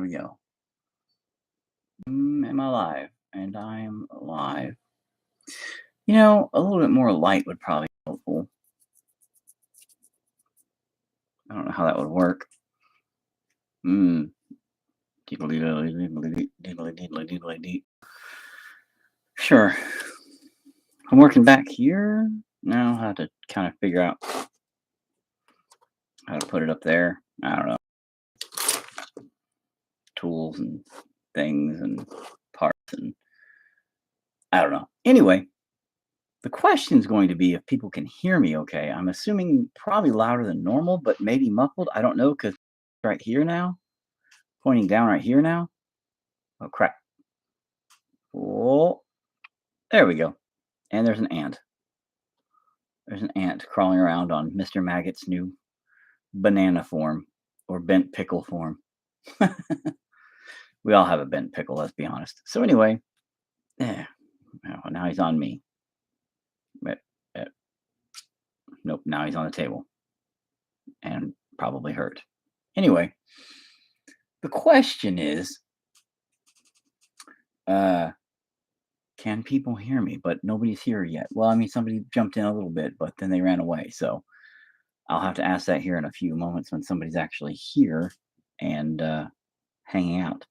we go. Am I live? And I'm live. A little bit more light would probably be helpful. I don't know how that would work. Hmm. Sure. I'm working back here. Now I'll have to kind of figure out how to put it up there. I don't know. Tools and things and parts and I don't know. Anyway, the question is going to be if people can hear me okay. I'm assuming probably louder than normal, but maybe muffled. I don't know because right here now, pointing down right here now. Oh, crap. Oh, there we go. And there's an ant. There's an ant crawling around on Mr. Maggot's new banana form or bent pickle form. We all have a bent pickle, let's be honest. So anyway, yeah. Oh, now he's on me. But, nope, now he's on the table and probably hurt. Anyway, the question is, can people hear me? But nobody's here yet. Well, I mean, somebody jumped in a little bit, but then they ran away. So I'll have to ask that here in a few moments when somebody's actually here and hanging out.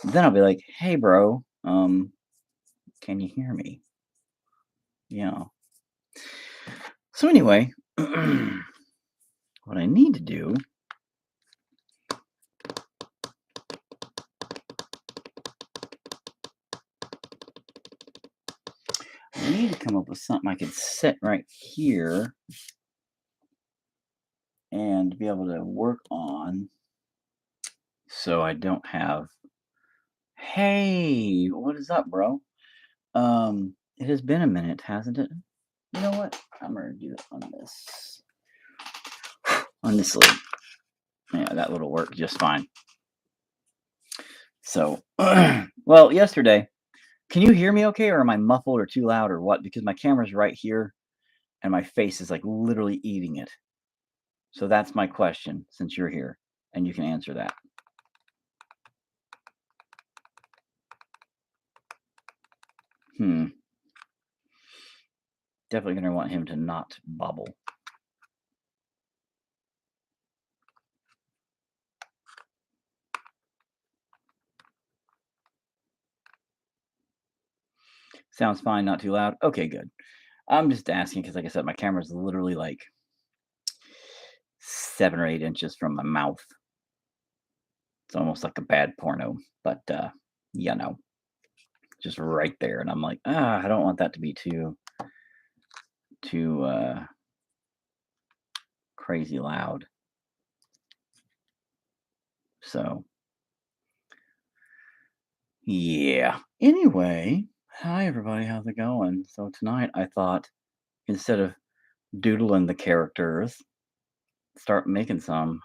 Then I'll be like, "Hey, bro, can you hear me?" Yeah. So anyway, what I need to do I need to come up with something I could set right here and be able to work on so I don't have, hey, what is up, bro? It has been a minute, hasn't it? You know what? I'm gonna do it on this lid. Yeah, that will work just fine. So, well, yesterday, can you hear me okay, or am I muffled or too loud or what? Because my camera's right here and my face is like literally eating it. So that's my question since you're here and you can answer that. Definitely going to want him to not bobble. Sounds fine, not too loud. Okay, good. I'm just asking because, like I said, my camera's literally like 7 or 8 inches from my mouth. It's almost like a bad porno, but just right there. And I'm like, I don't want that to be too crazy loud. So yeah. Anyway, hi everybody, how's it going? So tonight I thought instead of doodling the characters, start making some.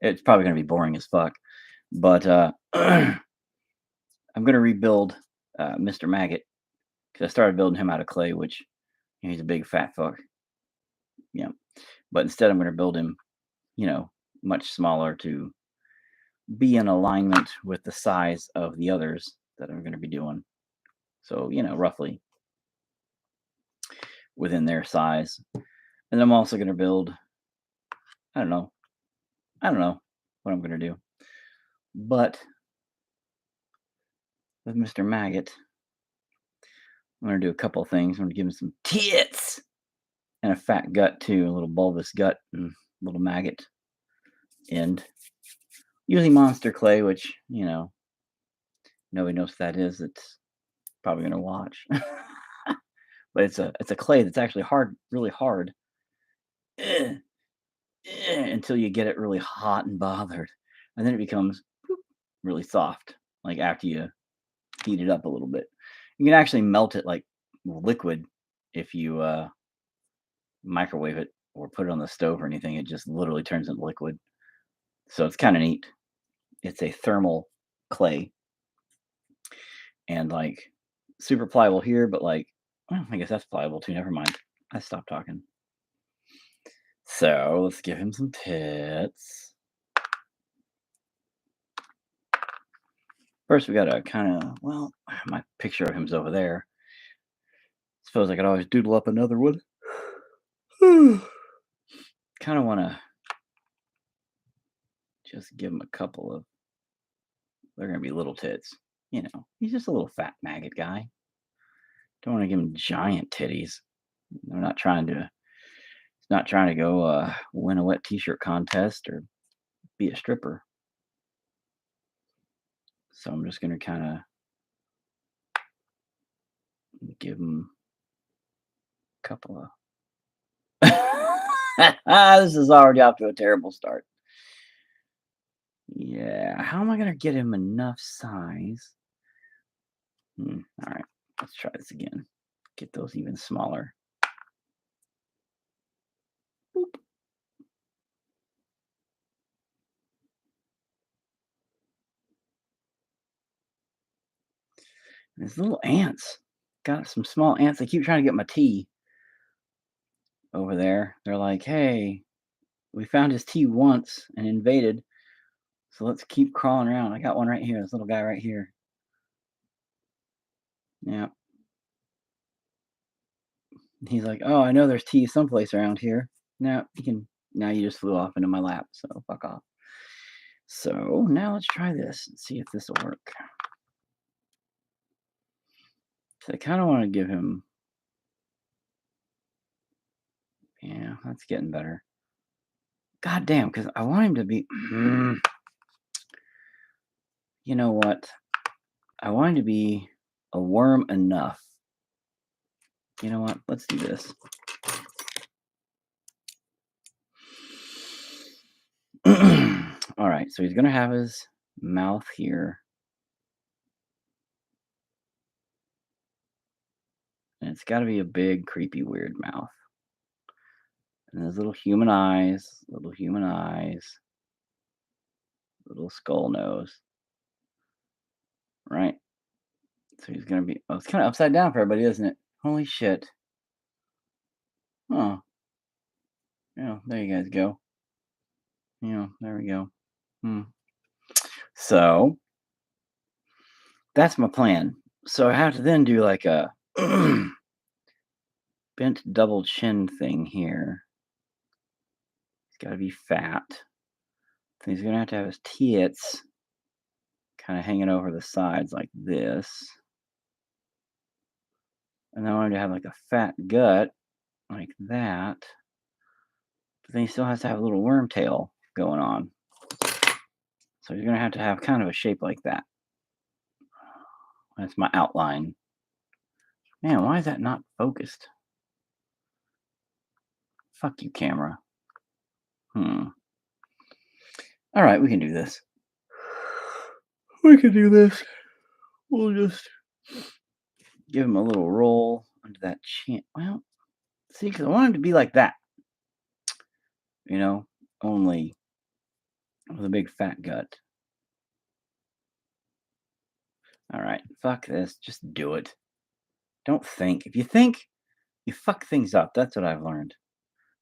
It's probably gonna be boring as fuck, but I'm gonna rebuild Mr. Maggot because I started building him out of clay, which he's a big fat fuck. Yeah, but instead I'm gonna build him, much smaller to be in alignment with the size of the others that I'm gonna be doing. So roughly within their size. And I'm also gonna build. I don't know. I don't know what I'm gonna do, but with Mr. Maggot, I'm gonna do a couple of things. I'm gonna give him some tits and a fat gut too, a little bulbous gut and little maggot end. Using monster clay, which nobody knows what that is. It's probably gonna watch, but it's a clay that's actually hard, really hard, until you get it really hot and bothered, and then it becomes really soft. Like after you heat it up a little bit, you can actually melt it like liquid if you microwave it or put it on the stove or anything. It just literally turns into liquid. So it's kind of neat. It's a thermal clay and like super pliable here, but like, well, I guess that's pliable too. Never mind. I stopped talking. So let's give him some tits. First, we gotta kind of, well, my picture of him's over there. Suppose I could always doodle up another one. Kind of want to just give him a couple of, they're going to be little tits. He's just a little fat maggot guy. Don't want to give him giant titties. I'm not trying to, he's not trying to go win a wet t-shirt contest or be a stripper. So I'm just going to kind of give him a couple of. This is already off to a terrible start. Yeah, how am I going to get him enough size? All right, let's try this again. Get those even smaller. Boop. These little ants. Got some small ants. They keep trying to get my tea over there. They're like, hey, we found his tea once and invaded. So let's keep crawling around. I got one right here. This little guy right here. Yeah. He's like, oh, I know there's tea someplace around here. Now you just flew off into my lap. So fuck off. So now let's try this and see if this will work. So I kind of want to give him. Yeah, that's getting better. God damn, because I want him to be. You know what? I want him to be a worm enough. You know what? Let's do this. All right, so he's going to have his mouth here. And it's got to be a big, creepy, weird mouth. And there's little human eyes, little skull nose. Right? So he's going to be. Oh, it's kind of upside down for everybody, isn't it? Holy shit. Oh. Yeah, there you guys go. Yeah, there we go. So that's my plan. So I have to then do like a bent double chin thing here. He's got to be fat. So he's going to have his tits kind of hanging over the sides like this. And then I want him to have like a fat gut like that. But then he still has to have a little worm tail going on. So he's going to have kind of a shape like that. That's my outline. Man, why is that not focused? Fuck you, camera. All right, we can do this. We can do this. We'll just give him a little roll under that chin. Well, see, because I want him to be like that. Only with a big fat gut. All right, fuck this. Just do it. Don't think. If you think, you fuck things up. That's what I've learned.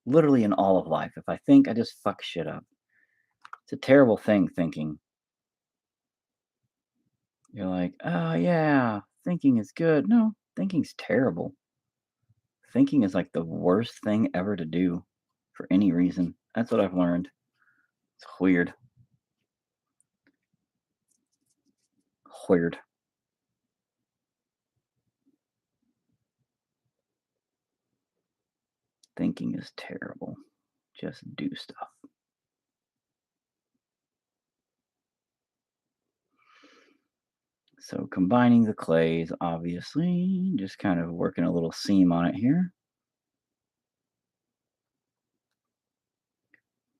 Literally in all of life. If I think, I just fuck shit up. It's a terrible thing, thinking. You're like, oh yeah, thinking is good. No, thinking's terrible. Thinking is like the worst thing ever to do for any reason. That's what I've learned. It's weird. Weird. Thinking is terrible. Just do stuff. So combining the clays, obviously, just kind of working a little seam on it here.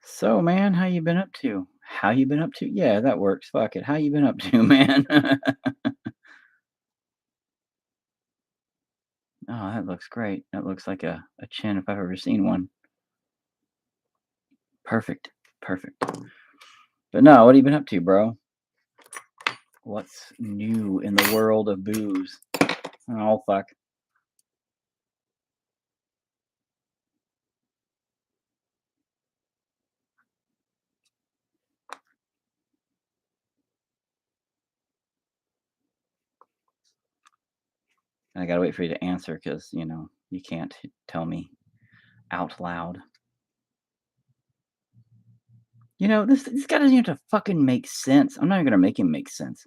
So, man, how you been up to? How you been up to? Yeah, that works. Fuck it. How you been up to, man? Oh, that looks great. That looks like a chin if I've ever seen one. Perfect. Perfect. But no, what have you been up to, bro? What's new in the world of booze? Oh, fuck. I gotta wait for you to answer because, you can't tell me out loud. This guy doesn't have to fucking make sense. I'm not even gonna make him make sense.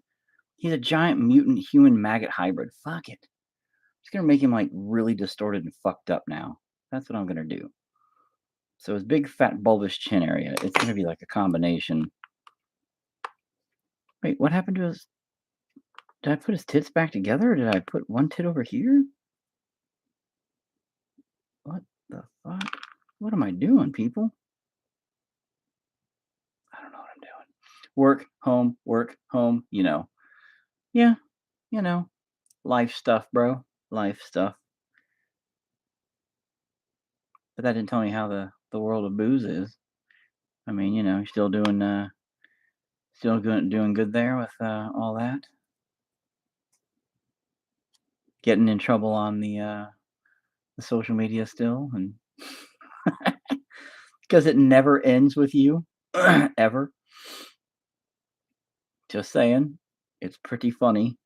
He's a giant mutant human maggot hybrid. Fuck it. Just gonna make him like really distorted and fucked up now. That's what I'm gonna do. So his big fat bulbous chin area, it's gonna be like a combination. Wait, what happened to his? Did I put his tits back together, or did I put one tit over here? What the fuck? What am I doing, people? I don't know what I'm doing. Work, home, work, home. Yeah, you know, life stuff, bro. Life stuff. But that didn't tell me how the world of booze is. I mean, you're still doing good there with all that. Getting in trouble on the social media still, and because it never ends with you, ever. Just saying, it's pretty funny,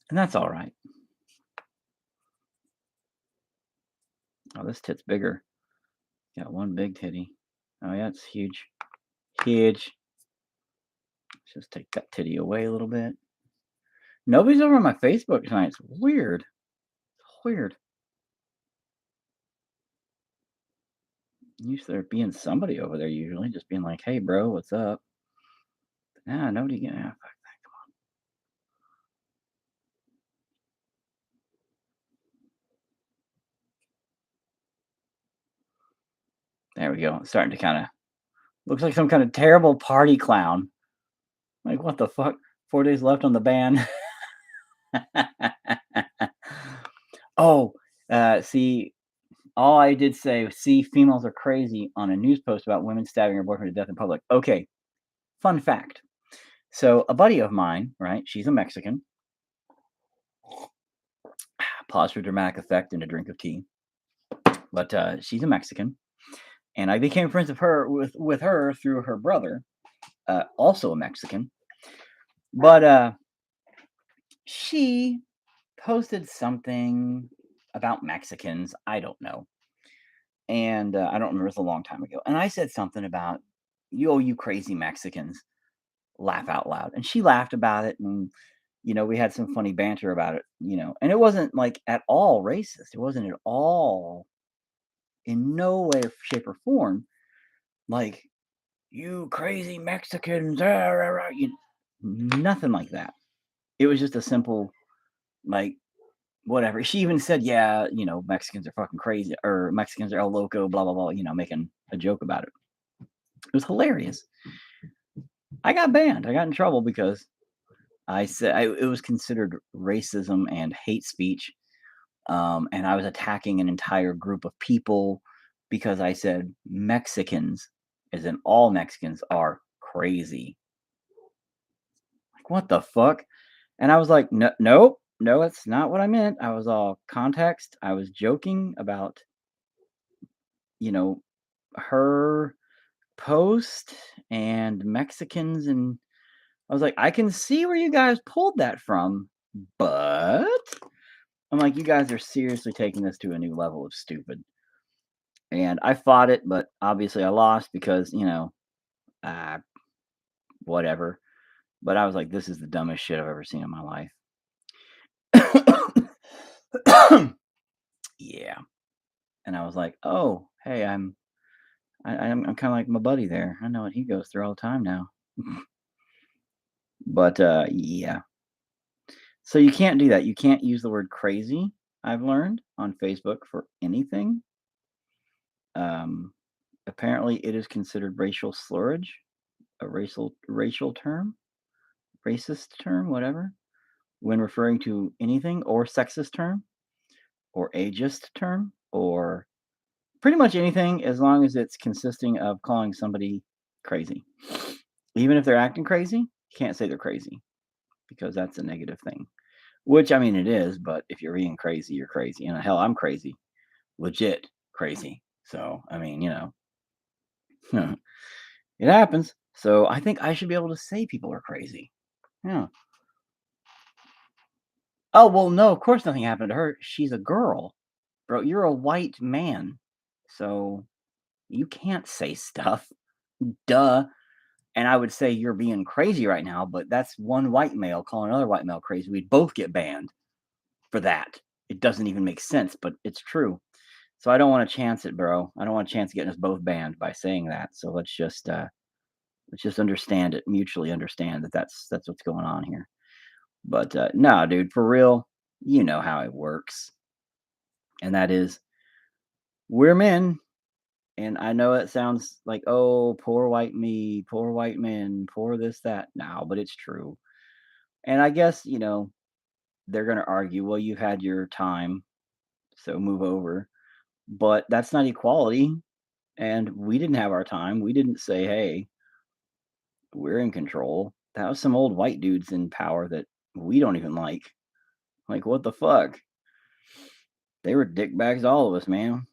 and that's all right. Oh, this tit's bigger. Got one big titty. Oh yeah, it's huge, huge. Let's just take that titty away a little bit. Nobody's over on my Facebook tonight. It's weird. Weird. Used there being somebody over there usually, just being like, "Hey, bro, what's up?" Nah, nobody. Yeah, fuck. There we go. It's starting to kind of looks like some kind of terrible party clown. Like, what the fuck? 4 days left on the ban. Oh, see, all I did say was, see, females are crazy on a news post about women stabbing her boyfriend to death in public. Okay, fun fact. So, a buddy of mine, right? She's a Mexican. Pause for dramatic effect and a drink of tea. But she's a Mexican, and I became friends with her through her brother, also a Mexican. But she posted something about Mexicans. I don't know. And I don't remember. It was a long time ago. And I said something about, you crazy Mexicans, laugh out loud. And she laughed about it. And, we had some funny banter about it. And it wasn't like at all racist. It wasn't at all, in no way, shape, or form, like, you crazy Mexicans, nothing like that. It was just a simple, like, whatever. She even said, yeah, Mexicans are fucking crazy, or Mexicans are el loco, blah, blah, blah, making a joke about it. It was hilarious. I got banned. I got in trouble because I said it was considered racism and hate speech. And I was attacking an entire group of people because I said Mexicans, as in all Mexicans, are crazy. Like, what the fuck? And I was like, no, no, no, that's not what I meant. I was all context. I was joking about, you know, her post and Mexicans. And I was like, I can see where you guys pulled that from, but I'm like, you guys are seriously taking this to a new level of stupid. And I fought it, but obviously I lost because, uh, whatever. But I was like, this is the dumbest shit I've ever seen in my life. Yeah. And I was like, oh, hey, I'm kind of like my buddy there. I know what he goes through all the time now. But yeah. So you can't do that. You can't use the word crazy, I've learned, on Facebook for anything. Um, Apparently it is considered racial slurage, a racial term, racist term, whatever, when referring to anything, or sexist term, or ageist term, or pretty much anything, as long as it's consisting of calling somebody crazy. Even if they're acting crazy, you can't say they're crazy because that's a negative thing. Which, I mean, it is, but if you're being crazy, you're crazy. And hell, I'm crazy. Legit crazy. So, I mean, it happens. So I think I should be able to say people are crazy. Yeah. Oh, well, no, of course nothing happened to her. She's a girl. Bro, you're a white man. So you can't say stuff. Duh. And I would say you're being crazy right now, but that's one white male calling another white male crazy. We'd both get banned for that. It doesn't even make sense, but it's true. So I don't want to chance it, bro. I don't want to chance getting us both banned by saying that. So let's just understand it, mutually understand that that's what's going on here. But no, dude, for real, you know how it works, and that is we're men. And I know it sounds like, oh, poor white me, poor white men, poor this, that. No, but it's true. And I guess, they're going to argue, well, you had your time, so move over. But that's not equality. And we didn't have our time. We didn't say, hey, we're in control. That was some old white dudes in power that we don't even like. Like, what the fuck? They were dickbags, all of us, man.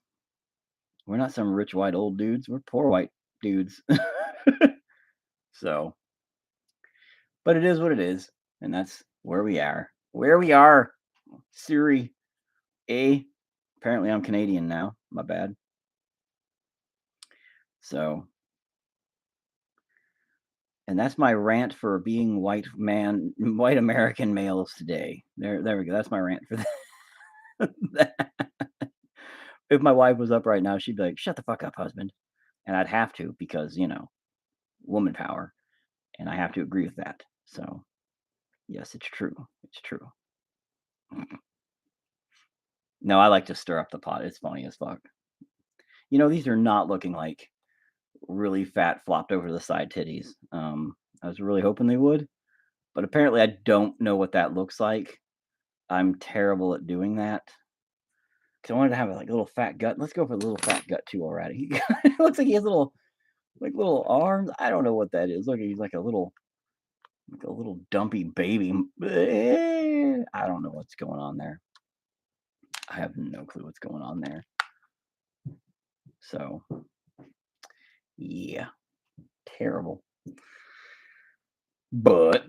We're not some rich white old dudes. We're poor white dudes. So, but it is what it is. And that's where we are. Where we are. Siri. A. Apparently, I'm Canadian now. My bad. So, and that's my rant for being white American males today. There we go. That's my rant for that. If my wife was up right now, she'd be like, "Shut the fuck up, husband," and I'd have to because woman power, and I have to agree with that. So, yes, it's true. It's true. No, I like to stir up the pot. It's funny as fuck. These are not looking like really fat, flopped over to the side titties. I was really hoping they would, but apparently I don't know what that looks like. I'm terrible at doing that. Because I wanted to have a little fat gut. Let's go for the little fat gut too already. It looks like he has little arms. I don't know what that is. Look, he's like a little dumpy baby. I don't know what's going on there. I have no clue what's going on there. So, yeah, terrible. But,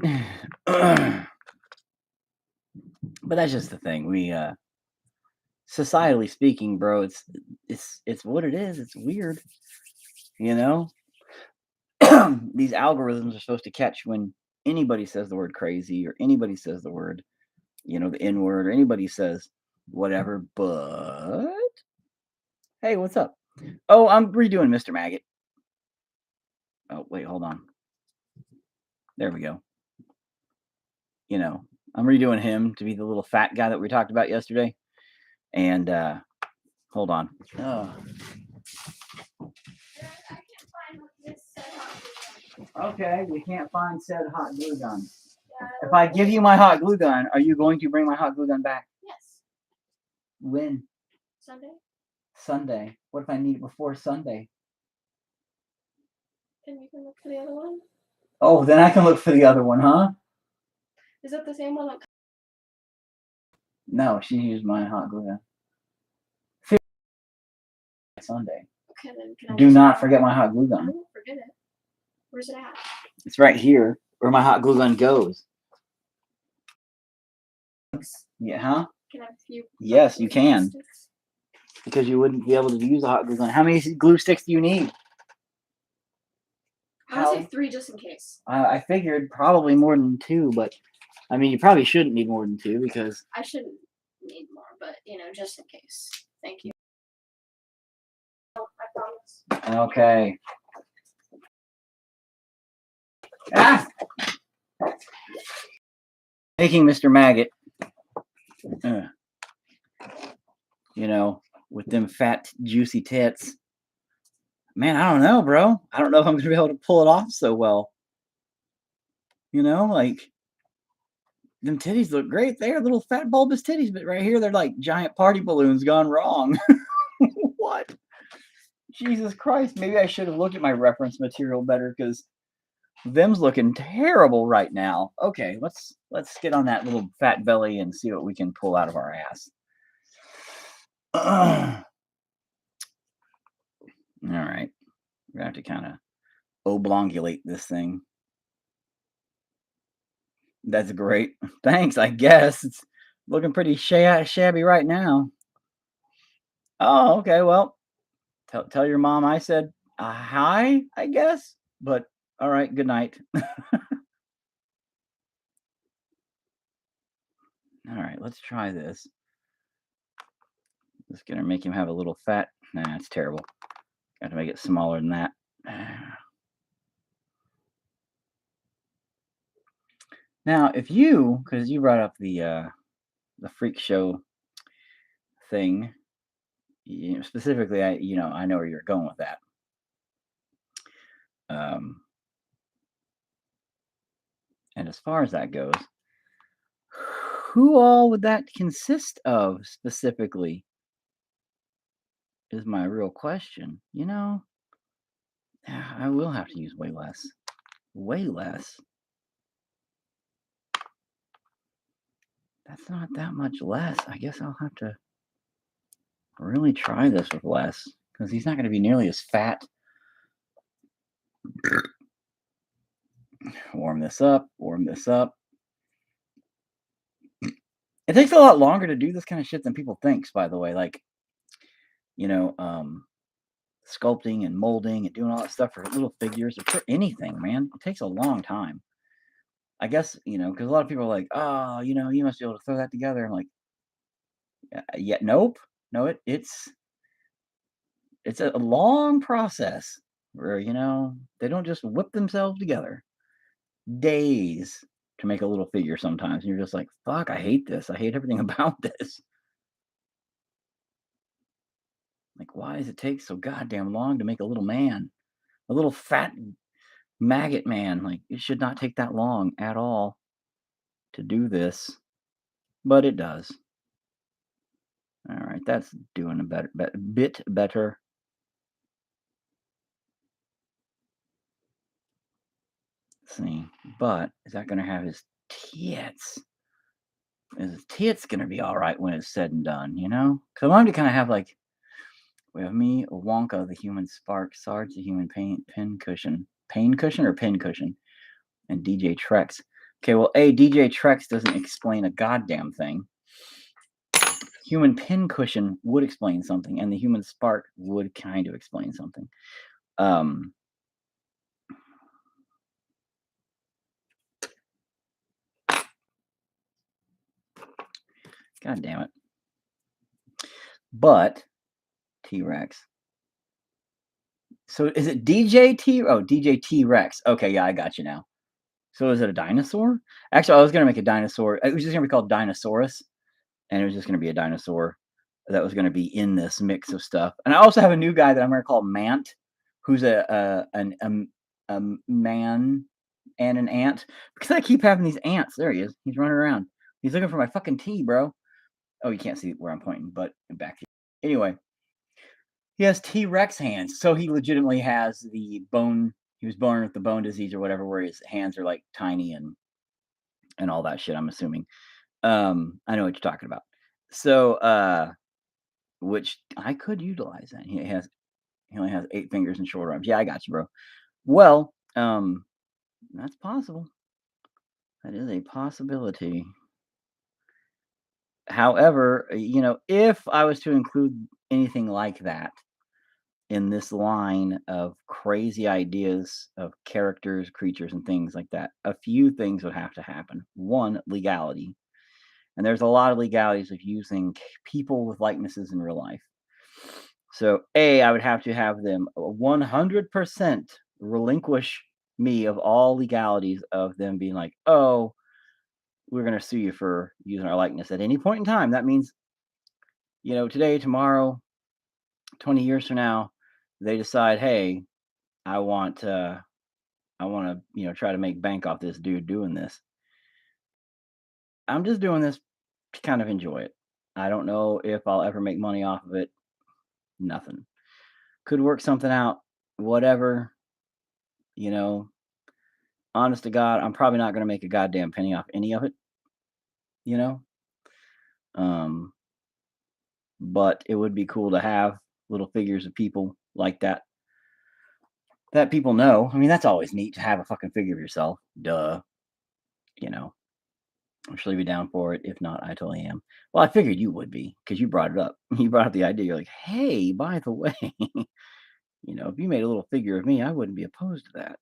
but that's just the thing. We, societally speaking, bro, it's what it is. It's weird, you know. These algorithms are supposed to catch when anybody says the word crazy or anybody says the word, the N word or anybody says whatever. But hey, what's up? Oh, I'm redoing Mr. Maggot. Oh, wait, hold on. There we go. I'm redoing him to be the little fat guy that we talked about yesterday. And hold on. Oh. Okay, you can't find said hot glue gun. If I give you my hot glue gun, are you going to bring my hot glue gun back? Yes. When? Sunday. Sunday. What if I need it before Sunday? Then you can look for the other one. Oh, then I can look for the other one, huh? Is that the same one that? No, she used my hot glue gun. Sunday. Okay, then can I Do not forget my hot glue I gun. won't forget it. Where's it at? It's right here where my hot glue gun goes. Yeah, huh? Can I have a few? Yes, you can. Sticks? Because you wouldn't be able to use the hot glue gun. How many glue sticks do you need? I want to say 3 just in case. I figured probably more than 2, but I mean, you probably shouldn't need more than 2 because I shouldn't need more, but just in case. Thank you. Oh, I promise. Okay. Ah! Taking Mr. Maggot. Uh, with them fat, juicy tits. Man, I don't know, bro. I don't know if I'm going to be able to pull it off so well. Like, them titties look great. They're little fat, bulbous titties, but right here, they're like giant party balloons gone wrong. What? Jesus Christ. Maybe I should have looked at my reference material better because them's looking terrible right now. Okay, let's get on that little fat belly and see what we can pull out of our ass. All right. We're going to have to kind of oblongulate this thing. That's great. Thanks, I guess. It's looking pretty shabby right now. Oh, okay. Well, tell your mom I said hi, I guess. But all right, good night. All right, let's try this. Just gonna make him have a little fat. Nah, it's terrible. Got to make it smaller than that. Now, if you, because you brought up the freak show thing, specifically, I know where you're going with that. Um, and as far as that goes, who all would that consist of specifically? Is my real question. I will have to use way less. Way less. That's not that much less. I guess I'll have to really try this with less because he's not going to be nearly as fat. Warm this up. Warm this up. It takes a lot longer to do this kind of shit than people thinks, by the way. Like, you know, um, sculpting and molding and doing all that stuff for little figures or for anything, man. It takes a long time. I guess, because a lot of people are like, oh, you must be able to throw that together. I'm like, yeah, nope. No, it's a long process where, they don't just whip themselves together. Days to make a little figure sometimes. And you're just like, fuck, I hate this. I hate everything about this. Like, why does it take so goddamn long to make a little man? A little fat maggot man. Like, it should not take that long at all to do this. But it does. All right, that's doing a bit better. Let's see. But is that going to have his tits? Is his tits going to be all right when it's said and done, Because I wanted to kind of have like, we have me, Wonka, the human spark, Sarge, the human pin cushion. Pain cushion or pin cushion? And DJ Trex. Okay, well, DJ Trex doesn't explain a goddamn thing. Human pin cushion would explain something, and the human spark would kind of explain something. Um, God damn it. But T-Rex. So is it DJ T? Oh, DJ T-Rex. Okay, yeah, I got you now. So is it a dinosaur? Actually, I was gonna make a dinosaur. It was just gonna be called Dinosaurus, and it was just gonna be a dinosaur that was gonna be in this mix of stuff. And I also have a new guy that I'm gonna call Mant, who's a man and an ant because I keep having these ants. There he is. He's running around. He's looking for my fucking tea, bro. Oh, you can't see where I'm pointing, but back to you. Anyway, he has T-Rex hands, so he legitimately has the bone. He was born with the bone disease or whatever, where his hands are like tiny and all that shit. I'm assuming. I know what you're talking about. So, which I could utilize that. He only has 8 fingers and short arms. Yeah, I got you, bro. Well, that's possible. That is a possibility. However, if I was to include anything like that in this line of crazy ideas of characters, creatures, and things like that, a few things would have to happen. One, legality. And there's a lot of legalities of using people with likenesses in real life. So, I would have to have them 100% relinquish me of all legalities of them being like, oh, we're going to sue you for using our likeness at any point in time. That means, today, tomorrow, 20 years from now, they decide, hey, I want to, try to make bank off this dude doing this. I'm just doing this to kind of enjoy it. I don't know if I'll ever make money off of it. Nothing. Could work something out. Whatever. You know, honest to God, I'm probably not going to make a goddamn penny off any of it. You know, um, but it would be cool to have little figures of people like that that people know. I mean, that's always neat to have a fucking figure of yourself. Duh. You know. I'm sure you'll be down for it. If not, I totally am. Well, I figured you would be because you brought it up. You brought up the idea. You're like, hey, by the way, if you made a little figure of me, I wouldn't be opposed to that.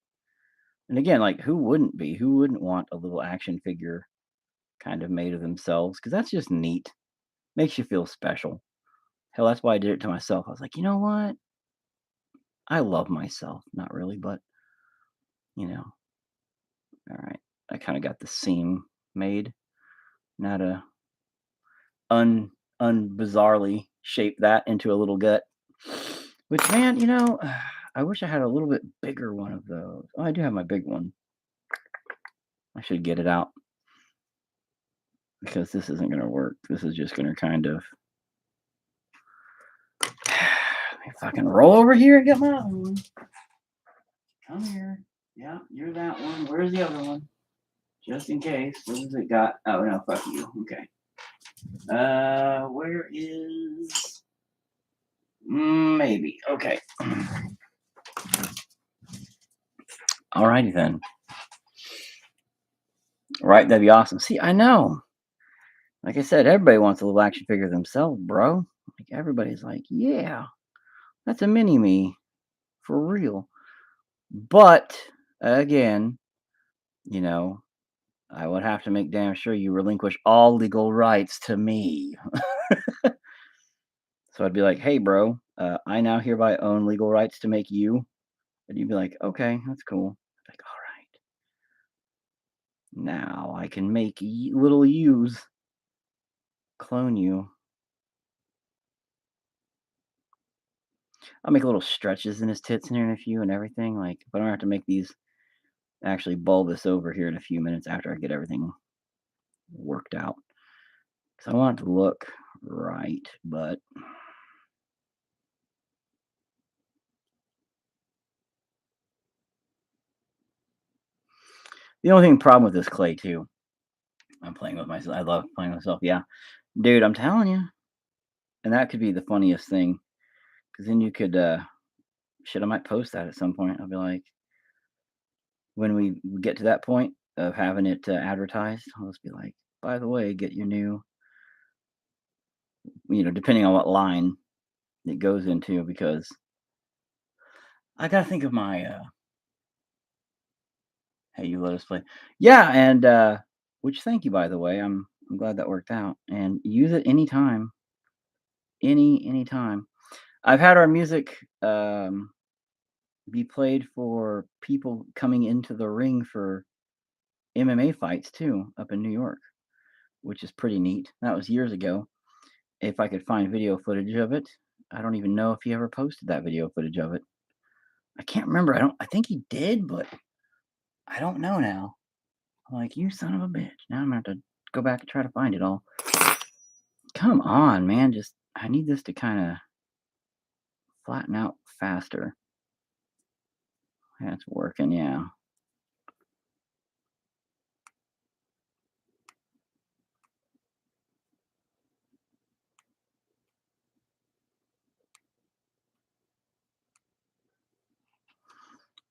And again, like, who wouldn't be? Who wouldn't want a little action figure kind of made of themselves? Because that's just neat. Makes you feel special. Hell, that's why I did it to myself. I was like, you know what? I love myself. Not really, but, you know, all right. I kind of got the seam made. Not a un unbizarrely shape that into a little gut. Which, man, I wish I had a little bit bigger one of those. Oh, I do have my big one. I should get it out because this isn't going to work. This is just going to kind of let me fucking roll over here and get my other one. Come here. Yeah, you're that one. Where's the other one? Just in case. What has it got? Oh no, fuck you. Okay. Where is maybe? Okay. Alrighty then. Right, that'd be awesome. See, I know. Like I said, everybody wants a little action figure themselves, bro. Like everybody's like, yeah, that's a mini me for real. But again, you know, I would have to make damn sure you relinquish all legal rights to me. So I'd be like, hey, bro, I now hereby own legal rights to make you. And you'd be like, okay, that's cool. Like, all right, now I can make little yous clone you. I'll make little stretches in his tits in here in a few and everything. Like, but I don't have to make these actually bulbous over here in a few minutes after I get everything worked out. Because I want it to look right, but the only problem with this clay too, I'm playing with myself. I love playing with myself. Yeah, dude, I'm telling you, and that could be the funniest thing. Because then you could, shit, I might post that at some point. I'll be like, when we get to that point of having it advertised, I'll just be like, by the way, get your new, depending on what line it goes into, because I gotta think of my hey, you let us play. Yeah, and which thank you by the way. I'm glad that worked out. And use it anytime. Anytime. I've had our music be played for people coming into the ring for MMA fights too up in New York, which is pretty neat. That was years ago. If I could find video footage of it. I don't even know if he ever posted that video footage of it. I can't remember. I think he did, but I don't know now. I'm like, you son of a bitch. Now I'm gonna have to go back and try to find it all. Come on, man. I need this to kind of flatten out faster. That's working, yeah.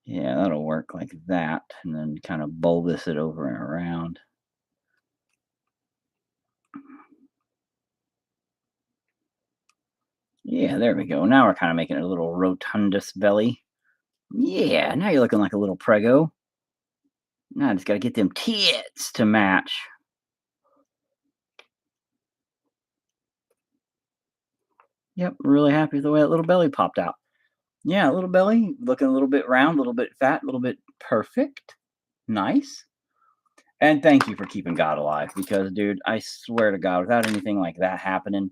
Yeah, that'll work like that. And then kind of bulbous it over and around. Yeah, there we go. Now we're kind of making it a little rotundous belly. Yeah, now you're looking like a little prego. Now I just got to get them tits to match. Yep, really happy with the way that little belly popped out. Yeah, little belly, looking a little bit round, a little bit fat, a little bit perfect. Nice. And thank you for keeping God alive because, dude, I swear to God, without anything like that happening,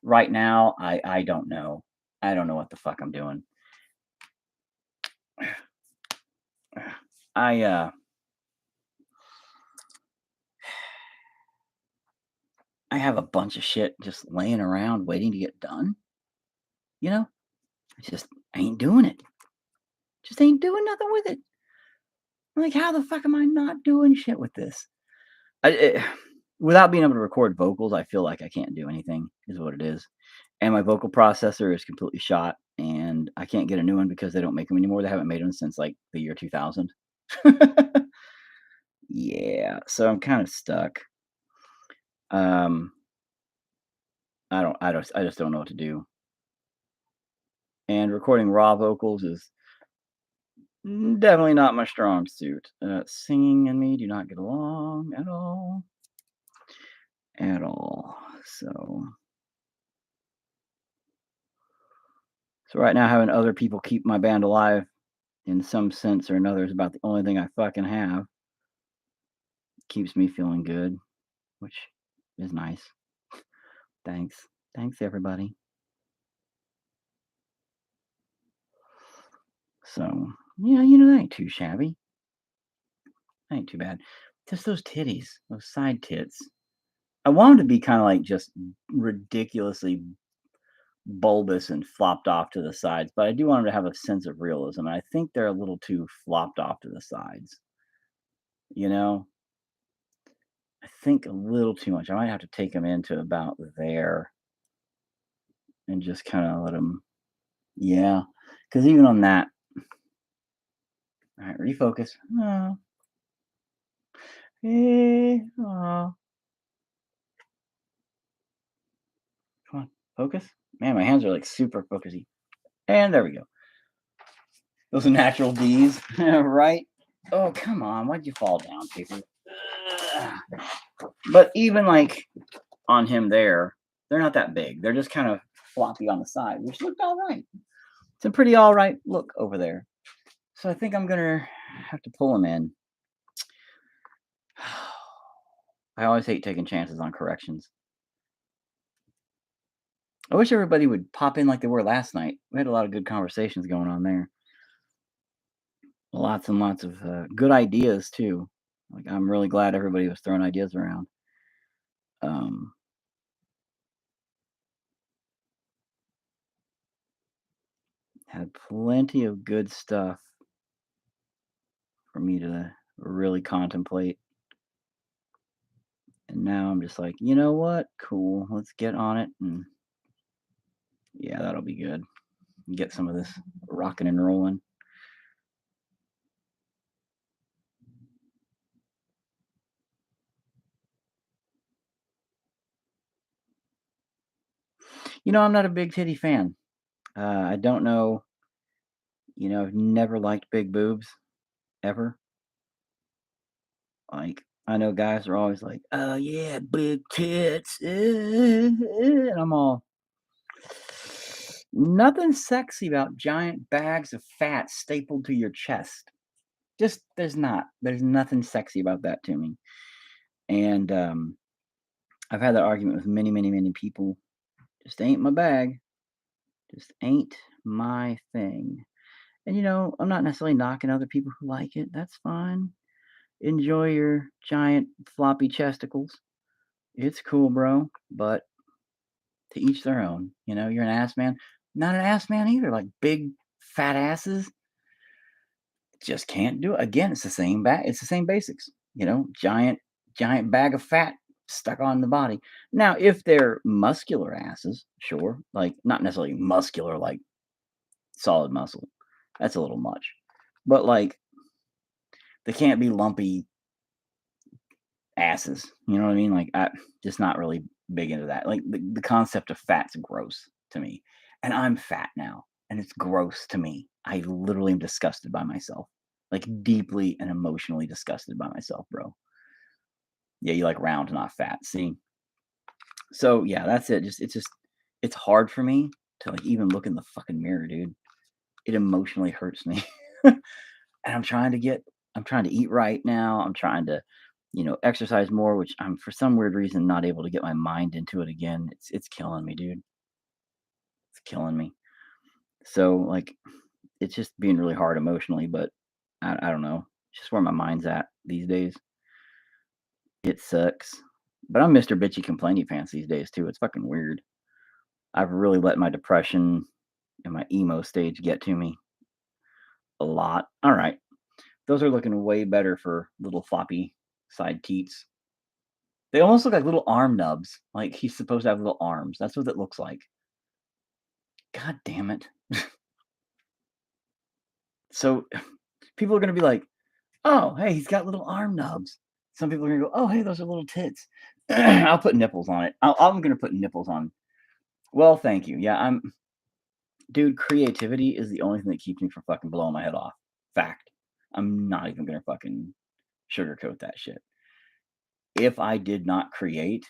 right now, I don't know. I don't know what the fuck I'm doing. I I have a bunch of shit just laying around waiting to get done. You know, I just ain't doing it. Just ain't doing nothing with it. Like, how the fuck am I not doing shit with this? Without being able to record vocals, I feel like I can't do anything, is what it is. And my vocal processor is completely shot, and I can't get a new one because they don't make them anymore. They haven't made them since like the year 2000. Yeah, so I'm kind of stuck. Um, I just don't know what to do. And recording raw vocals is definitely not my strong suit. Singing and me do not get along at all, at all. So right now, having other people keep my band alive in some sense or another is about the only thing I fucking have. Keeps me feeling good, which is nice. Thanks. Thanks, everybody. So, yeah, that ain't too shabby. That ain't too bad. Just those titties, those side tits. I want 'em to be kinda, like, just ridiculously bulbous and flopped off to the sides, but I do want 'em to have a sense of realism, and I think they're a little too flopped off to the sides, you know? I think a little too much. I might have to take them into about there and just kinda let them. Yeah, because even on that. Alright, refocus. Oh, aw. Come on, focus. Man, my hands are, like, super focusy. And there we go. Those are natural Ds, right? Oh, come on. Why'd you fall down, paper? Ugh. But even, like, on him there, they're not that big. They're just kind of floppy on the side, which looked all right. It's a pretty all right look over there. So I think I'm gonna have to pull him in. I always hate taking chances on corrections. I wish everybody would pop in like they were last night. We had a lot of good conversations going on there. Lots and lots of good ideas too. Like I'm really glad everybody was throwing ideas around. Um, had plenty of good stuff for me to really contemplate. And now I'm just like, you know what? Cool. Let's get on it. And yeah, that'll be good. Get some of this rocking and rolling. I'm not a big titty fan. I don't know. I've never liked big boobs ever. Like, I know guys are always like, "Oh yeah, big tits," and I'm all, nothing sexy about giant bags of fat stapled to your chest. Just there's not. There's nothing sexy about that to me. And I've had that argument with many, many, many people. Just ain't my bag. Just ain't my thing. And I'm not necessarily knocking other people who like it. That's fine. Enjoy your giant floppy chesticles. It's cool, bro. But to each their own. You're an ass man. Not an ass man either. Like big fat asses just can't do it. Again, it's the same it's the same basics. Giant bag of fat stuck on the body. Now, if they're muscular asses, sure. Like not necessarily muscular like solid muscle. That's a little much. But like they can't be lumpy asses. You know what I mean? Like I just not really big into that. Like the concept of fat's gross to me. And I'm fat now. And it's gross to me. I literally am disgusted by myself. Like deeply and emotionally disgusted by myself, bro. Yeah, you like round, not fat. See? So yeah, that's it. It's hard for me to like even look in the fucking mirror, dude. It emotionally hurts me. And I'm trying to eat right now. I'm trying to, exercise more, which I'm for some weird reason not able to get my mind into it again. It's killing me, dude. It's killing me. So like it's just being really hard emotionally, but I don't know. It's just where my mind's at these days. It sucks. But I'm Mr. Bitchy Complainy Pants these days too. It's fucking weird. I've really let my depression and my emo stage get to me a lot. All right. Those are looking way better for little floppy side teats. They almost look like little arm nubs. Like he's supposed to have little arms. That's what it looks like. God damn it. So people are going to be like, Oh, hey, he's got little arm nubs. Some people are gonna go, oh, hey, those are little tits. I'll put nipples on it. I'm gonna put nipples on. Well, thank you. Yeah, dude. Creativity is the only thing that keeps me from fucking blowing my head off. Fact. I'm not even gonna fucking sugarcoat that shit. If I did not create,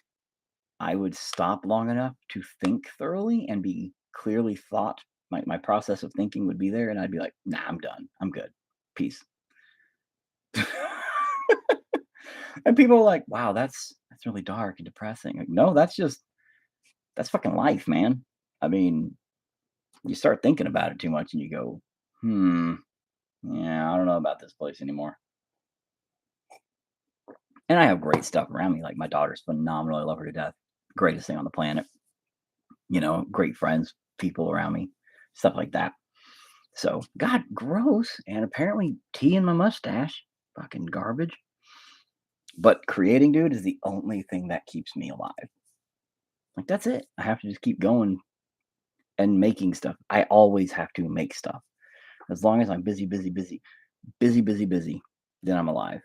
I would stop long enough to think thoroughly and be clearly thought. My process of thinking would be there, and I'd be like, nah, I'm done. I'm good. Peace. And people are like, wow, that's really dark and depressing. Like, no, that's fucking life, man. I mean, you start thinking about it too much and you go, hmm, yeah, I don't know about this place anymore. And I have great stuff around me. Like my daughter's phenomenal. I love her to death. Greatest thing on the planet. Great friends, people around me, stuff like that. So, God, gross. And apparently, tea in my mustache, fucking garbage. But creating, dude, is the only thing that keeps me alive. Like, that's it. I have to just keep going and making stuff. I always have to make stuff. As long as I'm busy, busy, busy, busy, busy, busy, then I'm alive.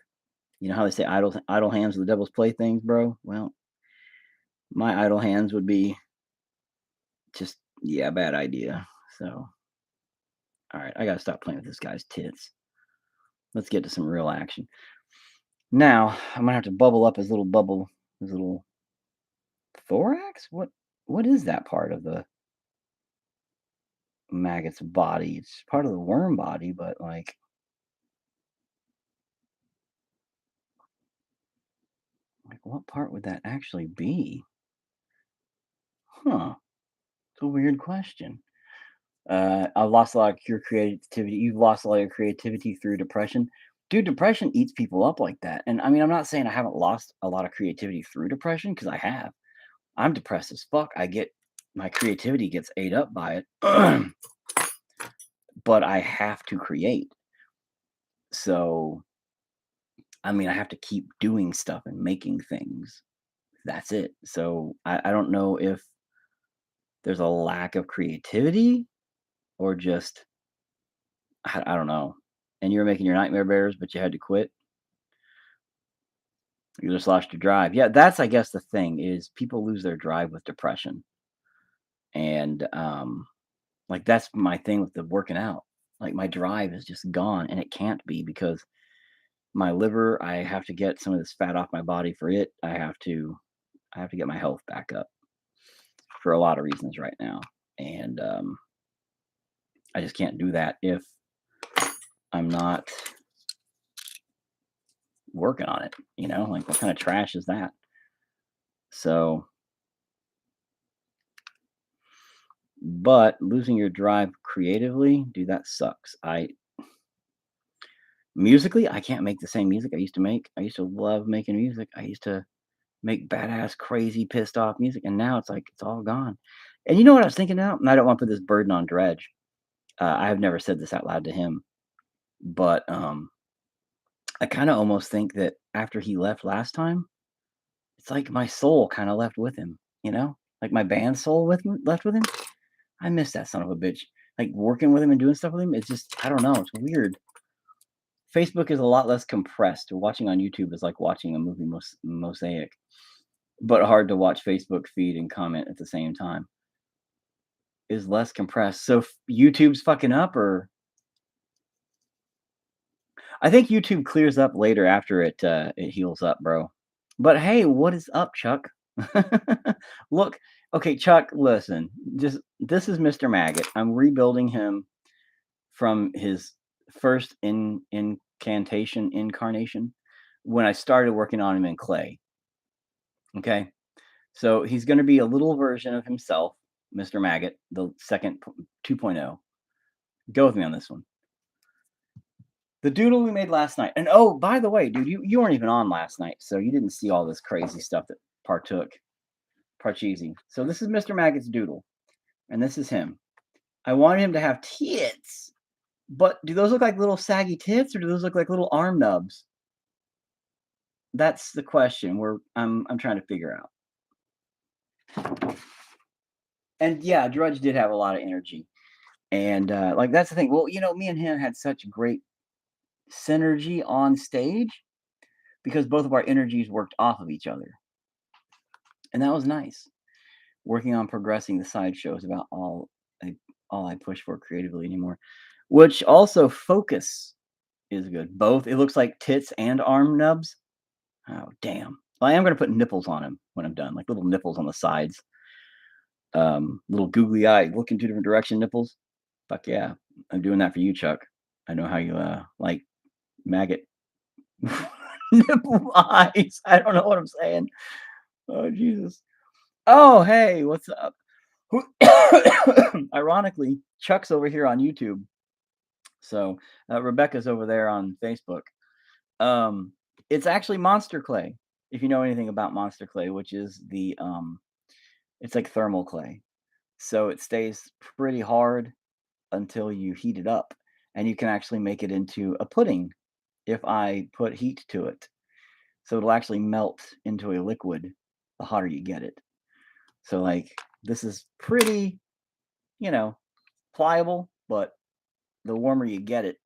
You know how they say idle hands are the devil's playthings, bro? Well, my idle hands would be just, yeah, bad idea. So, all right, I got to stop playing with this guy's tits. Let's get to some real action. Now, I'm gonna have to bubble up his little thorax. What is that part of the maggot's body? It's part of the worm body, but like what part would that actually be? Huh? It's a weird question. I've lost a lot of your creativity. You've lost a lot of your creativity through depression. Dude, depression eats people up like that. And I mean, I'm not saying I haven't lost a lot of creativity through depression because I have. I'm depressed as fuck. My creativity gets ate up by it. But I have to create. So, I mean, I have to keep doing stuff and making things. That's it. So, I don't know if there's a lack of creativity or just, I don't know. And you were making your nightmare bears, but you had to quit. You just lost your drive. Yeah, that's, I guess, the thing is people lose their drive with depression. And, like, that's my thing with the working out. Like, my drive is just gone and it can't be because my liver, I have to get some of this fat off my body for it. I have to get my health back up for a lot of reasons right now. And I just can't do that if I'm not working on it, Like what kind of trash is that? So, but losing your drive creatively, dude, that sucks. I Musically, I can't make the same music I used to make. I used to love making music. I used to make badass, crazy, pissed off music, and now it's like it's all gone. And you know what I was thinking now? And I don't want to put this burden on Dredge. I have never said this out loud to him, but I kind of almost think that after he left last time, it's like my soul kind of left with him. Like my band soul left with him. I miss that son of a bitch. Like working with him and doing stuff with him. It's just I don't know. It's weird. Facebook is a lot less compressed. Watching on YouTube is like watching a movie mosaic, but hard to watch Facebook feed and comment at the same time. Is less compressed. So YouTube's fucking up, or I think YouTube clears up later after it heals up, bro. But hey, what is up, Chuck? Look, okay, Chuck, listen. Just this is Mr. Maggot. I'm rebuilding him from his first incarnation when I started working on him in clay. Okay? So he's going to be a little version of himself, Mr. Maggot, the second 2.0. Go with me on this one. The doodle we made last night. And oh, by the way, dude, you weren't even on last night, so you didn't see all this crazy stuff that Parcheesi. So this is Mr. Maggot's doodle, and this is him. I wanted him to have tits, but do those look like little saggy tits, or do those look like little arm nubs? That's the question where I'm trying to figure out. And yeah, Drudge did have a lot of energy, and like that's the thing. Well, me and him had such great synergy on stage because both of our energies worked off of each other. And that was nice. Working on progressing the sideshow is about I all I push for creatively anymore. Which also focus is good. Both. It looks like tits and arm nubs. Oh damn. Well, I am gonna put nipples on him when I'm done, like little nipples on the sides. Little googly eye, look in two different direction nipples. Fuck yeah. I'm doing that for you, Chuck. I know how you like maggot nipple eyes. I don't know what I'm saying. Oh Jesus. Oh hey, what's up? Ironically, Chuck's over here on YouTube. So Rebecca's over there on Facebook. Um, it's actually Monster Clay. If you know anything about Monster Clay, which is it's like thermal clay. So it stays pretty hard until you heat it up, and you can actually make it into a pudding if I put heat to it. So it'll actually melt into a liquid the hotter you get it. So like this is pretty, you know, pliable, but the warmer you get it,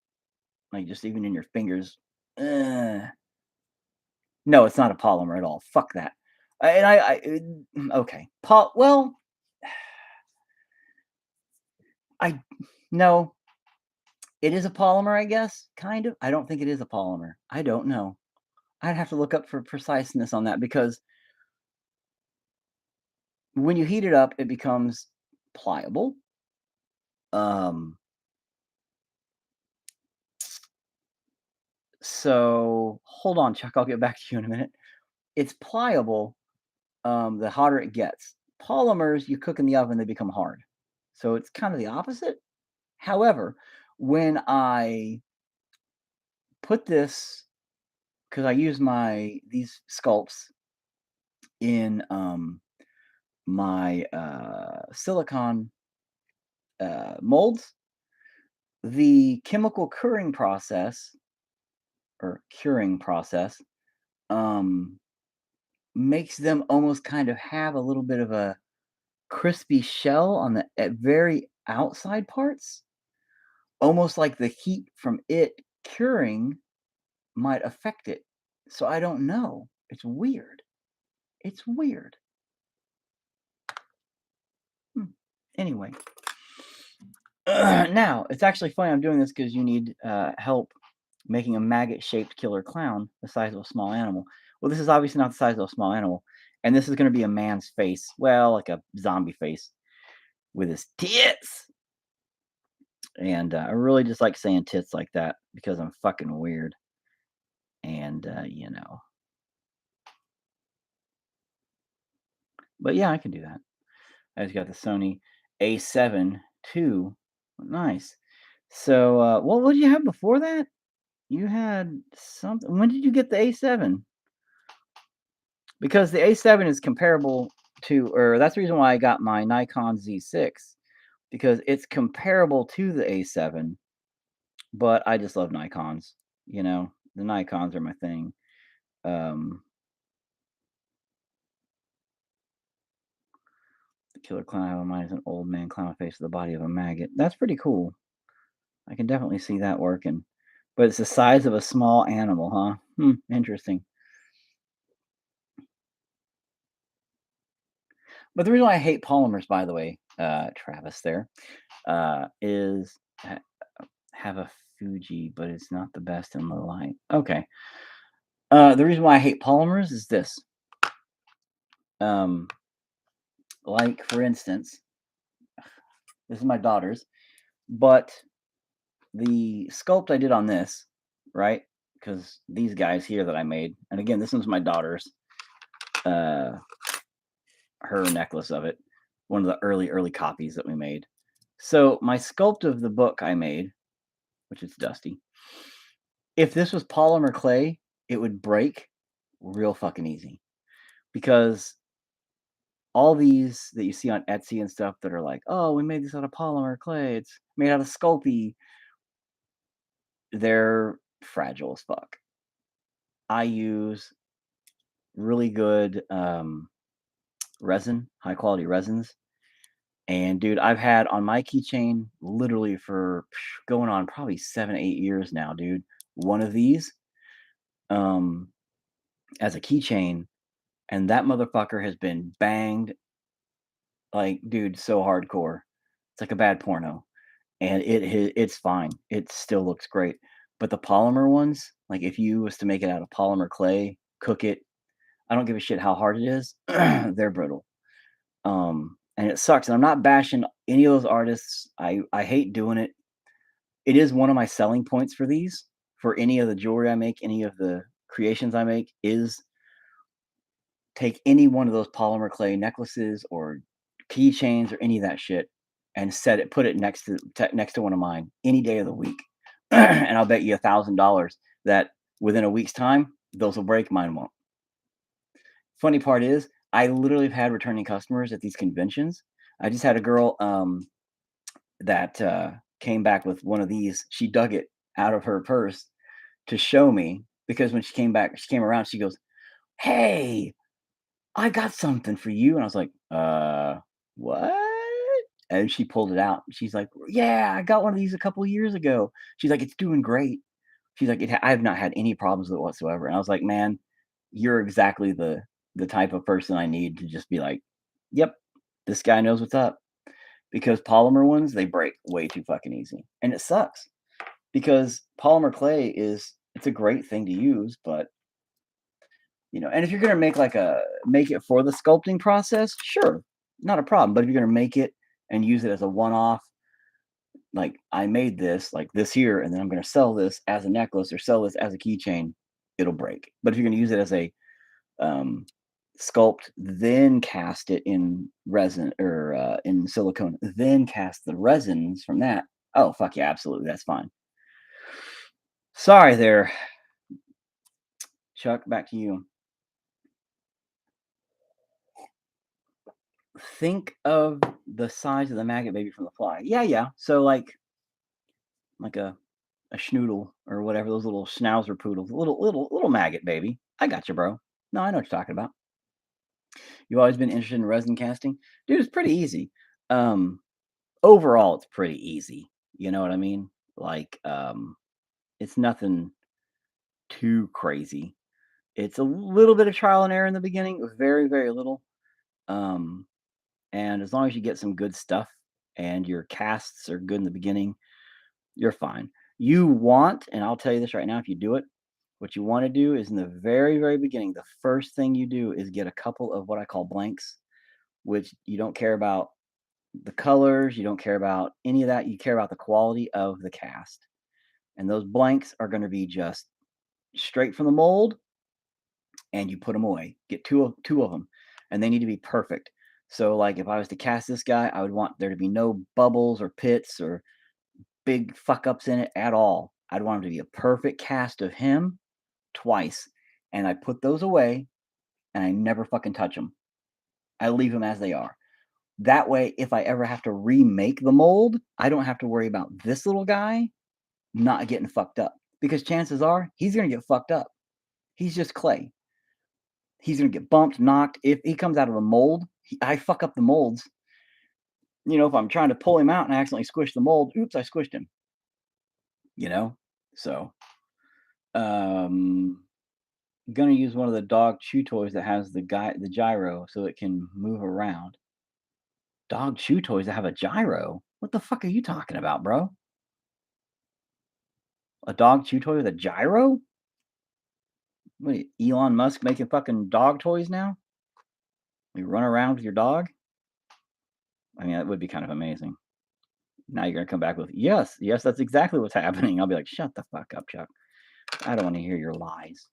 like just even in your fingers, uh, no, it's not a polymer at all. Fuck that. And okay, well, I no, it is a polymer, I guess, kind of. I don't think it is a polymer. I don't know. I'd have to look up for preciseness on that because when you heat it up, it becomes pliable. Um, so hold on, Chuck. I'll get back to you in a minute. It's pliable. The hotter it gets. Polymers, you cook in the oven, they become hard. So it's kind of the opposite. However, when I put this, because I use these sculpts in my silicon molds, the chemical curing process um, makes them almost kind of have a little bit of a crispy shell on the at very outside parts, almost like the heat from it curing might affect it. So I don't know. It's weird. It's weird. Hmm. Anyway, now it's actually funny. I'm doing this because you need help making a maggot-shaped killer clown the size of a small animal. Well, this is obviously not the size of a small animal, and this is going to be a man's face. Well, like a zombie face with his tits. And I really just like saying tits like that because I'm fucking weird. And but yeah, I can do that. I just got the Sony A7 II. Nice. So, what did you have before that? You had something. When did you get the A7? Because the A7 is comparable to, or that's the reason why I got my Nikon Z6 because it's comparable to the A7. But I just love Nikons. The Nikons are my thing. Um, the killer clown I have in mind is an old man clown with face with the body of a maggot. That's pretty cool. I can definitely see that working. But it's the size of a small animal, huh? Interesting. But the reason why I hate polymers, by the way, Travis, there, is have a Fuji, but it's not the best in the light. Okay. The reason why I hate polymers is this. Um, like for instance, this is my daughter's, but the sculpt I did on this, right? Because these guys here that I made, and again, this one's my daughter's, uh, her necklace of it, one of the early copies that we made. So my sculpt of the book I made, which is dusty, if this was polymer clay, it would break real fucking easy because all these that you see on Etsy and stuff that are like, oh, we made this out of polymer clay, it's made out of Sculpey, they're fragile as fuck. I use really good resin, high quality resins. And dude, I've had on my keychain literally for going on probably 7, 8 years now, dude. one of these um, as a keychain, and that motherfucker has been banged like, dude, so hardcore. It's like a bad porno, and it's fine. It still looks great. But the polymer ones, like if you was to make it out of polymer clay, cook it, I don't give a shit how hard it is. They're brittle. And it sucks. And I'm not bashing any of those artists. I hate doing it. It is one of my selling points for these, for any of the jewelry I make, any of the creations I make, is take any one of those polymer clay necklaces or keychains or any of that shit and put it next to one of mine any day of the week, and I'll bet you $1,000 that within a week's time those will break, mine won't. Funny part is, I literally have had returning customers at these conventions. I just had a girl that came back with one of these. She dug it out of her purse to show me because when she came around, she goes, "Hey, I got something for you." And I was like, what? And she pulled it out. She's like, yeah, I got one of these a couple years ago. She's like, it's doing great. She's like, I have not had any problems with it whatsoever. And I was like, man, you're exactly the type of person I need to just be like, yep, this guy knows what's up. Because polymer ones, they break way too fucking easy. And it sucks because polymer clay it's a great thing to use, but and if you're gonna make it for the sculpting process, sure, not a problem. But if you're gonna make it and use it as a one-off, like I made this, like this here, and then I'm gonna sell this as a necklace or sell this as a keychain, it'll break. But if you're gonna use it as a um, sculpt, then cast it in resin or in silicone, then cast the resins from that. Oh fuck yeah, absolutely, that's fine. Sorry there, Chuck. Back to you. Think of the size of the maggot baby from the fly. Yeah, yeah. So like a schnoodle or whatever, those little schnauzer poodles, little maggot baby. I got you, bro. No, I know what you're talking about. You've always been interested in resin casting, dude. It's pretty easy. Um, Overall, it's pretty easy. You know what I mean? Like, it's nothing too crazy. It's a little bit of trial and error in the beginning, very very little. Um, and as long as you get some good stuff and your casts are good in the beginning, you're fine. You want, and I'll tell you this right now, if you do it, what you want to do is in the very, very beginning, the first thing you do is get a couple of what I call blanks, which you don't care about the colors, you don't care about any of that. You care about the quality of the cast. And those blanks are going to be just straight from the mold, and you put them away. Get two of them, and they need to be perfect. So, like, if I was to cast this guy, I would want there to be no bubbles or pits or big fuck ups in it at all. I'd want him to be a perfect cast of him twice. And I put those away and I never fucking touch them. I leave them as they are. That way, if I ever have to remake the mold, I don't have to worry about this little guy not getting fucked up. Because chances are he's going to get fucked up. He's just clay. He's going to get bumped, knocked. If he comes out of a mold, I fuck up the molds. If I'm trying to pull him out and I accidentally squish the mold, oops, I squished him. So um gonna use one of the dog chew toys that has the gyro so it can move around. Dog chew toys that have a gyro? What the fuck are you talking about, bro? A dog chew toy with a gyro? What, Elon Musk making fucking dog toys now? You run around with your dog? I mean, that would be kind of amazing. Now you're gonna come back with, yes, yes, that's exactly what's happening. I'll be like, shut the fuck up, Chuck. I don't want to hear your lies.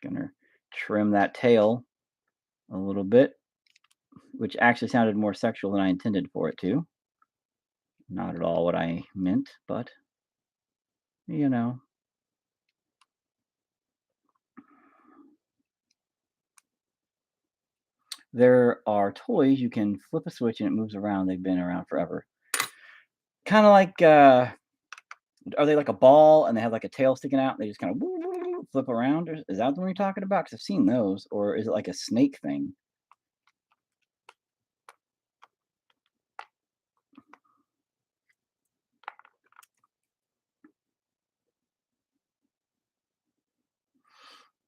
Gonna trim that tail a little bit, which actually sounded more sexual than I intended for it to. Not at all what I meant, but you know. There are toys you can flip a switch and it moves around. They've been around forever. Kind of like, are they like a ball and they have like a tail sticking out? And they just kind of flip around. Is that the one you're talking about? Because I've seen those. Or is it like a snake thing?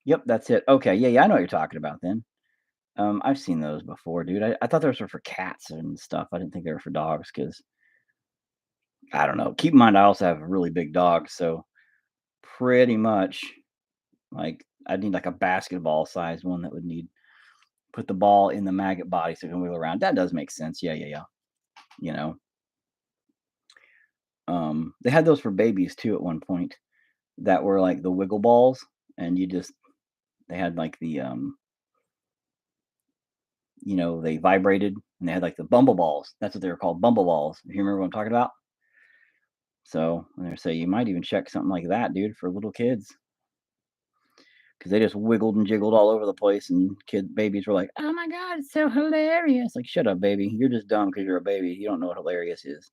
Yep, that's it. Okay, yeah, yeah, I know what you're talking about then. I've seen those before, dude. I thought those were for cats and stuff. I didn't think they were for dogs because I don't know. Keep in mind, I also have a really big dog, so pretty much like I need like a basketball sized one that would need put the ball in the maggot body so it can wiggle around. That does make sense. Yeah, yeah, yeah. You know, they had those for babies too at one point that were like the wiggle balls, and you just they had like they vibrated and they had like the bumble balls. That's what they were called, bumble balls. If you remember what I'm talking about. So and they say you might even check something like that, dude, for little kids because they just wiggled and jiggled all over the place, and babies were like, "Oh my god, it's so hilarious!" Like, shut up, baby. You're just dumb because you're a baby. You don't know what hilarious is.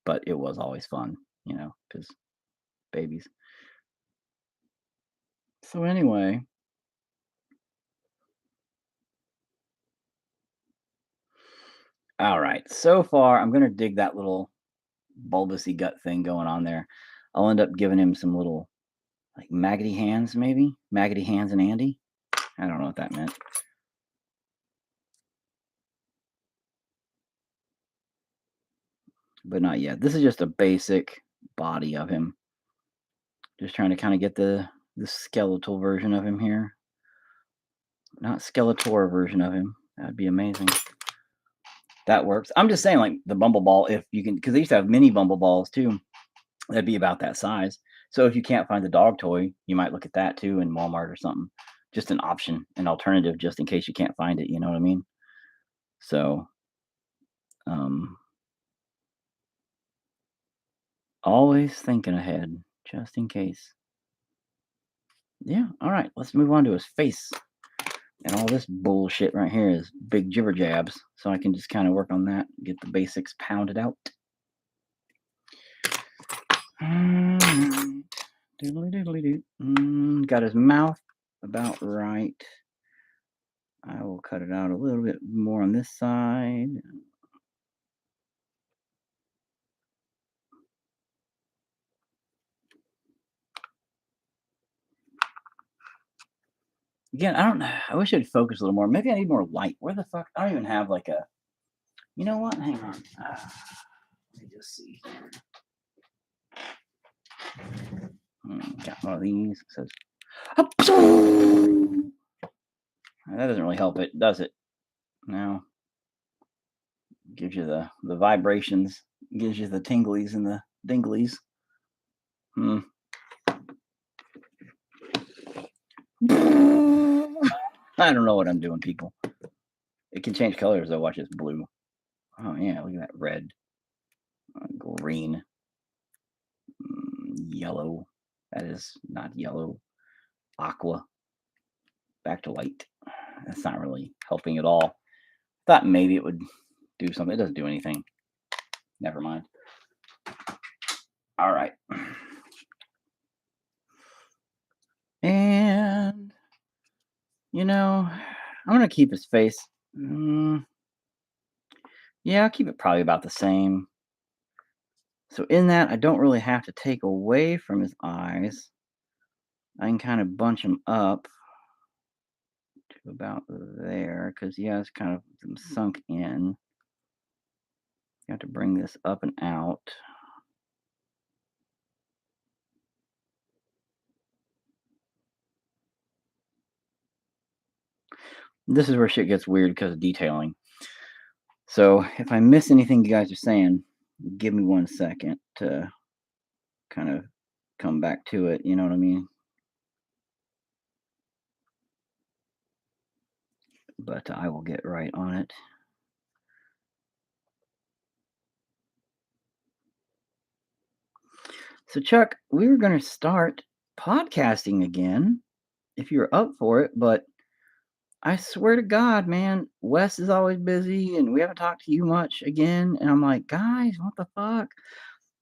But it was always fun, because babies. So anyway, all right. So far, I'm gonna dig that little bulbousy gut thing going on there. I'll end up giving him some little like maggoty hands, maybe maggoty hands and Andy. I don't know what that meant, but not yet. This is just a basic body of him. Just trying to kind of get the skeletal version of him here, not Skeletor version of him. That'd be amazing. That works. I'm just saying, like the Bumble Ball, if you can, because they used to have mini Bumble Balls too. That'd be about that size. So if you can't find the dog toy, you might look at that too in Walmart or something. Just an option, an alternative, just in case you can't find it. You know what I mean? So, um, always thinking ahead, just in case. Yeah. All right. Let's move on to his face. And all this bullshit right here is big jibber jabs. So I can just kind of work on that, get the basics pounded out. Alright. Doodly doodly doo. Got his mouth about right. I will cut it out a little bit more on this side. Again, I don't know. I wish I'd focus a little more. Maybe I need more light. Where the fuck? I don't even have like a. You know what? Hang on. Let me just see. Got one of these. It says. That doesn't really help it, does it? No. Gives you the vibrations. Gives you the tinglies and the dinglies. Hmm. I don't know what I'm doing, people. It can change colors though. Watch this blue. Oh yeah, look at that red, green, yellow. That is not yellow. Aqua. Back to white. That's not really helping at all. Thought maybe it would do something. It doesn't do anything. Never mind. All right. And I'm gonna keep his face. Yeah, I'll keep it probably about the same. So in that, I don't really have to take away from his eyes. I can kind of bunch him up to about there because he has kind of them sunk in. You have to bring this up and out. This is where shit gets weird because of detailing. So if I miss anything you guys are saying, give me 1 second to kind of come back to it. You know what I mean? But I will get right on it. So, Chuck, we were going to start podcasting again if you're up for it, but I swear to God, man, Wes is always busy and we haven't talked to you much again. And I'm like, guys, what the fuck?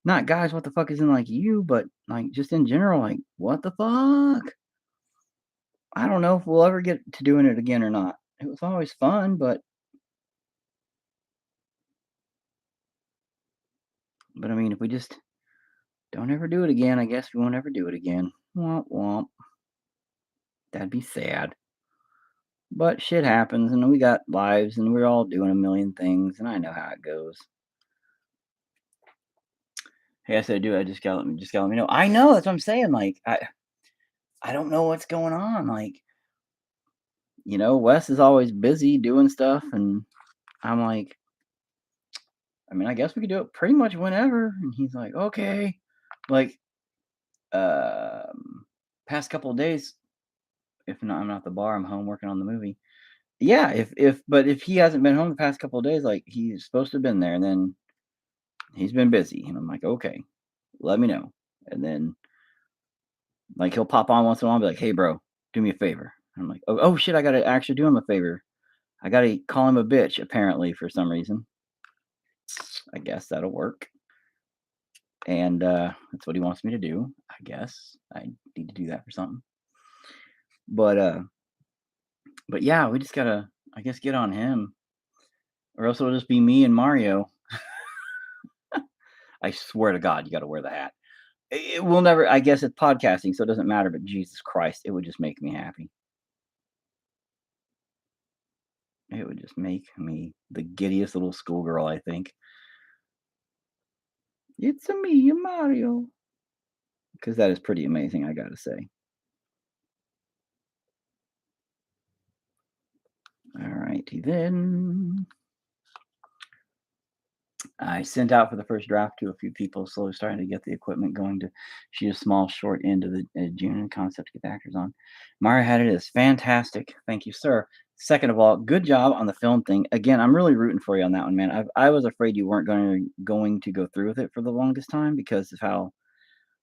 Not guys, what the fuck isn't like you, but like just in general, like, what the fuck? I don't know if we'll ever get to doing it again or not. It was always fun, but I mean, if we just don't ever do it again, I guess we won't ever do it again. Womp womp. That'd be sad. But shit happens, and we got lives, and we're all doing a million things, and I know how it goes. Hey, I said, "Dude, I just gotta let me know." I know, that's what I'm saying, like, I don't know what's going on, like, Wes is always busy doing stuff, and I'm like, "I mean, I guess we could do it pretty much whenever," and he's like, "Okay." Like, past couple of days, if not I'm not at the bar, I'm home working on the movie. Yeah, if he hasn't been home the past couple of days, like, he's supposed to have been there, and then he's been busy, and I'm like, "Okay, let me know." And then, like, he'll pop on once in a while and be like, "Hey, bro, do me a favor." I'm like, "Oh, shit, I gotta actually do him a favor. I gotta call him a bitch," apparently, for some reason. I guess that'll work. And, that's what he wants me to do, I guess. I need to do that for something. But, uh but yeah, we just gotta, I guess, get on him, or else it'll just be me and Mario. I swear to God, you gotta wear the hat. It will never, I guess it's podcasting, so it doesn't matter, but Jesus Christ, it would just make me happy. It would just make me the giddiest little schoolgirl, I think. "It's a me, Mario," because that is pretty amazing, I gotta say. Alrighty then. I sent out for the first draft to a few people, slowly starting to get the equipment going to shoot a small short into the June concept to get the actors on. Mario had it as fantastic. Thank you, sir. Second of all, good job on the film thing. Again, I'm really rooting for you on that one, man. I was afraid you weren't going to go through with it for the longest time because of how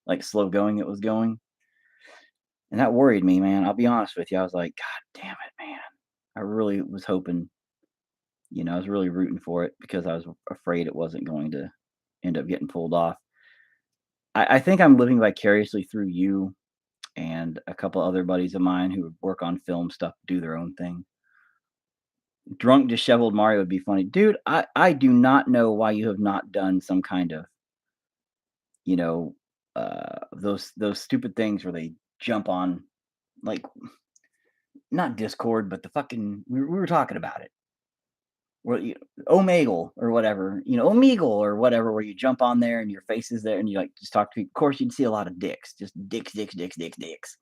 like slow going it was going, and that worried me, man. I'll be honest with you. I was like, God damn it, man. I really was hoping, I was really rooting for it because I was afraid it wasn't going to end up getting pulled off. I think I'm living vicariously through you and a couple other buddies of mine who work on film stuff, do their own thing. Drunk, disheveled Mario would be funny. Dude, I do not know why you have not done some kind of, you know, those stupid things where they jump on, like, not Discord, but the fucking, we were talking about it. Where Omegle or whatever, Omegle or whatever, where you jump on there and your face is there and you like just talk to people. Of course, you'd see a lot of dicks, just dicks, dicks, dicks, dicks, dicks.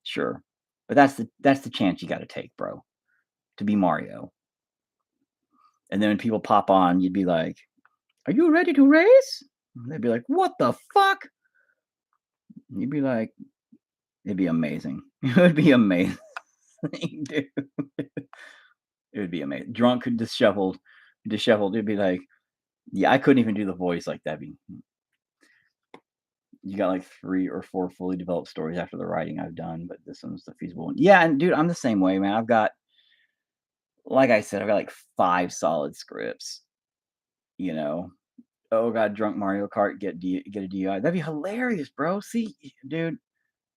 Sure, but that's the chance you got to take, bro, to be Mario. And then when people pop on, you'd be like, "Are you ready to race?" And they'd be like, "What the fuck?" And you'd be like, "It'd be amazing. It would be amazing, dude. It would be amazing." Drunk, disheveled. It'd be like, yeah, I couldn't even do the voice like that. You got like 3 or 4 fully developed stories after the writing I've done, but this one's the feasible one. Yeah, and dude, I'm the same way, man. Like I said, I've got like 5 solid scripts, you know. Oh god, drunk Mario Kart, get a DUI. That'd be hilarious, bro. See, dude,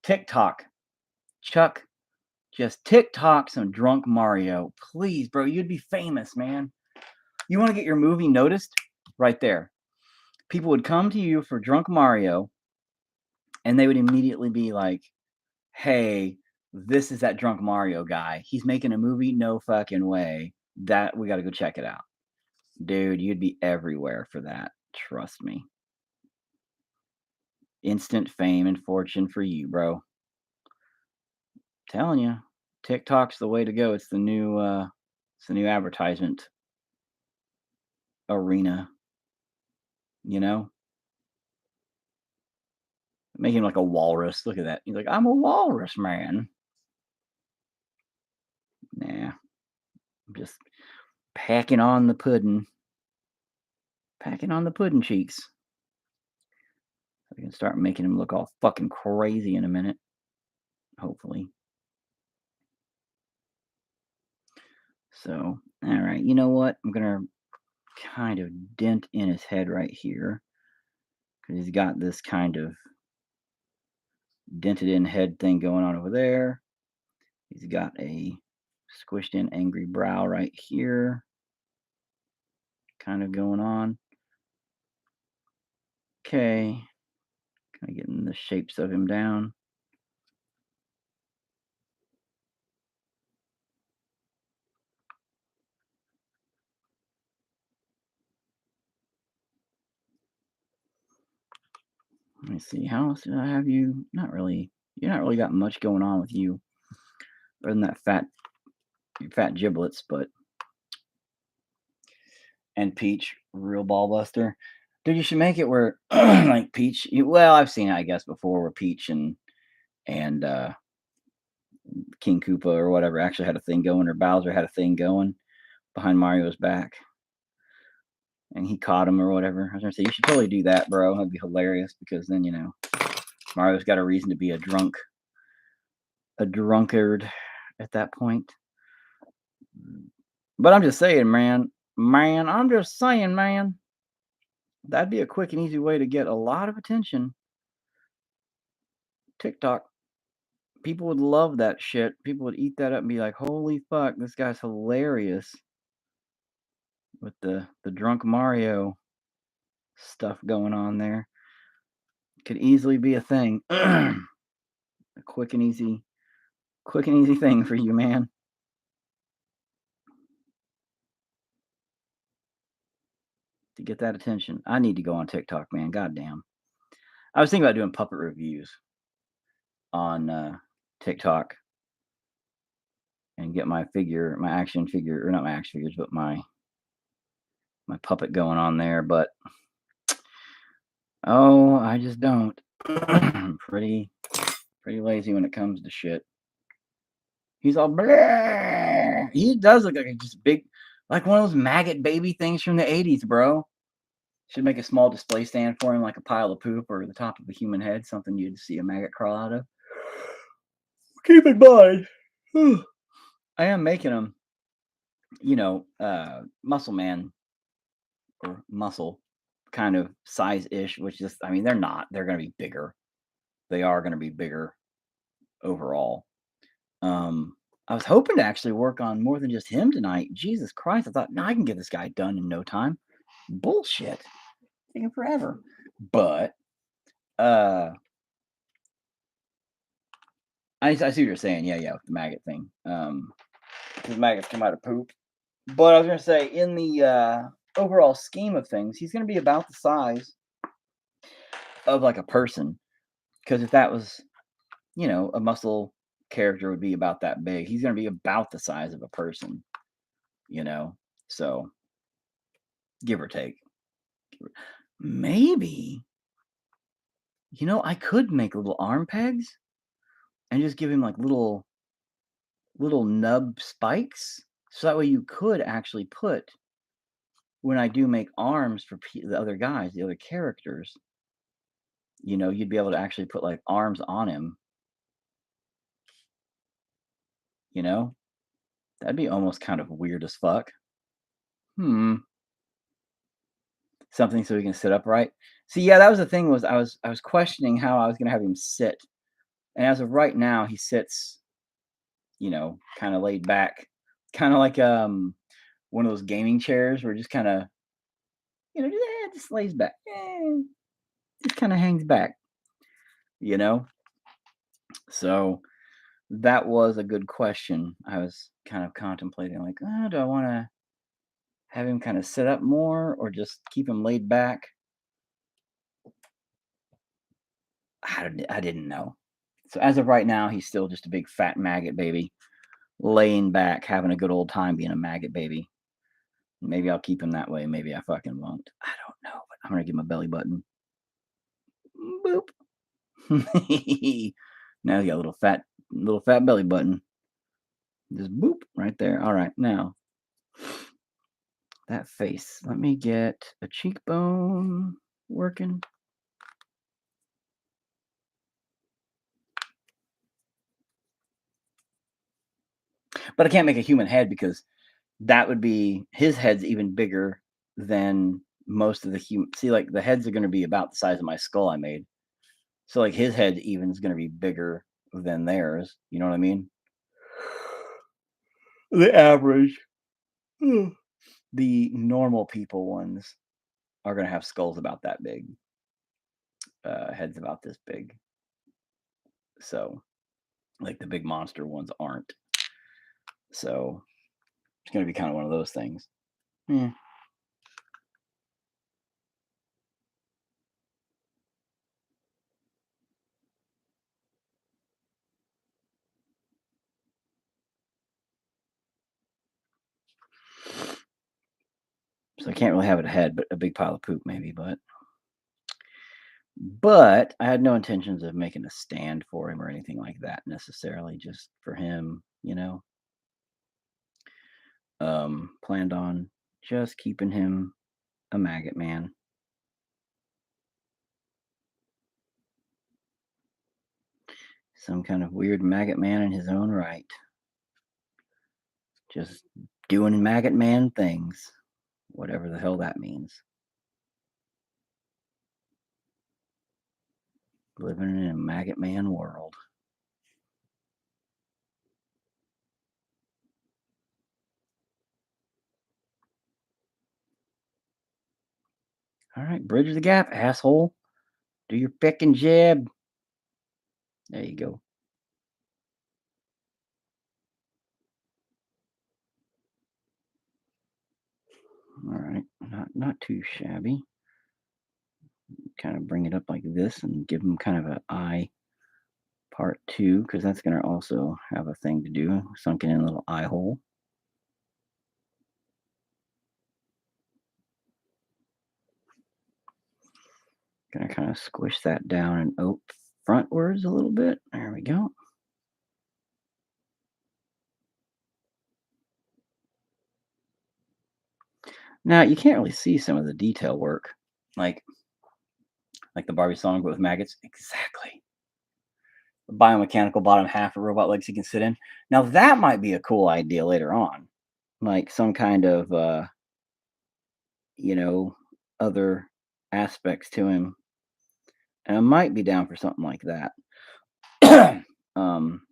TikTok, Chuck, just TikTok some drunk Mario, please, bro. You'd be famous, man. You want to get your movie noticed? Right there. People would come to you for drunk Mario, and they would immediately be like, "Hey, this is that drunk Mario guy. He's making a movie. No fucking way. That we got to go check it out." Dude, you'd be everywhere for that. Trust me. Instant fame and fortune for you, bro. Telling you, TikTok's the way to go. It's the new advertisement arena, you know? Make him like a walrus. Look at that. He's like, "I'm a walrus, man." Nah, I'm just packing on the pudding. Packing on the pudding cheeks. I can start making him look all fucking crazy in a minute, hopefully. So, all right, you know what? I'm gonna kind of dent in his head right here because he's got this kind of dented in head thing going on over there. He's got a squished in angry brow right here, kind of going on. Okay, kind of getting the shapes of him down. Let me see. How else did I have you? Not really. You're not really got much going on with you, other than that fat giblets, but and Peach, real ball buster. Dude, you should make it where like Peach. Well, I've seen it, I guess, before where Peach and King Koopa or whatever actually had a thing going, or Bowser had a thing going behind Mario's back, and he caught him or whatever. I was gonna say you should totally do that, bro. That'd be hilarious because then Mario's got a reason to be a drunkard at that point. But I'm just saying, man, I'm just saying, man. That'd be a quick and easy way to get a lot of attention. TikTok. People would love that shit. People would eat that up and be like, "Holy fuck, this guy's hilarious." With the drunk Mario stuff going on there. Could easily be a thing. A quick and easy thing for you, man. To get that attention. I need to go on TikTok, man. Goddamn. I was thinking about doing puppet reviews on TikTok and get my action figure, or not my action figures, but my puppet going on there. But oh, I just don't. I'm pretty lazy when it comes to shit. He's all bleh. He does look like a just big, like one of those maggot baby things from the 80s, bro. Should make a small display stand for him, like a pile of poop or the top of a human head, something you'd see a maggot crawl out of. Keep in mind, I am making them, muscle man or muscle kind of size ish, which is, I mean, they're not, they're going to be bigger. They are going to be bigger overall. I was hoping to actually work on more than just him tonight. Jesus Christ. I thought, no, I can get this guy done in no time. Bullshit. Taking forever. But I see what you're saying. Yeah, with the maggot thing. Because maggots come out of poop. But I was gonna say, in the overall scheme of things, he's gonna be about the size of like a person. Because if that was, a muscle character would be about that big. He's gonna be about the size of a person, So give or take. Maybe, I could make little arm pegs and just give him like little nub spikes. So that way you could actually put, when I do make arms for the other guys, the other characters, you'd be able to actually put like arms on him, you know? That'd be almost kind of weird as fuck. Hmm. Something so he can sit upright. See, yeah, that was the thing, was I was questioning how I was gonna have him sit. And as of right now, he sits, kind of laid back, kind of like one of those gaming chairs where it just kind of, just lays back, just kind of hangs back, you know. So that was a good question. I was kind of contemplating, like, do I want to have him kind of sit up more or just keep him laid back? I didn't know. So as of right now, he's still just a big fat maggot baby, laying back, having a good old time being a maggot baby. Maybe I'll keep him that way. Maybe I fucking won't. I don't know, but I'm gonna give him a belly button. Boop. Now he's got a little fat belly button. Just boop right there. All right, now that face. Let me get a cheekbone working. But I can't make a human head because that would be, his head's even bigger than most of the human. See, like the heads are going to be about the size of my skull I made. So like his head even is going to be bigger than theirs. You know what I mean? The average. The normal people ones are going to have skulls about that big, heads about this big. So, like the big monster ones aren't. So, it's going to be kind of one of those things. Yeah. So I can't really have it a head, but a big pile of poop maybe. But I had no intentions of making a stand for him or anything like that necessarily. Just for him, you know. Planned on just keeping him a maggot man. Some kind of weird maggot man in his own right. Just doing maggot man things, whatever the hell that means. Living in a maggot man world. All right, bridge the gap, asshole. Do your pick and jab. There you go. All right, not too shabby. Kind of bring it up like this and give him kind of an eye part two, because that's going to also have a thing to do. Sunken in a little eye hole. Gonna kind of squish that down and ope frontwards a little bit. There we go. Now you can't really see some of the detail work, like the Barbie song, but with maggots. Exactly. The biomechanical bottom half of robot legs he can sit in. Now that might be a cool idea later on, like some kind of you know, other aspects to him. And I might be down for something like that. um,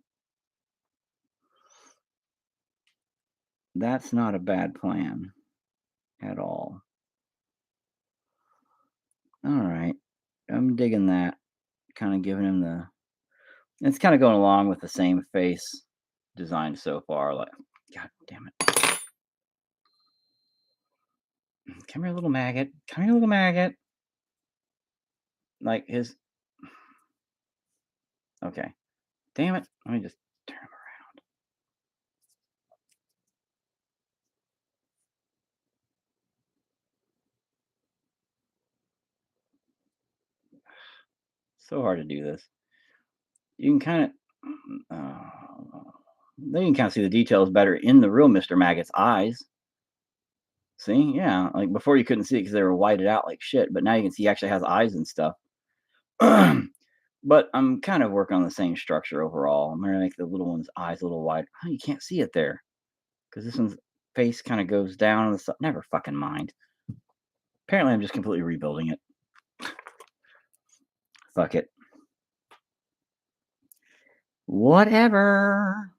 that's not a bad plan at all. All right, I'm digging that. Kind of giving him the. It's kind of going along with the same face design so far. Like, God damn it! Come here, little maggot. Come here, little maggot. Like his. Okay. Damn it. Let me just turn him around. So hard to do this. You can kind of. Then you can kind of see the details better in the real Mr. Maggot's eyes. See? Yeah. Like before you couldn't see it because they were whited out like shit, but now you can see he actually has eyes and stuff. But I'm kind of working on the same structure overall. I'm gonna make the little one's eyes a little wide. Oh, you can't see it there because this one's face kind of goes down on the side. Never fucking mind. Apparently, I'm just completely rebuilding it. Fuck it. Whatever.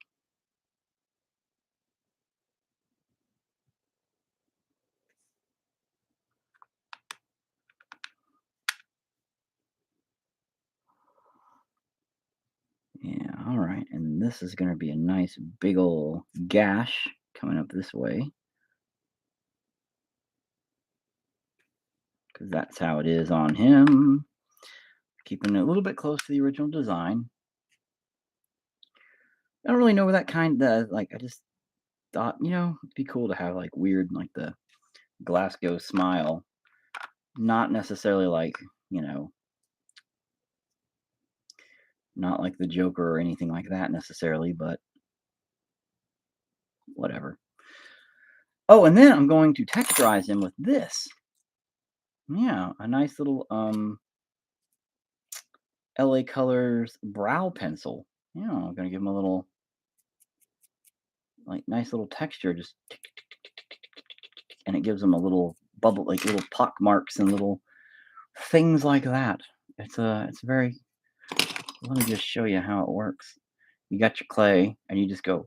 Yeah, all right. And this is going to be a nice big ol' gash coming up this way. Because that's how it is on him. Keeping it a little bit close to the original design. I don't really know where that kind of, like, I just thought, it'd be cool to have, like, weird, like, the Glasgow smile. Not necessarily like, you know, not like the Joker or anything like that necessarily, but whatever. Oh, and then I'm going to texturize him with this. Yeah, a nice little LA Colors brow pencil. Yeah, I'm gonna give him a little like nice little texture, just tick, tick, tick, tick, tick, tick, tick, tick, and it gives him a little bubble, like little pock marks and little things like that. It's very. Let me just show you how it works. You got your clay, and you just go.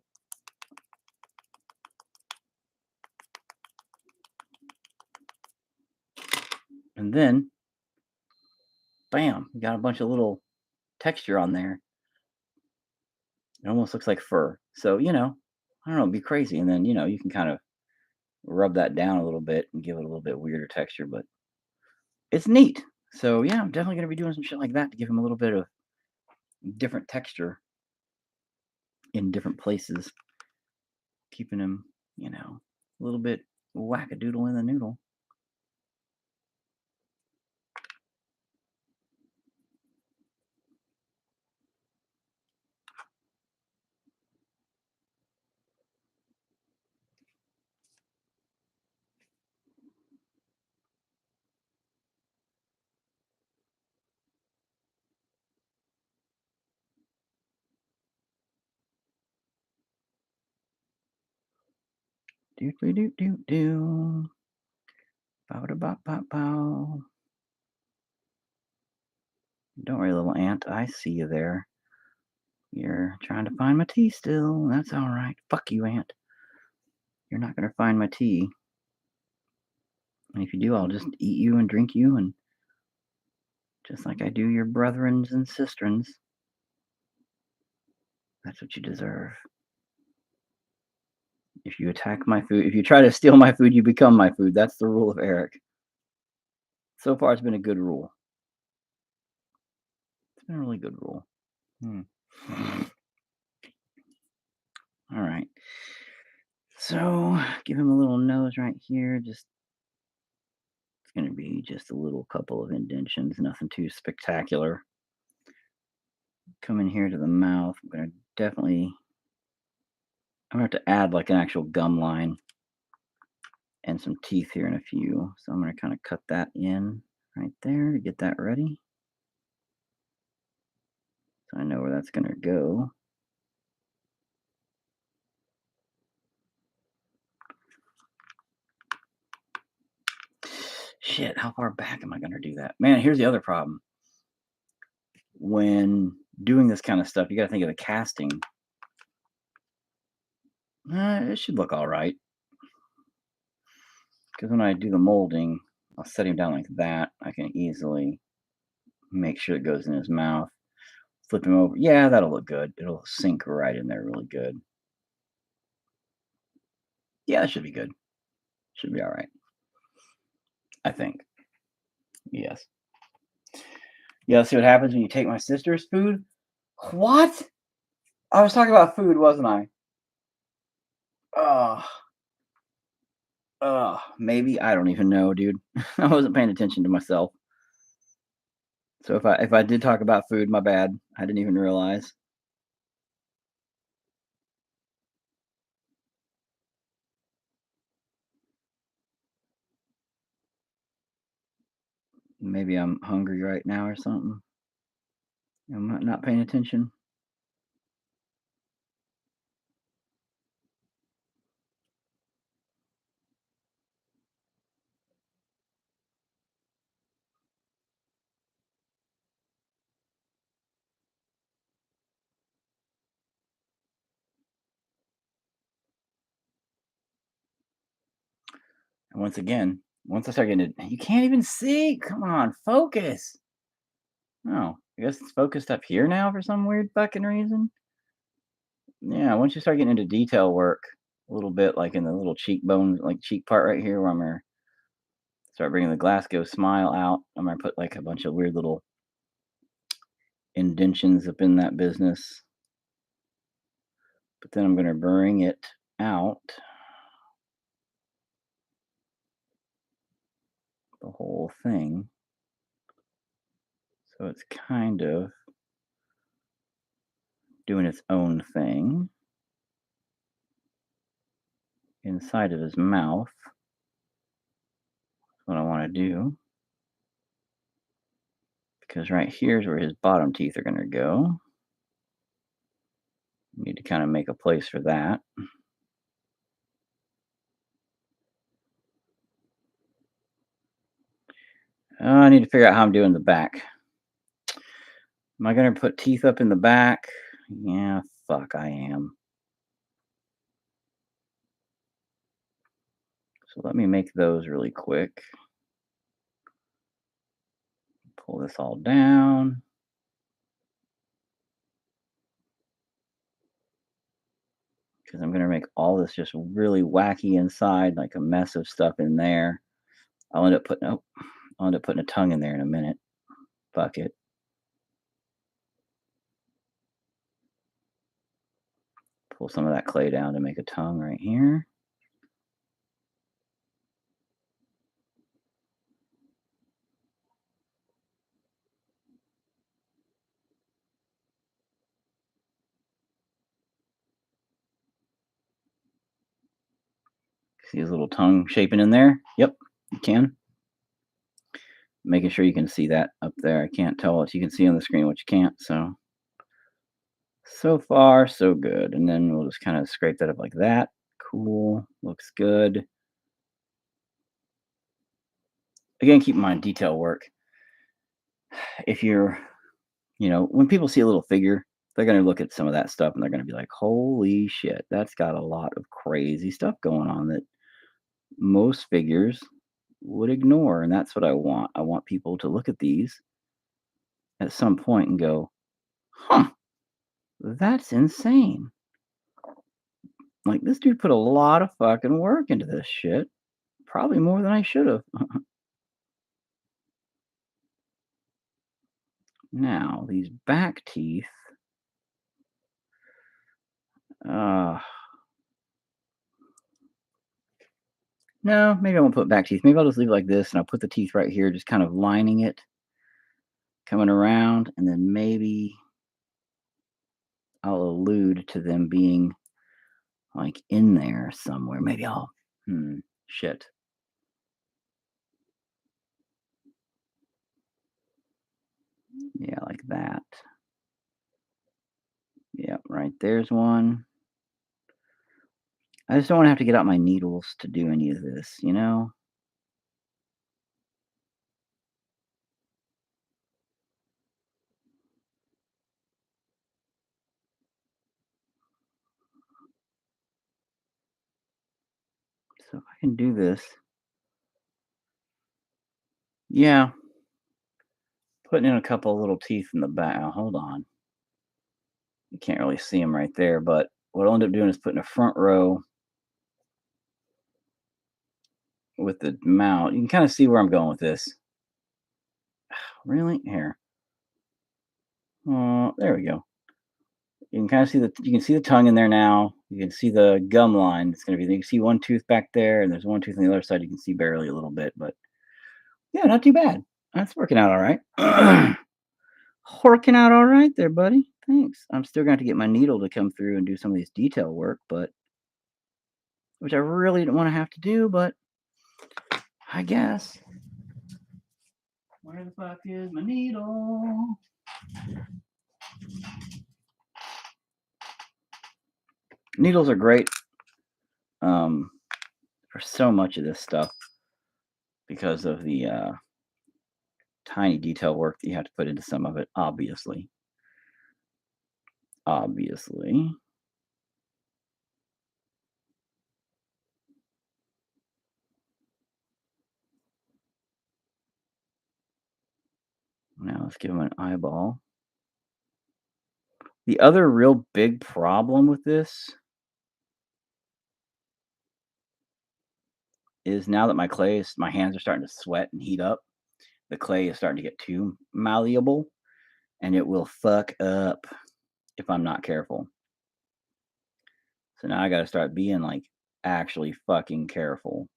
And then, bam, you got a bunch of little texture on there. It almost looks like fur. So, I don't know, be crazy. And then, you can kind of rub that down a little bit and give it a little bit weirder texture, but it's neat. So, yeah, I'm definitely going to be doing some shit like that to give him a little bit of different texture in different places, keeping him, a little bit wackadoodle in the noodle. Do do do do do. Bow da bow bow bow. Don't worry, little ant. I see you there. You're trying to find my tea still. That's all right. Fuck you, ant. You're not gonna find my tea. And if you do, I'll just eat you and drink you, and just like I do your brethrens and sistrens. That's what you deserve. If you attack my food, if you try to steal my food, you become my food. That's the rule of Eric. So far, it's been a good rule. It's been a really good rule. Hmm. All right. So give him a little nose right here. Just it's going to be just a little couple of indentions, nothing too spectacular. Come in here to the mouth. I'm going to definitely. I'm going to have to add like an actual gum line and some teeth here in a few. So I'm going to kind of cut that in right there to get that ready. So I know where that's going to go. Shit, how far back am I going to do that? Man, here's the other problem. When doing this kind of stuff, you got to think of the casting. It should look all right. Because when I do the molding, I'll set him down like that. I can easily make sure it goes in his mouth. Flip him over. Yeah, that'll look good. It'll sink right in there really good. Yeah, that should be good. Should be all right. I think. Yes. Yeah, see what happens when you take my sister's food? What? I was talking about food, wasn't I? Oh, maybe I don't even know, dude. I wasn't paying attention to myself. So if I did talk about food, my bad. I didn't even realize. Maybe I'm hungry right now or something. I'm not paying attention. And once again, once I start getting it, you can't even see. Come on, focus. Oh, I guess it's focused up here now for some weird fucking reason. Yeah, once you start getting into detail work a little bit, like in the little cheekbone, like cheek part right here, where I'm gonna start bringing the Glasgow smile out. I'm gonna put like a bunch of weird little indentions up in that business. But then I'm gonna bring it out, the whole thing. So it's kind of doing its own thing inside of his mouth. That's what I want to do. Because right here is where his bottom teeth are going to go. Need to kind of make a place for that. I need to figure out how I'm doing the back. Am I going to put teeth up in the back? Yeah, fuck, I am. So let me make those really quick. Pull this all down. Because I'm going to make all this just really wacky inside, like a mess of stuff in there. I'll end up putting, oh, I'll end up putting a tongue in there in a minute. Fuck it. Pull some of that clay down to make a tongue right here. See his little tongue shaping in there? Yep, you can. Making sure you can see that up there. I can't tell what you can see on the screen, what you can't. So far, so good. And then we'll just kind of scrape that up like that. Cool. Looks good. Again, keep in mind detail work. If you're, when people see a little figure, they're going to look at some of that stuff and they're going to be like, holy shit, that's got a lot of crazy stuff going on that most figures would ignore. And that's what I want. I want people to look at these at some point and go, huh, that's insane. Like, this dude put a lot of fucking work into this shit. Probably more than I should have. Now, these back teeth. Uh, no, maybe I won't put back teeth. Maybe I'll just leave it like this and I'll put the teeth right here, just kind of lining it, coming around, and then maybe I'll allude to them being like in there somewhere. Maybe shit. Yeah, like that. Yeah, right there's one. I just don't want to have to get out my needles to do any of this? So if I can do this, yeah, putting in a couple of little teeth in the back. Oh, hold on. You can't really see them right there, but what I'll end up doing is putting a front row with the mount. You can kind of see where I'm going with this. Really? Here. Oh, there we go. You can kind of see the tongue in there now. You can see the gum line. It's going to be. You can see one tooth back there, and there's one tooth on the other side. You can see barely a little bit, but yeah, not too bad. That's working out all right. Working out all right there, buddy. Thanks. I'm still going to get my needle to come through and do some of these detail work, but which I really don't want to have to do, but I guess. Where the fuck is my needle? Needles are great for so much of this stuff because of the tiny detail work that you have to put into some of it, obviously. Obviously. Now let's give him an eyeball. The other real big problem with this is now that my hands are starting to sweat and heat up, the clay is starting to get too malleable and it will fuck up if I'm not careful. So now I got to start being like actually fucking careful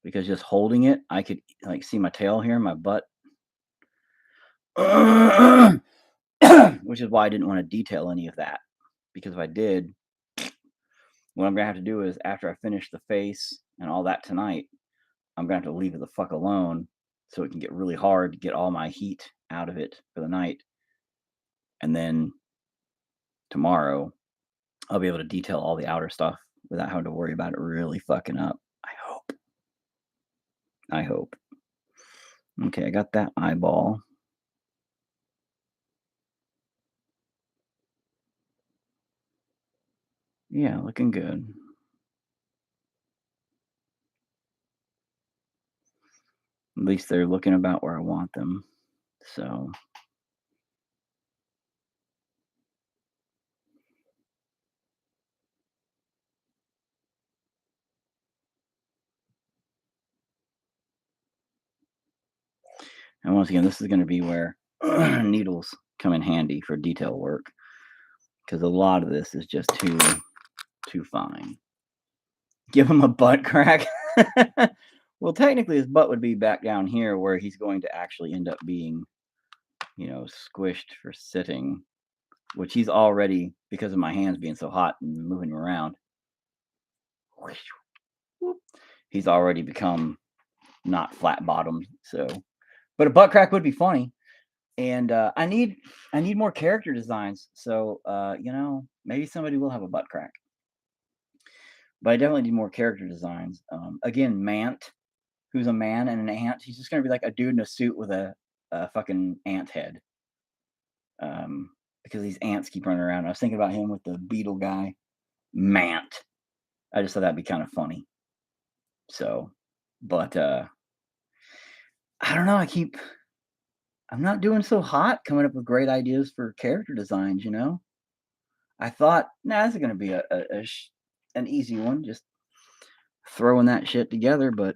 because just holding it, I could like see my tail here, my butt, which is why I didn't want to detail any of that because if I did, what I'm gonna have to do is after I finish the face and all that tonight, I'm gonna have to leave it the fuck alone so it can get really hard to get all my heat out of it for the night. And then tomorrow, I'll be able to detail all the outer stuff without having to worry about it really fucking up. I hope. I hope. Okay, I got that eyeball. Yeah, looking good. At least they're looking about where I want them. So, and once again, this is going to be where needles come in handy for detail work because a lot of this is just too fine. Give him a butt crack. Well, technically, his butt would be back down here where he's going to actually end up being, squished for sitting, which he's already, because of my hands being so hot and moving around, he's already become not flat bottomed. So, but a butt crack would be funny. And I need more character designs. So, maybe somebody will have a butt crack. But I definitely need more character designs. Again, Mant, who's a man and an ant. He's just gonna be like a dude in a suit with a fucking ant head. Because these ants keep running around. I was thinking about him with the beetle guy, Mant. I just thought that'd be kind of funny. So, but I don't know. I'm not doing so hot coming up with great ideas for character designs. I thought, nah, this is gonna be an easy one, just throwing that shit together, but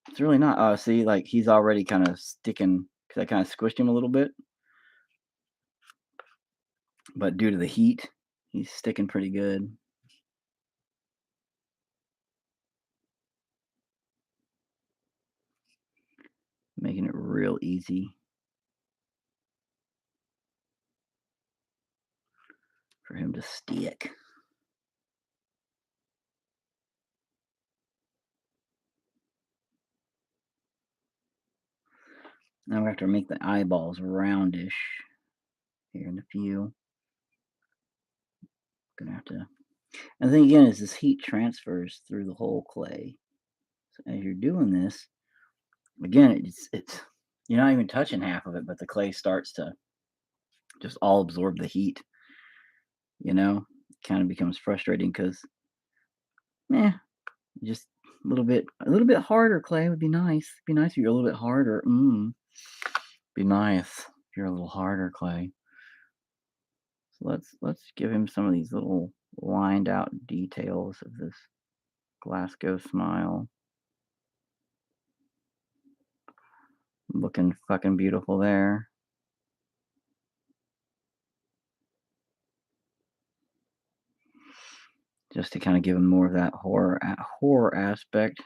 it's really not. See, like he's already kind of sticking because I kind of squished him a little bit, but due to the heat, he's sticking pretty good. Making it real easy for him to stick. Now we have to make the eyeballs roundish here in a few. Gonna have to. And then again, as this heat transfers through the whole clay, so as you're doing this, again, it's you're not even touching half of it, but the clay starts to just all absorb the heat. Kind of becomes frustrating because, yeah, just a little bit harder. Clay would be nice. Be nice if you're a little bit harder. Be nice if you're a little harder, Clay. So let's give him some of these little lined out details of this Glasgow smile. Looking fucking beautiful there. Just to kind of give him more of that horror aspect.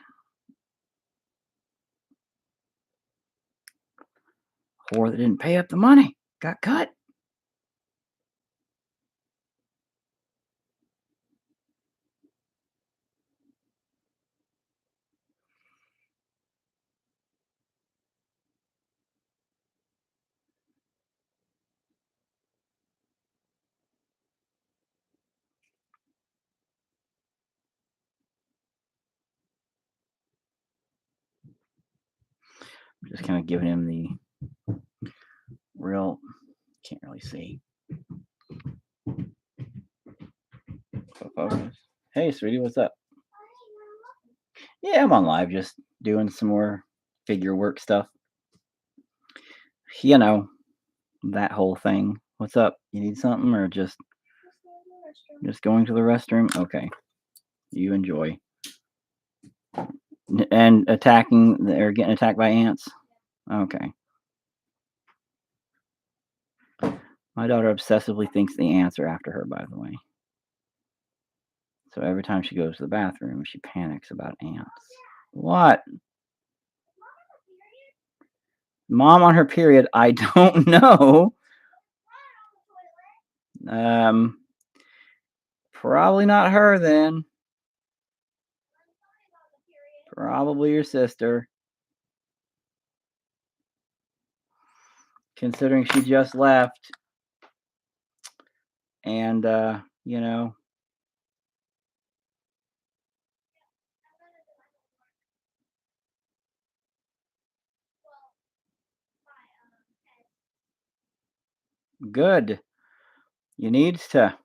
Horror that didn't pay up the money. Got cut. Just kind of giving him the real, can't really see. Focus. Hey, sweetie, what's up? Yeah, I'm on live, just doing some more figure work stuff. You know, that whole thing. What's up? You need something or just going to the restroom? Okay. You enjoy. And attacking or getting attacked by ants? Okay. My daughter obsessively thinks the ants are after her, by the way. So every time she goes to the bathroom, she panics about ants. What? Mom on her period? I don't know. Um, Probably not her then. Probably your sister. Considering she just left. And good. You needs to.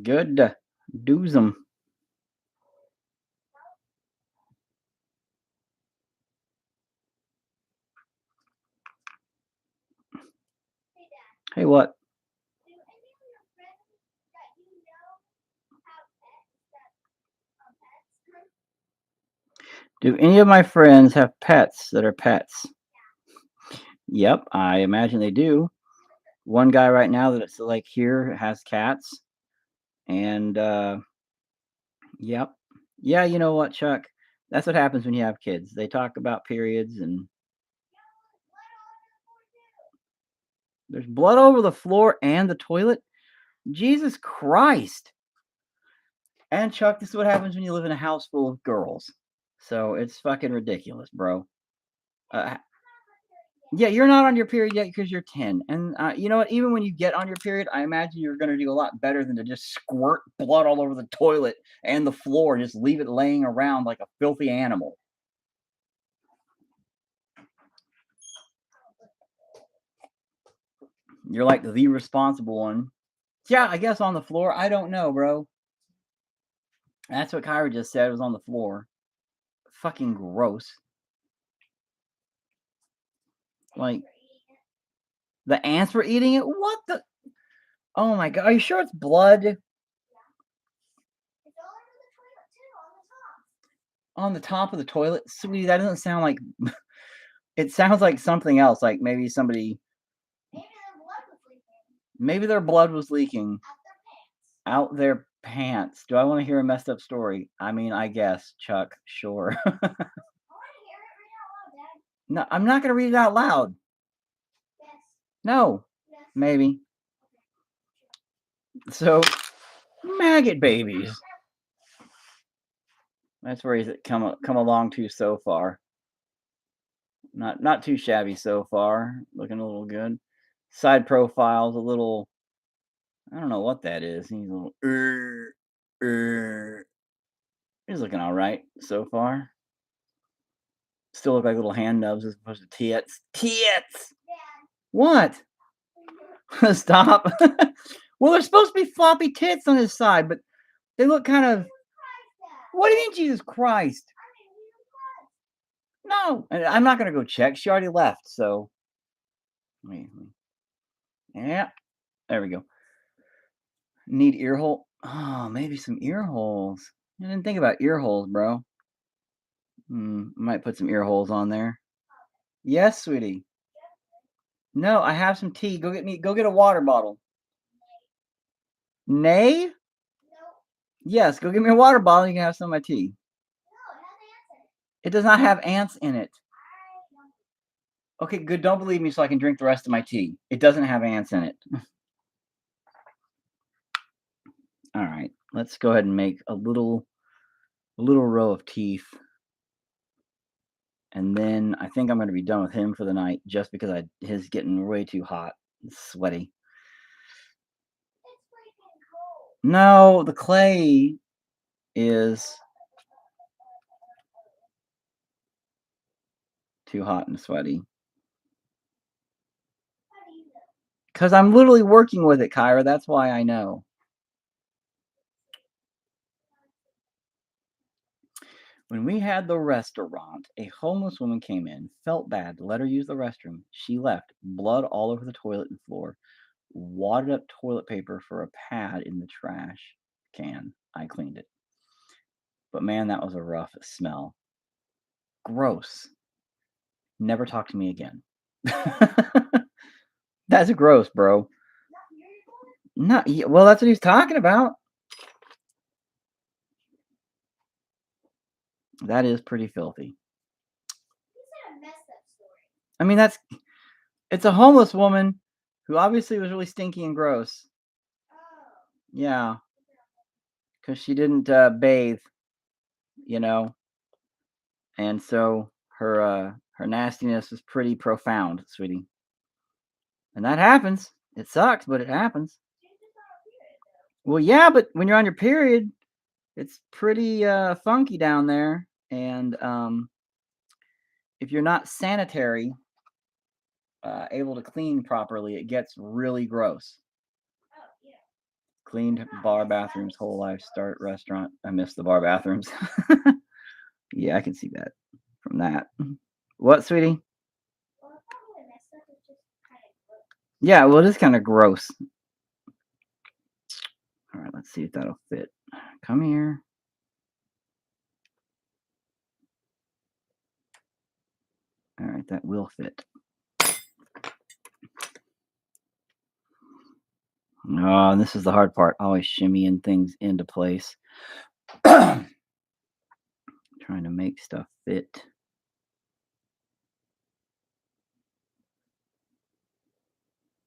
Good to do them. Hey, what? Do any of my friends have pets that are pets? Yep, I imagine they do. One guy right now that's like here has cats, and yep, yeah. You know what, Chuck? That's what happens when you have kids. They talk about periods, and there's blood over the floor and the toilet. Jesus Christ! And Chuck, this is what happens when you live in a house full of girls. So it's fucking ridiculous, bro. Uh, Yeah, you're not on your period yet because you're 10. And you know what? Even when you get on your period, I imagine you're going to do a lot better than to just squirt blood all over the toilet and the floor, just leave it laying around like a filthy animal. You're like the responsible one. Yeah, I guess on the floor. I don't know, bro. That's what Kyra just said was on the floor. Fucking gross. Like, the ants were eating it? What the? Oh my god. Are you sure it's blood? It's all over the toilet too, on On the top of the toilet? Sweetie, that doesn't sound like. It sounds like something else. Like maybe somebody. the top. Maybe their blood was leaking Maybe their blood was leaking out their out their pants. pants. Do I want to hear a messed up story? I mean, I guess, Chuck. Sure. I want to hear it right out loud, Dad. No, I'm not going to read it out loud. Yes. No. Yes. Maybe. So, maggot babies. That's where he's come along to so far. Not too shabby so far. Looking a little good. Side profile's a little. I don't know what that is. He's a little. He's looking all right so far. Still look like little hand nubs as opposed to tits. Tits. Dad. What? Stop. Well, there's supposed to be floppy tits on his side, but they look kind of. What do you mean, Jesus Christ? No, I'm not gonna go check. She already left, so. Yeah, there we go. Need ear hole. Oh, maybe some ear holes. I didn't think about ear holes, bro. Might put some ear holes on there. Yes, sweetie. No, I have some tea. Go get a water bottle. Nay? No. Yes, go get me a water bottle. You can have some of my tea. No, it has ants in it. It does not have ants in it. Okay, good. Don't believe me so I can drink the rest of my tea. It doesn't have ants in it. All right, let's go ahead and make a little row of teeth. And then I think I'm going to be done with him for the night just because his getting way too hot and sweaty. It's freaking cold. No, the clay is too hot and sweaty. How do you know? Because I'm literally working with it, Kyra. That's why I know. When we had the restaurant, a homeless woman came in, felt bad, let her use the restroom. She left, blood all over the toilet and floor, wadded up toilet paper for a pad in the trash can. I cleaned it. But man, that was a rough smell. Gross. Never talk to me again. That's gross, bro. Not well, that's what he's talking about. That is pretty filthy. You said a messed up story. I mean, it's a homeless woman who obviously was really stinky and gross. Oh. Yeah, because she didn't bathe, you know, and so her nastiness was pretty profound, sweetie. And that happens. It sucks, but it happens. She's just on a period, though. Well, yeah, but when you're on your period, it's pretty funky down there, and if you're not sanitary, able to clean properly, it gets really gross. Oh, yeah. Cleaned bar bathrooms, whole life, start restaurant. I miss the bar bathrooms. Yeah, I can see that from that. What, sweetie? Well, it's not really messed up. It's just kind of gross. Yeah, well, it is kind of gross. All right, let's see if that'll fit. Come here. All right, that will fit. Oh, and this is the hard part. Always shimmying things into place. Trying to make stuff fit.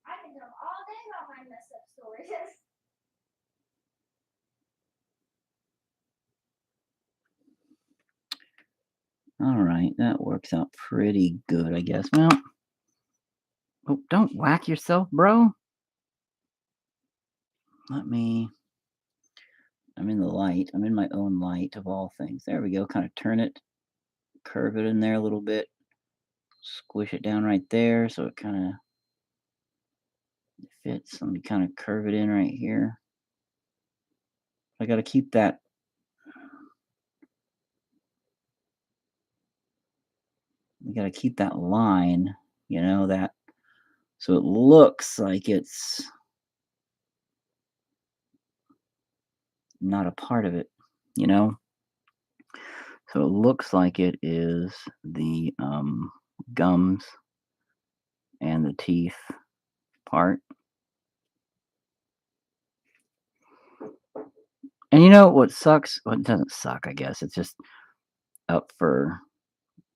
I can tell all day about my messed up stories. All right, that works out pretty good, I guess. Well, Oh, don't whack yourself, bro. Let me. I'm in the light. I'm in my own light of all things. There we go. Kind of turn it, curve it in there a little bit, squish it down right there so it kind of fits. Let me kind of curve it in right here. I got to keep that. We got to keep that line, that so it looks like it's not a part of it, you know. So it looks like it is the gums and the teeth part. And you know what sucks? Well, it doesn't suck, I guess. It's just up for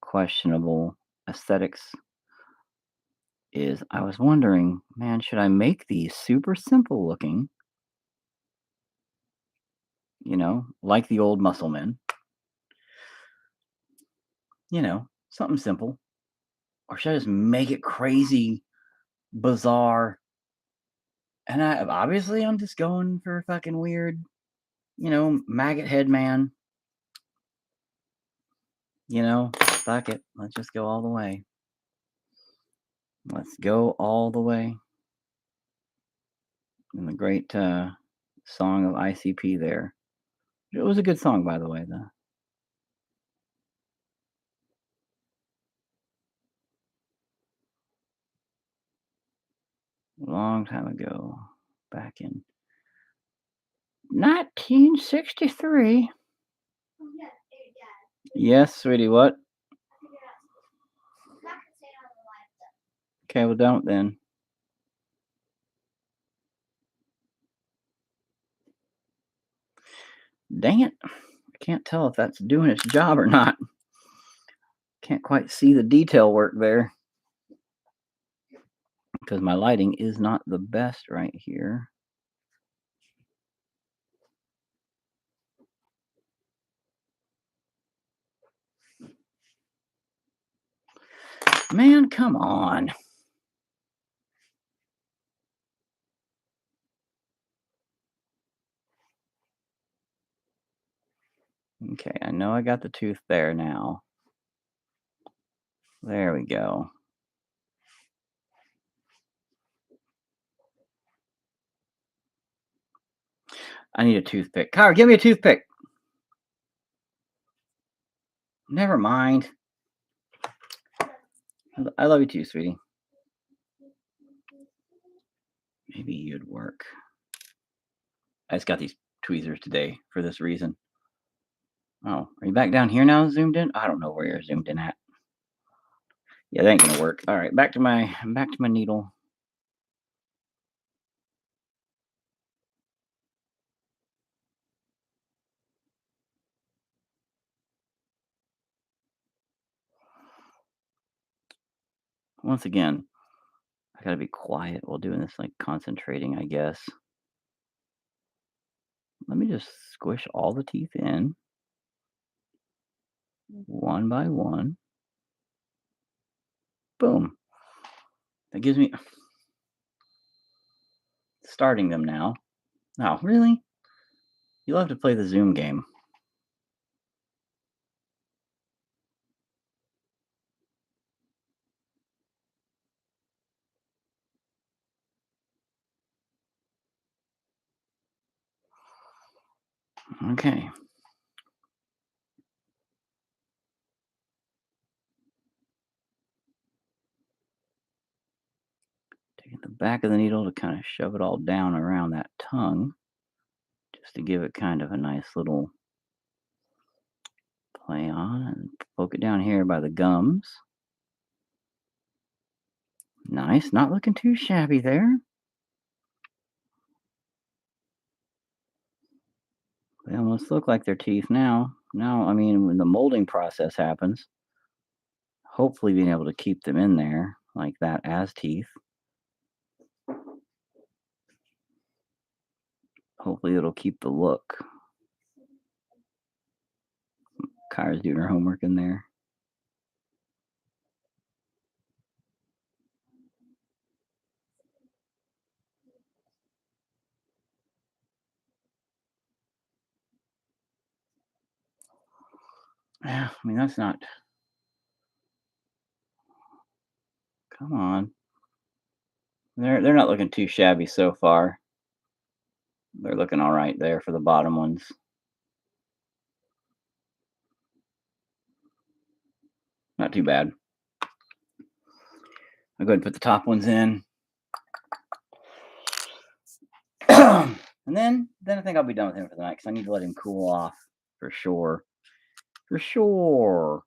questionable aesthetics. Is I was wondering, man, should I make these super simple looking, like the old muscle men, something simple? Or should I just make it crazy, bizarre? And I'm just going for fucking weird, maggot head man. Fuck it. Let's just go all the way. Let's go all the way. And the great song of ICP there. It was a good song, by the way, though. A long time ago, back in 1963. Oh, yeah, hey, Dad. Yes, sweetie, what? I figured out something. I'm not gonna say it on the live though. Okay, well, don't then. Dang it. I can't tell if that's doing its job or not. Can't quite see the detail work there because my lighting is not the best right here. Man, come on. Okay, I know I got the tooth there now. There we go. I need a toothpick. Kyra, give me a toothpick. Never mind. I love you too, sweetie. Maybe you'd work. I just got these tweezers today for this reason. Oh, are you back down here now, zoomed in? I don't know where you're zoomed in at. Yeah, that ain't gonna work. All right, back to my needle. Once again, I gotta be quiet while doing this, like concentrating, I guess. Let me just squish all the teeth in one by one. Boom. That gives me starting them now. Oh, really? You love to play the Zoom game. Okay. Taking the back of the needle to kind of shove it all down around that tongue, just to give it kind of a nice little play on, and poke it down here by the gums. Nice, not looking too shabby there. They almost look like their teeth now. Now, I mean, when the molding process happens, hopefully being able to keep them in there like that as teeth. Hopefully it'll keep the look. Kyra's doing her homework in there. Yeah, I mean, that's not. Come on. They're not looking too shabby so far. They're looking all right there for the bottom ones. Not too bad. I'll go ahead and put the top ones in. And then I think I'll be done with him for the night because I need to let him cool off for sure. For sure.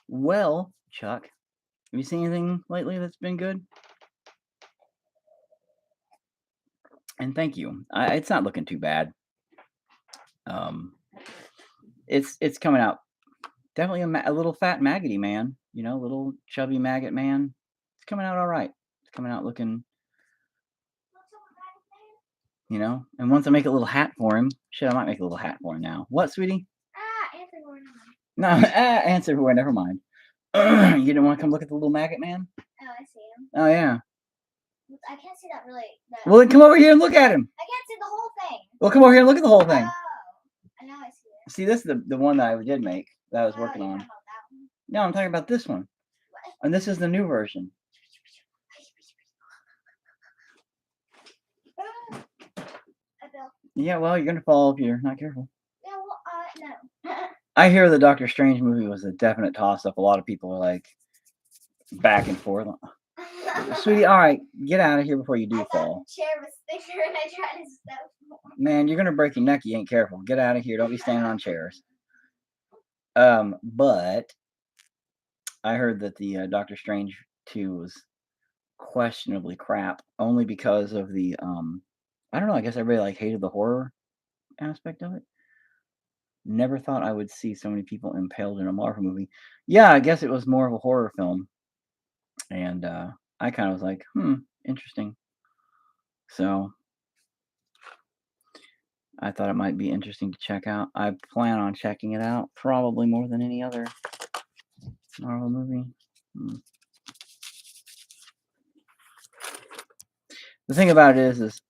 Well, Chuck, have you seen anything lately that's been good? And thank you. It's not looking too bad. Um, it's coming out definitely a little fat maggoty man, little chubby maggot man. It's coming out all right. It's coming out looking, And once I make a little hat for him, shit, I might make a little hat for him now. What, sweetie? Answer for never mind. No, answer for never mind. You didn't want to come look at the little maggot man? Oh, I see him. Oh yeah. I can't see that really. Well, then come over here and look at him. I can't see the whole thing. Well, come over here and look at the whole thing. Oh, now I see it. See, this is the one that I did make that I was Oh, working you're on. talking about that one. No, I'm talking about this one. What? And this is the new version. I fell. Yeah, well, you're gonna fall if you're not careful. Yeah, well, no. I hear the Doctor Strange movie was a definite toss-up. A lot of people are like back and forth. Sweetie, all right, get out of here before you do fall. The chair was thicker and I tried to step. Man, you're gonna break your neck. You ain't careful. Get out of here. Don't be standing on chairs. But I heard that the Doctor Strange 2 was questionably crap, only because of the I don't know. I guess everybody like hated the horror aspect of it. Never thought I would see so many people impaled in a Marvel movie. Yeah, I guess it was more of a horror film, and I kind of was like, interesting. So I thought it might be interesting to check out. I plan on checking it out probably more than any other Marvel movie. The thing about it is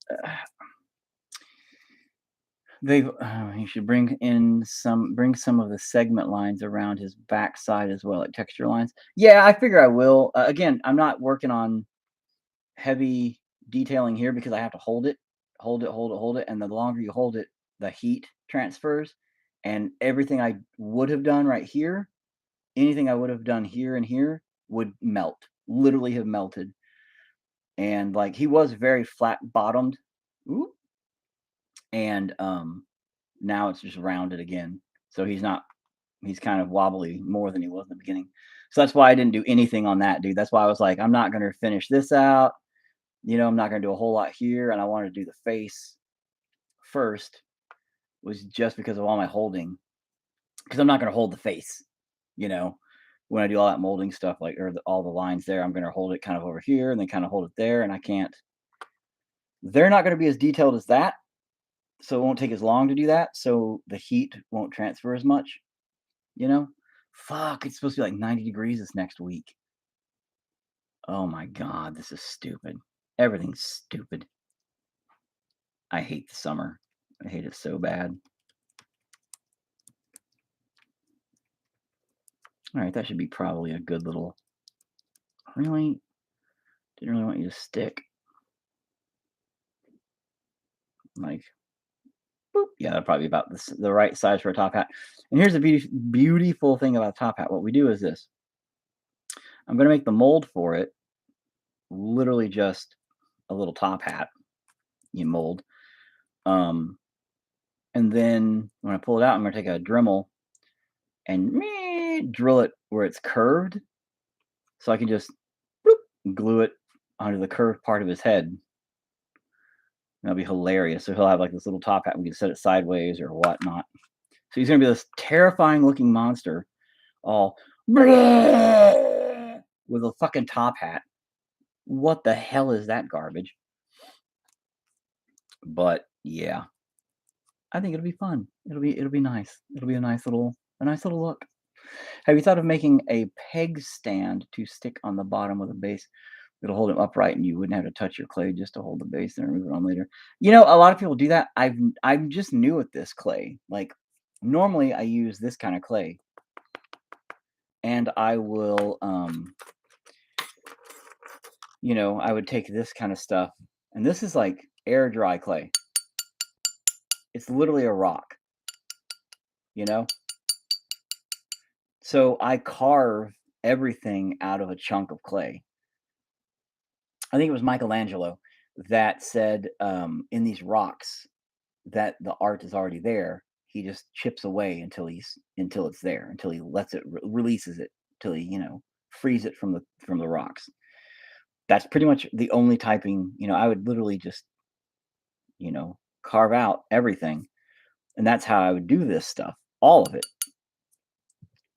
they've he should bring some of the segment lines around his backside as well, like texture lines. Yeah, I figure I will. Again, I'm not working on heavy detailing here because I have to hold it, and the longer you hold it, the heat transfers, and everything I would have done right here, anything I would have done here and here would melt, literally have melted. And like he was very flat bottomed. Ooh. And now it's just rounded again. So he's kind of wobbly more than he was in the beginning. So that's why I didn't do anything on that, dude. That's why I was like, I'm not going to finish this out. I'm not going to do a whole lot here. And I wanted to do the face first, was just because of all my holding. Because I'm not going to hold the face, when I do all that molding stuff, like, or all the lines there, I'm going to hold it kind of over here and then kind of hold it there. And I can't, they're not going to be as detailed as that. So it won't take as long to do that. So the heat won't transfer as much, Fuck, it's supposed to be like 90 degrees this next week. Oh my God, this is stupid. Everything's stupid. I hate the summer. I hate it so bad. All right, that should be probably a good little. Really? Didn't really want you to stick. Like, boop. Yeah, that'd probably be about the right size for a top hat. And here's the beautiful thing about a top hat. What we do is this. I'm going to make the mold for it literally just a little top hat you mold. And then when I pull it out, I'm going to take a Dremel and drill it where it's curved. So I can just glue it onto the curved part of his head. That'll be hilarious. So he'll have like this little top hat. We can set it sideways or whatnot. So he's going to be this terrifying looking monster, all with a fucking top hat. What the hell is that garbage? But yeah, I think it'll be fun. It'll be nice. It'll be a nice little look. Have you thought of making a peg stand to stick on the bottom of the base? It'll hold it upright, and you wouldn't have to touch your clay just to hold the base and remove it on later. You know, a lot of people do that. I'm just new at this clay. Like, normally I use this kind of clay, and I will, I would take this kind of stuff, and this is like air dry clay. It's literally a rock, you know? So I carve everything out of a chunk of clay. I think it was Michelangelo that said, in these rocks that the art is already there. He just chips away until it's there, until he lets it releases it, till he frees it from the rocks. That's pretty much the only typing. I would literally just carve out everything, and that's how I would do this stuff, all of it.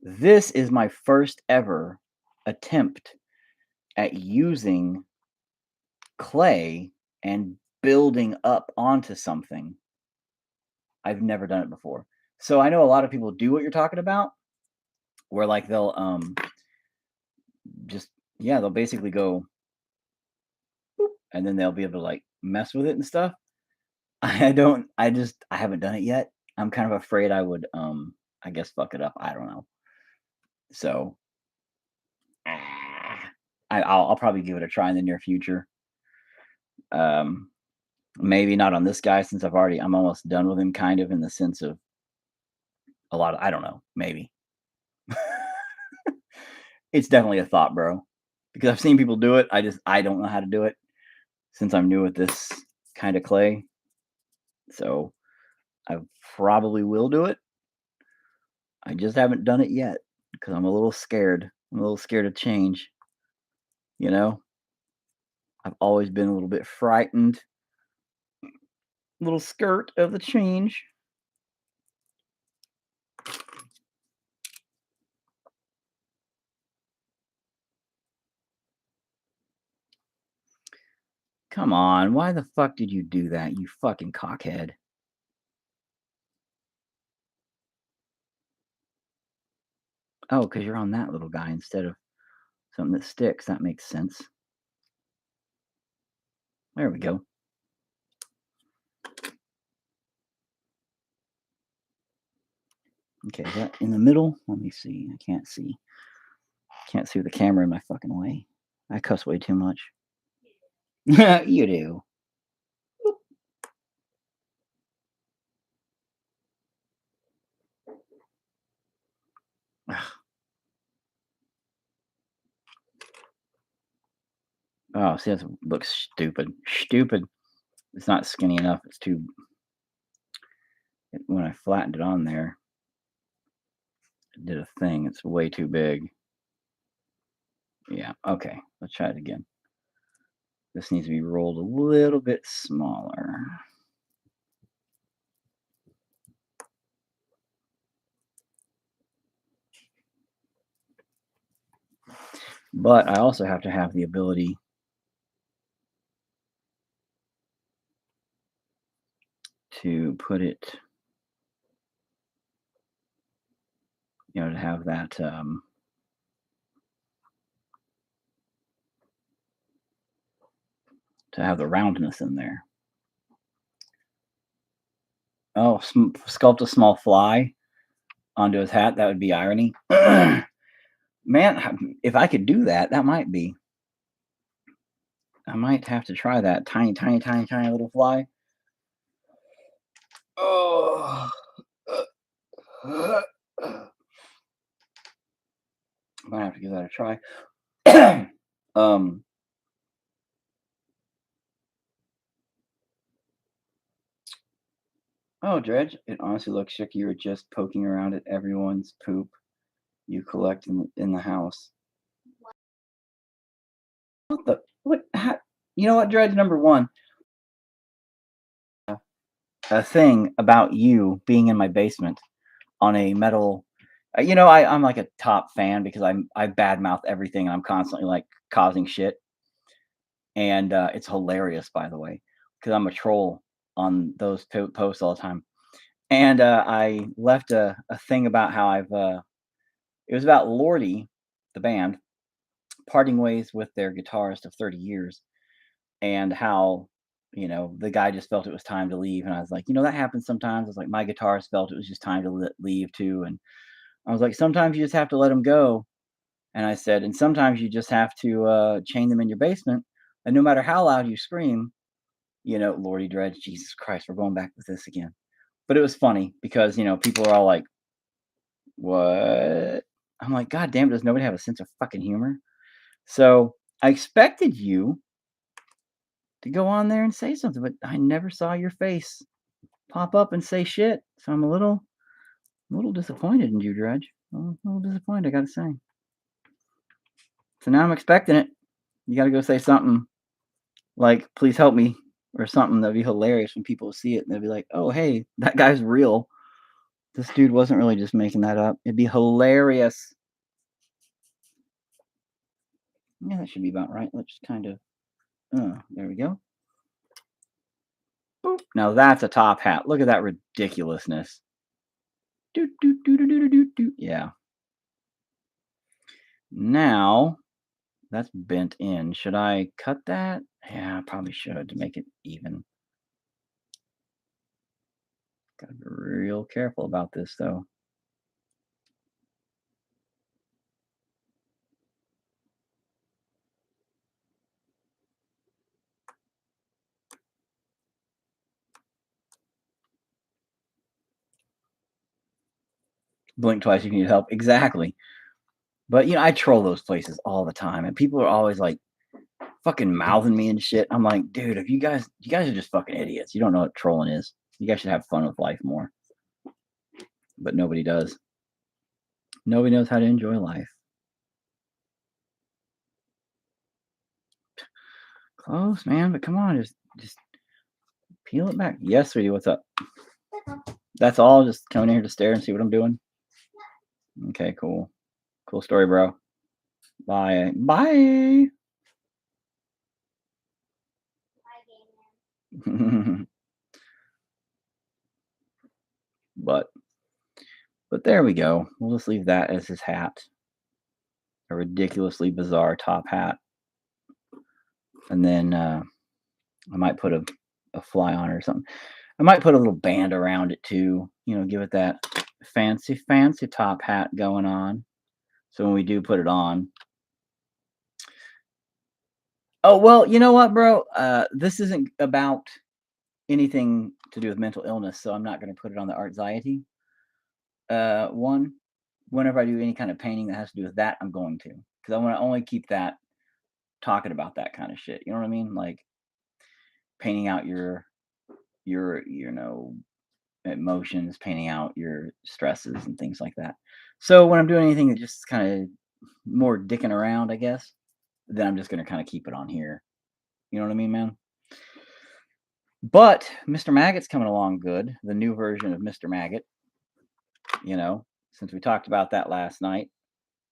This is my first ever attempt at using clay and building up onto something. I've never done it before. So I know a lot of people do what you're talking about, where like they'll just they'll basically go "Boop," and then they'll be able to like mess with it and stuff. I haven't done it yet. I'm kind of afraid I would I guess fuck it up. I don't know. So ah, I'll probably give it a try in the near future. Um Maybe not on this guy, since I'm almost done with him, kind of, in the sense of a lot of, I don't know, maybe. It's definitely a thought, bro, because I've seen people do it. I don't know how to do it since I'm new at this kind of clay. So I probably will do it. I just haven't done it yet because I'm a little scared. I'm a little scared of change. You know, I've always been a little bit frightened, little skirt of the change. Come on, why the fuck did you do that, you fucking cockhead? Oh, because you're on that little guy instead of something that sticks. That makes sense. There we go. Okay, is that in the middle? Let me see. I can't see. Can't see with the camera in my fucking way. I cuss way too much. You do. Oh, see, that looks stupid. Stupid. It's not skinny enough. It's too. When I flattened it on there, it did a thing. It's way too big. Yeah. Okay. Let's try it again. This needs to be rolled a little bit smaller. But I also have to have the ability to put it, to have that, to have the roundness in there. Oh, sculpt a small fly onto his hat. That would be irony. Man, if I could do that, that might be. I might have to try that tiny, tiny, tiny, tiny little fly. Oh, might have to give that a try. um, oh, Dredge, it honestly looks like you were just poking around at everyone's poop you collect in the house. What the? What? You know what, Dredge? Number one, a thing about you being in my basement on a metal. I'm like a top fan because I badmouth everything and I'm constantly like causing shit, and it's hilarious, by the way, because I'm a troll on those posts all the time. And I left a thing about how it was about Lordy, the band, parting ways with their guitarist of 30 years and how, the guy just felt it was time to leave. And I was like, that happens sometimes. I was like, my guitarist felt it was just time to leave too. And I was like, sometimes you just have to let them go. And I said, and sometimes you just have to chain them in your basement. And no matter how loud you scream, Lordy Dredge, Jesus Christ, we're going back with this again. But it was funny because, people are all like, what? I'm like, God damn, does nobody have a sense of fucking humor? So I expected you to go on there and say something, but I never saw your face pop up and say shit. So I'm a little disappointed in you, Dredge. A little disappointed, I gotta say. So now I'm expecting it. You gotta go say something like, please help me, or something that'd be hilarious when people see it and they'll be like, oh, hey, that guy's real. This dude wasn't really just making that up. It'd be hilarious. Yeah, that should be about right. Let's just kind of, there we go. Boop. Now that's a top hat. Look at that ridiculousness. Doot, doot, doot, doot, doot, doot, doot. Yeah. Now that's bent in. Should I cut that? Yeah, I probably should to make it even. Gotta be real careful about this though. Blink twice if you need help. Exactly. But I troll those places all the time, and people are always like fucking mouthing me and shit. I'm like, dude, if you guys are just fucking idiots. You don't know what trolling is. You guys should have fun with life more. But nobody does. Nobody knows how to enjoy life. Close, man, but come on, just peel it back. Yes, sweetie, what's up? That's all. Just coming in here to stare and see what I'm doing. Okay, cool. Cool story, bro. Bye. Bye. but there we go. We'll just leave that as his hat. A ridiculously bizarre top hat. And then I might put a fly on it or something. I might put a little band around it too. Give it that fancy top hat going on. So when we do put it on. Oh, well, you know what, bro? This isn't about anything to do with mental illness, so I'm not going to put it on the artxiety. One, whenever I do any kind of painting that has to do with that, I'm going to. Because I want to only keep that talking about that kind of shit. You know what I mean? Like painting out your emotions, painting out your stresses and things like that. So when I'm doing anything that just kind of more dicking around, I guess, then I'm just going to kind of keep it on here. You know what I mean, man? But Mr. Maggot's coming along good. The new version of Mr. Maggot. Since we talked about that last night,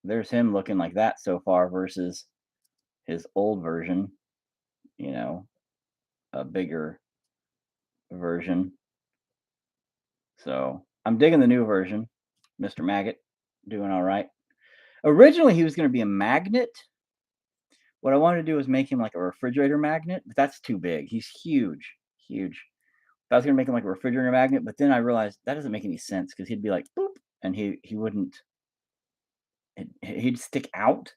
there's him looking like that so far versus his old version, a bigger version. So I'm digging the new version. Mr. Maggot doing all right. Originally, he was going to be a magnet. What I wanted to do was make him like a refrigerator magnet, but that's too big. He's huge, huge. I was going to make him like a refrigerator magnet, but then I realized that doesn't make any sense because he'd be like, boop, and he wouldn't, he'd stick out.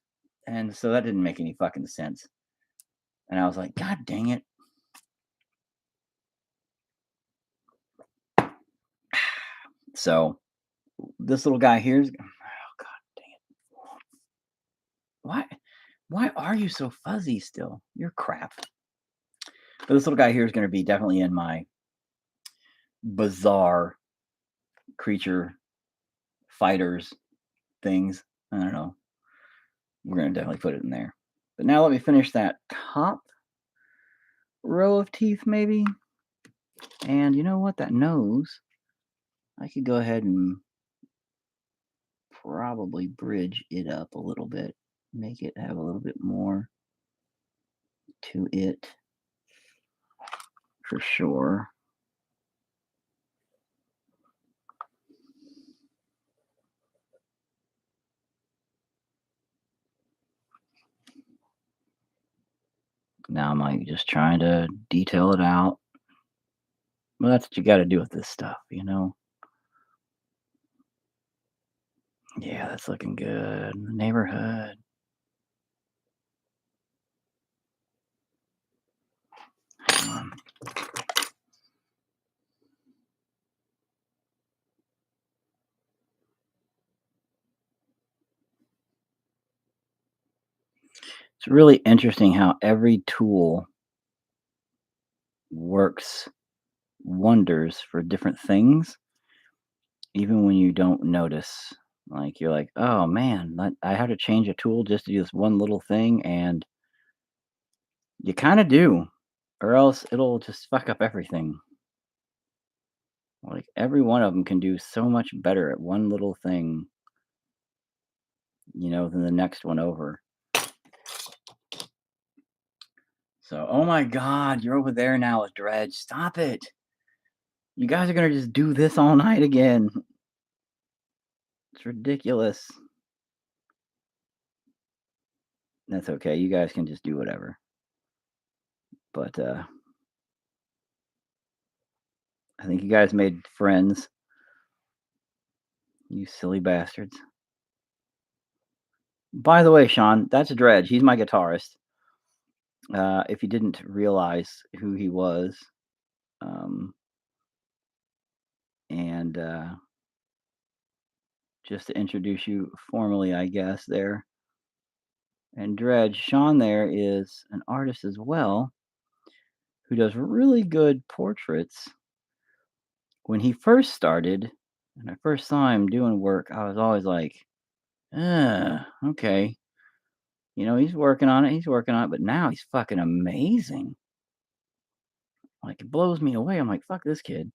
And so that didn't make any fucking sense. And I was like, God dang it. So this little guy here's, oh God dang it. Why are you so fuzzy still? You're crap. But this little guy here is going to be definitely in my bizarre creature fighters things. I don't know. We're going to definitely put it in there. But now let me finish that top row of teeth maybe. And you know what? That nose, I could go ahead and probably bridge it up a little bit. Make it have a little bit more to it for sure. Now I'm like just trying to detail it out. Well, that's what you got to do with this stuff, you know? Yeah, that's looking good. The neighborhood. Hang on. It's really interesting how every tool works wonders for different things, even when you don't notice. Like you're like, oh man, I had to change a tool just to do this one little thing, and you kind of do, or else it'll just fuck up everything. Like every one of them can do so much better at one little thing, than the next one over. So, oh my God, you're over there now with Dredge. Stop it. You guys are going to just do this all night again. It's ridiculous. That's okay. You guys can just do whatever. But I think you guys made friends. You silly bastards. By the way, Sean, that's Dredge. He's my guitarist. If you didn't realize who he was, um, and just to introduce you formally, I guess, there. And Dredge, Sean there is an artist as well who does really good portraits. When he first started, and I first saw him doing work, I was always like, okay. He's working on it, but now he's fucking amazing. Like, it blows me away. I'm like, fuck this kid.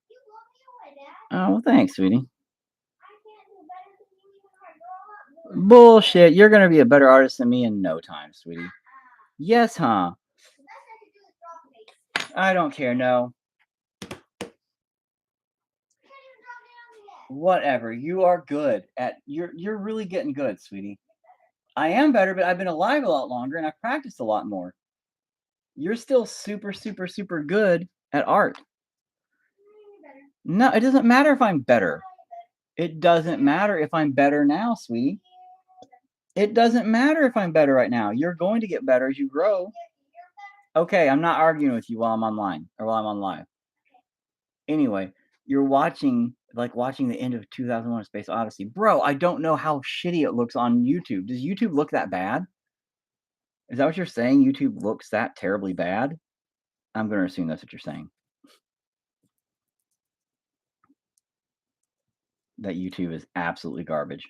You blow me away, Dad. Oh, well, thanks, sweetie. I can't do better than you even when I grow up. Doing Bullshit. You're going to be a better artist than me in no time, sweetie. uh-uh. Yes, huh? The best I could do is draw the base. I don't care, no. I can't even draw down yet. Whatever. You are good at you're really getting good, sweetie. I am better, but I've been alive a lot longer and I've practiced a lot more. You're still super, super, super good at art. You're better. No, it doesn't matter if I'm better. You're It doesn't matter if I'm better now, sweetie. It doesn't matter if I'm better right now. You're going to get better as you grow. better. Okay, I'm not arguing with you while I'm online or while I'm on live. Anyway, you're watching the end of 2001: A Space Odyssey. Bro, I don't know how shitty it looks on YouTube. Does YouTube look that bad? Is that what you're saying? YouTube looks that terribly bad? I'm going to assume that's what you're saying. That YouTube is absolutely garbage.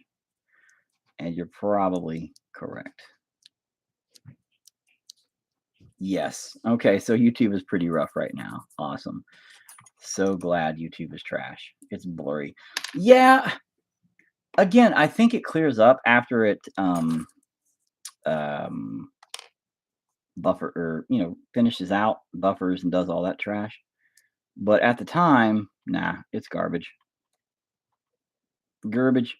And you're probably correct. Yes. Okay, so YouTube is pretty rough right now. Awesome. So glad YouTube is trash. It's blurry. Yeah. Again, I think it clears up after it buffer or finishes out, buffers and does all that trash. But at the time, nah, it's garbage. Garbage.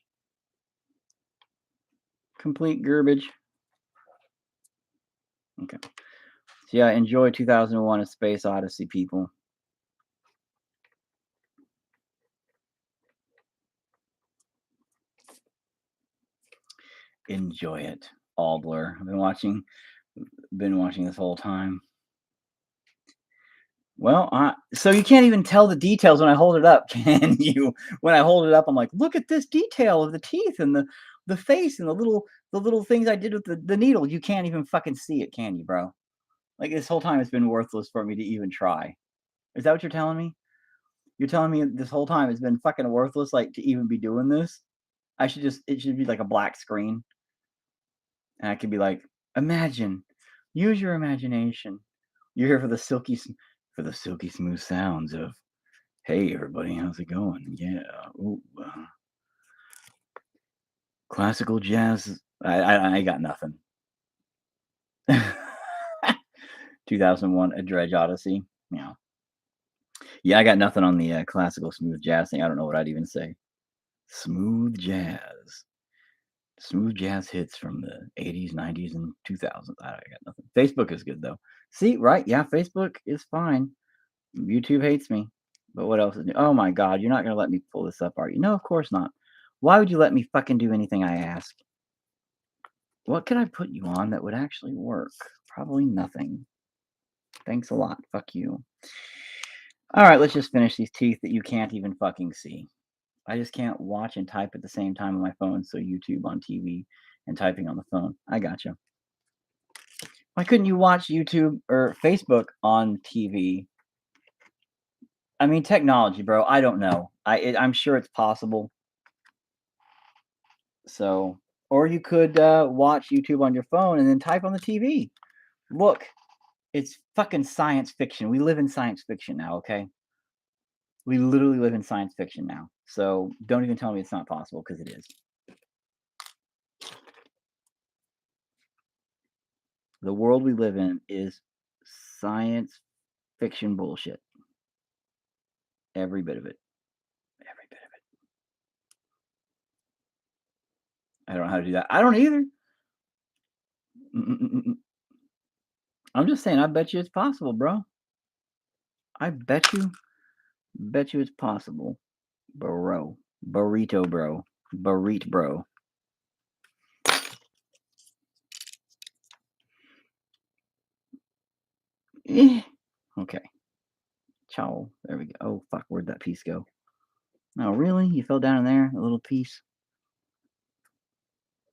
Complete garbage. Okay. So yeah, enjoy 2001: A Space Odyssey, people. Enjoy it. All blur. I've been watching this whole time. Well, so you can't even tell the details when I hold it up, can you? When I hold it up, I'm like, look at this detail of the teeth and the face and the little things I did with the needle. You can't even fucking see it, can you, bro? Like this whole time, it's been worthless for me to even try. Is that what you're telling me? You're telling me this whole time it's been fucking worthless, like to even be doing this? It should be like a black screen, and I could be like, imagine, use your imagination. You're here for the silky smooth sounds of, hey everybody, how's it going? Yeah, ooh, classical jazz. I got nothing. 2001: A Dredge Odyssey. Yeah, I got nothing on the classical smooth jazz thing. I don't know what I'd even say. Smooth jazz. Smooth jazz hits from the 80s, 90s, and 2000s. I got nothing. Facebook is good though. See, right? Yeah, Facebook is fine. YouTube hates me. But what else is new? Oh my God, you're not gonna let me pull this up, are you? No, of course not. Why would you let me fucking do anything I ask? What could I put you on that would actually work? Probably nothing. Thanks a lot. Fuck you. All right, let's just finish these teeth that you can't even fucking see. I just can't watch and type at the same time on my phone, so YouTube on TV and typing on the phone. I gotcha. Why couldn't you watch YouTube or Facebook on TV? I mean, technology, bro. I don't know. I'm sure it's possible. So, or you could watch YouTube on your phone and then type on the TV. Look, it's fucking science fiction. We live in science fiction now, okay? We literally live in science fiction now. So don't even tell me it's not possible because it is. The world we live in is science fiction bullshit. Every bit of it. Every bit of it. I don't know how to do that. I don't either. Mm-mm-mm-mm. I'm just saying, I bet you it's possible, bro. I bet you it's possible, bro. Burrito, bro. Burrito, bro. Eh. Okay. Ciao. There we go. Oh, fuck. Where'd that piece go? Oh, really? You fell down in there? A little piece?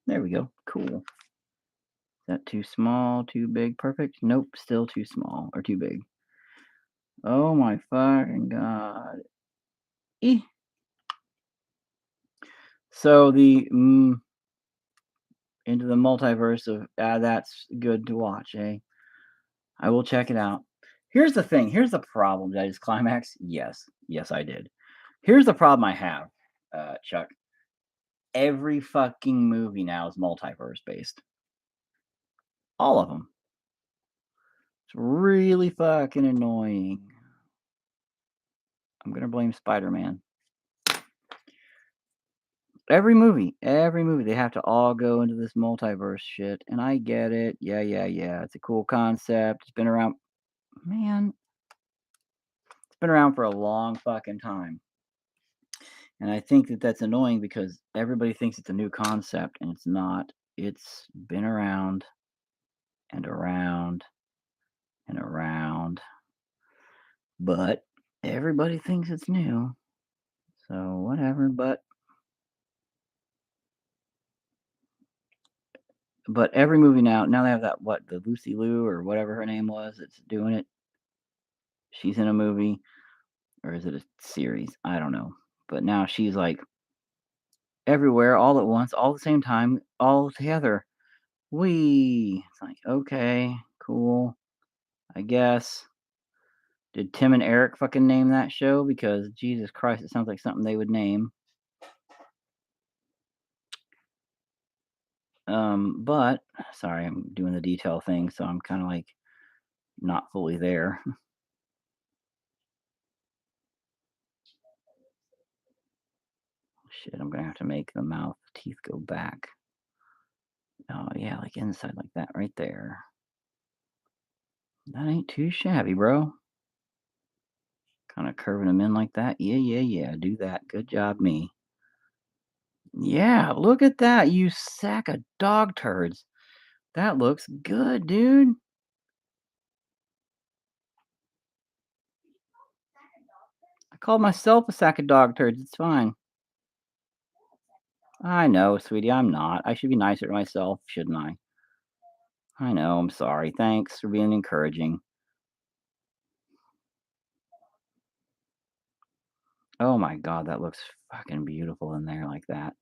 There we go. Cool. Is that too small? Too big? Perfect? Nope. Still too small or too big. Oh my fucking god. Eh. So the into the multiverse of that's good to watch, eh? I will check it out. Here's the thing. Here's the problem. Did I just climax? Yes. Yes, I did. Here's the problem I have, Chuck. Every fucking movie now is multiverse based. All of them. It's really fucking annoying. I'm gonna blame Spider-Man. Every movie, they have to all go into this multiverse shit, and I get it. Yeah, yeah, yeah. It's a cool concept. It's been around, man. It's been around for a long fucking time, and I think that that's annoying because everybody thinks it's a new concept, and it's not. It's been around and around and around, but everybody thinks it's new. So whatever. But every movie now they have that what the Lucy Liu or whatever her name was that's doing it. She's in a movie, or is it a series? I don't know. But now she's like everywhere, all at once, all at the same time, all together. It's like okay, cool. I guess. Did Tim and Eric fucking name that show? Because Jesus Christ, it sounds like something they would name. But sorry, I'm doing the detail thing, so I'm kind of like not fully there. Shit, I'm gonna have to make the mouth teeth go back. Oh yeah, like inside like that right there. That ain't too shabby, bro. Kind of curving them in like that. Yeah, yeah, yeah. Do that. Good job, me. Yeah, look at that, you sack of dog turds. That looks good, dude. I called myself a sack of dog turds. It's fine. I know, sweetie, I'm not. I should be nicer to myself, shouldn't I? I know, I'm sorry. Thanks for being encouraging. Oh my god, that looks fucking beautiful in there like that.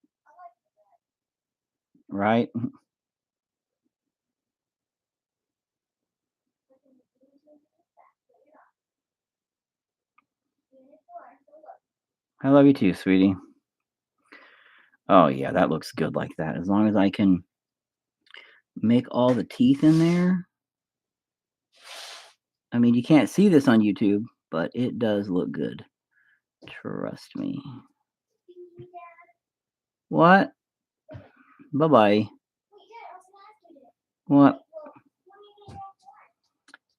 Right? I love you too, sweetie. Oh yeah, that looks good like that. As long as I can make all the teeth in there. I mean, you can't see this on YouTube, but it does look good. Trust me. What? Bye bye. Wait, Dad, I was gonna ask you this. What? Like, well, when are you gonna go outside?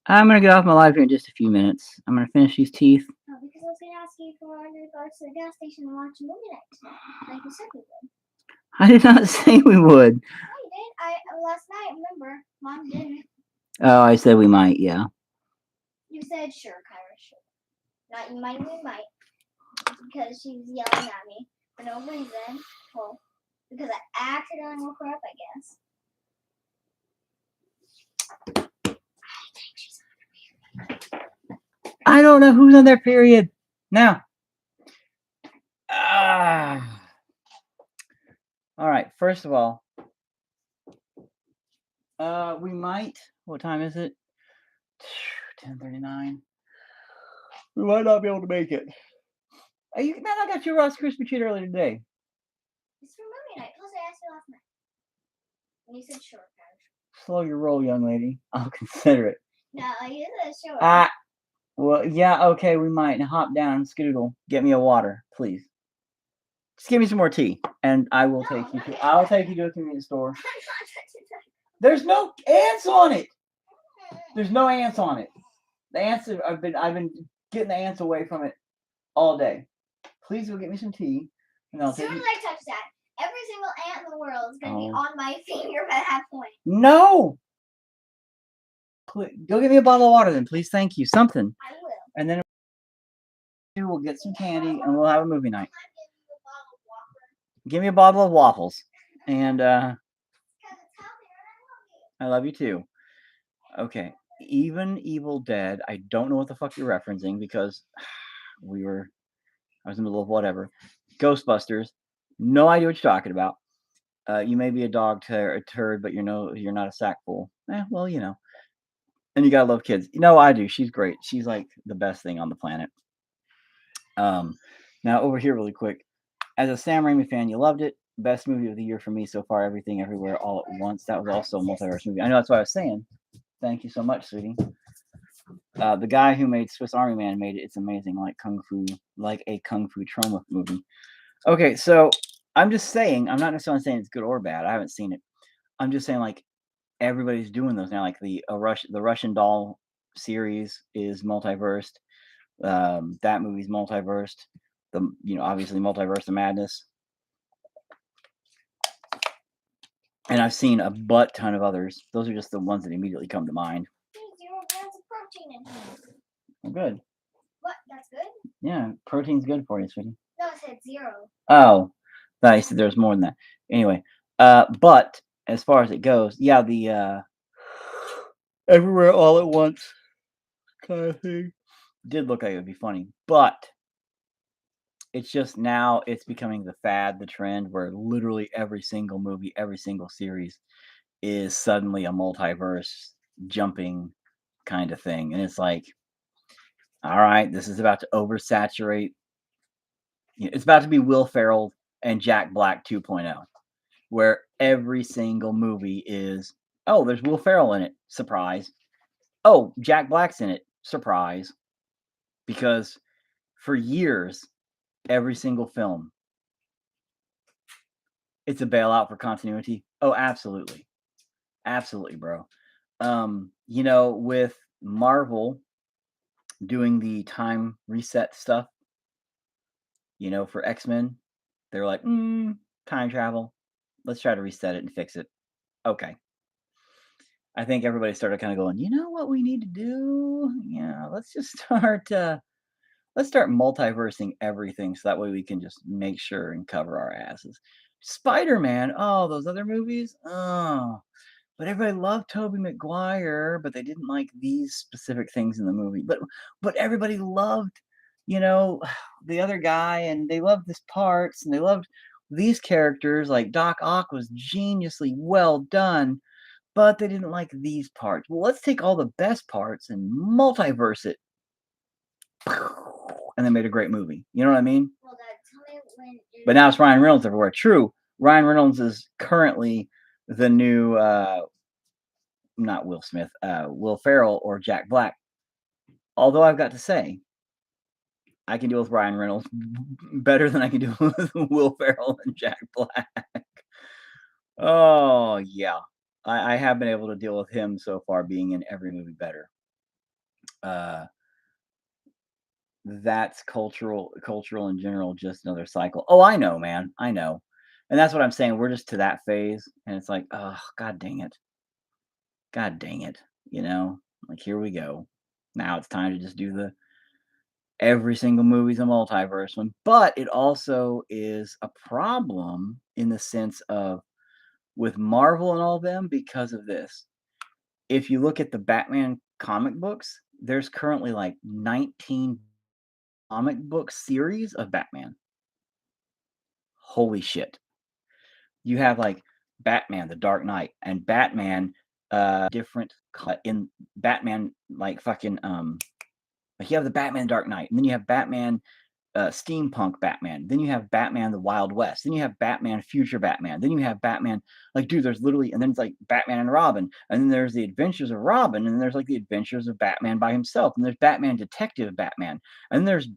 I'm gonna get off my live here in just a few minutes. I'm gonna finish these teeth. No, because I was gonna ask you if we wanted to go to the gas station and watch a movie night, like you said we would. I did not say we would. No, you did. I last night. Remember, Mom didn't. Oh, I said we might. Yeah. You said sure, Kyra, sure. Not you might, we might, because she was yelling at me for no reason. Well, because I accidentally woke her up, I guess. I think she's on her period. I don't know who's on their period now. Ah. All right. First of all, we might. What time is it? 10:39. We might not be able to make it. Man, I got you a Rice Krispie treat earlier today. It's for movie night. Plus, I asked you last night, and you said sure, Kyra. Slow your roll, young lady. I'll consider it. No, you said sure. Well, yeah, okay, we might. Now hop down, skedoodle. Get me a water, please. Just give me some more tea, and I will take you to. I'll take you to a convenience store. I'm not touching that. There's no ants on it. There's no ants on it. The ants have, I've been getting the ants away from it all day. Please go get me some tea, and I'll As soon take as you. I touch that, every single ant in the world is gonna be Oh. on my finger by that point. No. Go get me a bottle of water, then, please. Thank you. Something, I will. and then we'll get some candy, and we'll have a movie night. I'm giving you a bottle of water. Give me a bottle of waffles, and Because it's healthier and I love you. I love you too. Okay, even Evil Dead. I don't know what the fuck you're referencing because I was in the middle of whatever. Ghostbusters. No idea what you're talking about. You may be a dog turd, but you're not a sack full. Well, you know. And you gotta love kids. I do. She's great. She's like the best thing on the planet. Now over here, really quick. As a Sam Raimi fan, you loved it. Best movie of the year for me so far. Everything, Everywhere, All at Once. That was also a multiverse movie. I know that's what I was saying. Thank you so much, sweetie. The guy who made Swiss Army Man made it. It's amazing, like a kung fu trauma movie. Okay, so I'm just saying. I'm not necessarily saying it's good or bad. I haven't seen it. I'm just saying like everybody's doing those now. Like the Russian Doll series is multiversed. That movie's multiversed. Obviously Multiverse of Madness. And I've seen a butt ton of others. Those are just the ones that immediately come to mind. There's 0 grams of protein in here. Oh, good. What? That's good? Yeah, protein's good for you, sweetie. No, it said 0. Oh, I said there's more than that. Anyway, but as far as it goes, yeah, the Everywhere All at Once kind of thing did look like it would be funny, but it's just now it's becoming the fad, the trend, where literally every single movie, every single series is suddenly a multiverse jumping kind of thing. And it's like, all right, this is about to oversaturate. It's about to be Will Ferrell and Jack Black 2.0, where every single movie is, oh, there's Will Ferrell in it. Surprise. Oh, Jack Black's in it. Surprise. Because for years, every single film, it's a bailout for continuity. Oh, absolutely. Absolutely, bro. With Marvel doing the time reset stuff, for X-Men, they're like, time travel. Let's try to reset it and fix it. Okay. I think everybody started kind of going, you know what we need to do? Yeah, let's just let's start multiversing everything so that way we can just make sure and cover our asses. Spider-Man, oh, those other movies, oh. But everybody loved Tobey Maguire, but they didn't like these specific things in the movie. But everybody loved, the other guy, and they loved his parts, and they loved these characters. Like Doc Ock was geniusly well done, but they didn't like these parts. Well, let's take all the best parts and multiverse it, and they made a great movie. You know what I mean? Well, Dad, tell me when. But now it's Ryan Reynolds everywhere. True, Ryan Reynolds is currently the new. Not Will Smith, Will Ferrell or Jack Black. Although I've got to say, I can deal with Ryan Reynolds better than I can deal with Will Ferrell and Jack Black. Oh, yeah. I have been able to deal with him so far being in every movie better. Uh, that's cultural in general, just another cycle. Oh, I know, man. I know. And that's what I'm saying. We're just to that phase, and it's like, oh, god dang it. God dang it. You know? Like here we go. Now it's time to just do the every single movie's a multiverse one. But it also is a problem in the sense of with Marvel and all them because of this. If you look at the Batman comic books, there's currently like 19 comic book series of Batman. Holy shit. You have like Batman, The Dark Knight, and Batman different in Batman like fucking like you have the Batman Dark Knight, and then you have Batman steampunk Batman. Then you have Batman the Wild West. Then you have Batman Future Batman. Then you have Batman like dude, there's literally and then it's like Batman and Robin. And then there's the Adventures of Robin, and then there's like the Adventures of Batman by himself. And there's Batman Detective Batman. And there's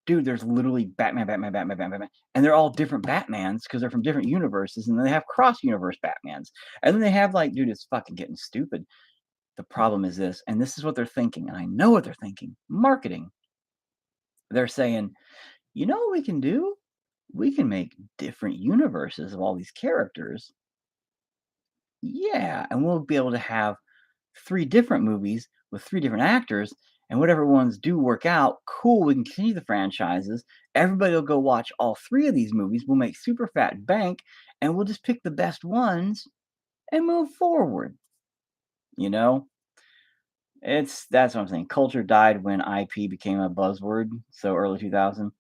dude, there's literally Batman. And they're all different Batmans because they're from different universes, and then they have cross universe Batmans. And then they have like, dude, it's fucking getting stupid. The problem is this, and this is what they're thinking, and I know what they're thinking. Marketing. They're saying, you know what we can do? We can make different universes of all these characters. Yeah, and we'll be able to have three different movies with three different actors, and whatever ones do work out, cool, we can continue the franchises. Everybody will go watch all three of these movies. We'll make super fat bank, and we'll just pick the best ones and move forward. You know? That's what I'm saying. Culture died when IP became a buzzword, so early 2000.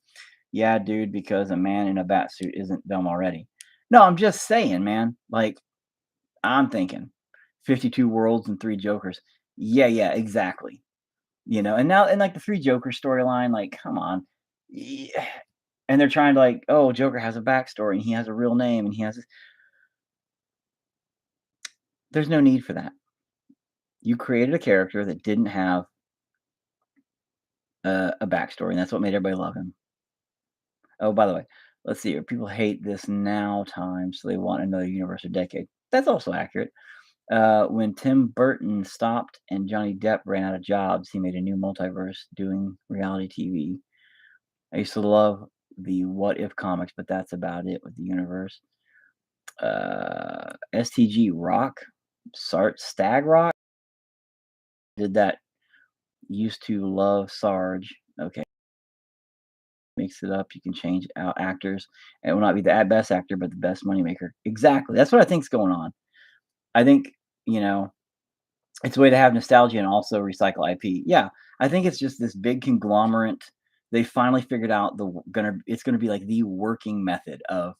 Yeah, dude, because a man in a bat suit isn't dumb already. No, I'm just saying, man. Like, I'm thinking 52 worlds and three Jokers. Yeah, exactly. You know, and now, and like the three Joker storyline, like, come on. Yeah. And they're trying to, like, oh, Joker has a backstory and he has a real name and he has this. There's no need for that. You created a character that didn't have a backstory, and that's what made everybody love him. Oh, by the way, let's see here. People hate this now time, so they want another universe or decade. That's also accurate. When Tim Burton stopped and Johnny Depp ran out of jobs, he made a new multiverse doing reality TV. I used to love the What If comics, but that's about it with the universe. STG Rock, Stag Rock did that. Used to love Sarge. Okay, mix it up. You can change out actors. It will not be the best actor, but the best moneymaker. Exactly. That's what I think's going on. I think you know it's a way to have nostalgia and also recycle IP. Yeah, I think it's just this big conglomerate. They finally figured out it's gonna be like the working method of,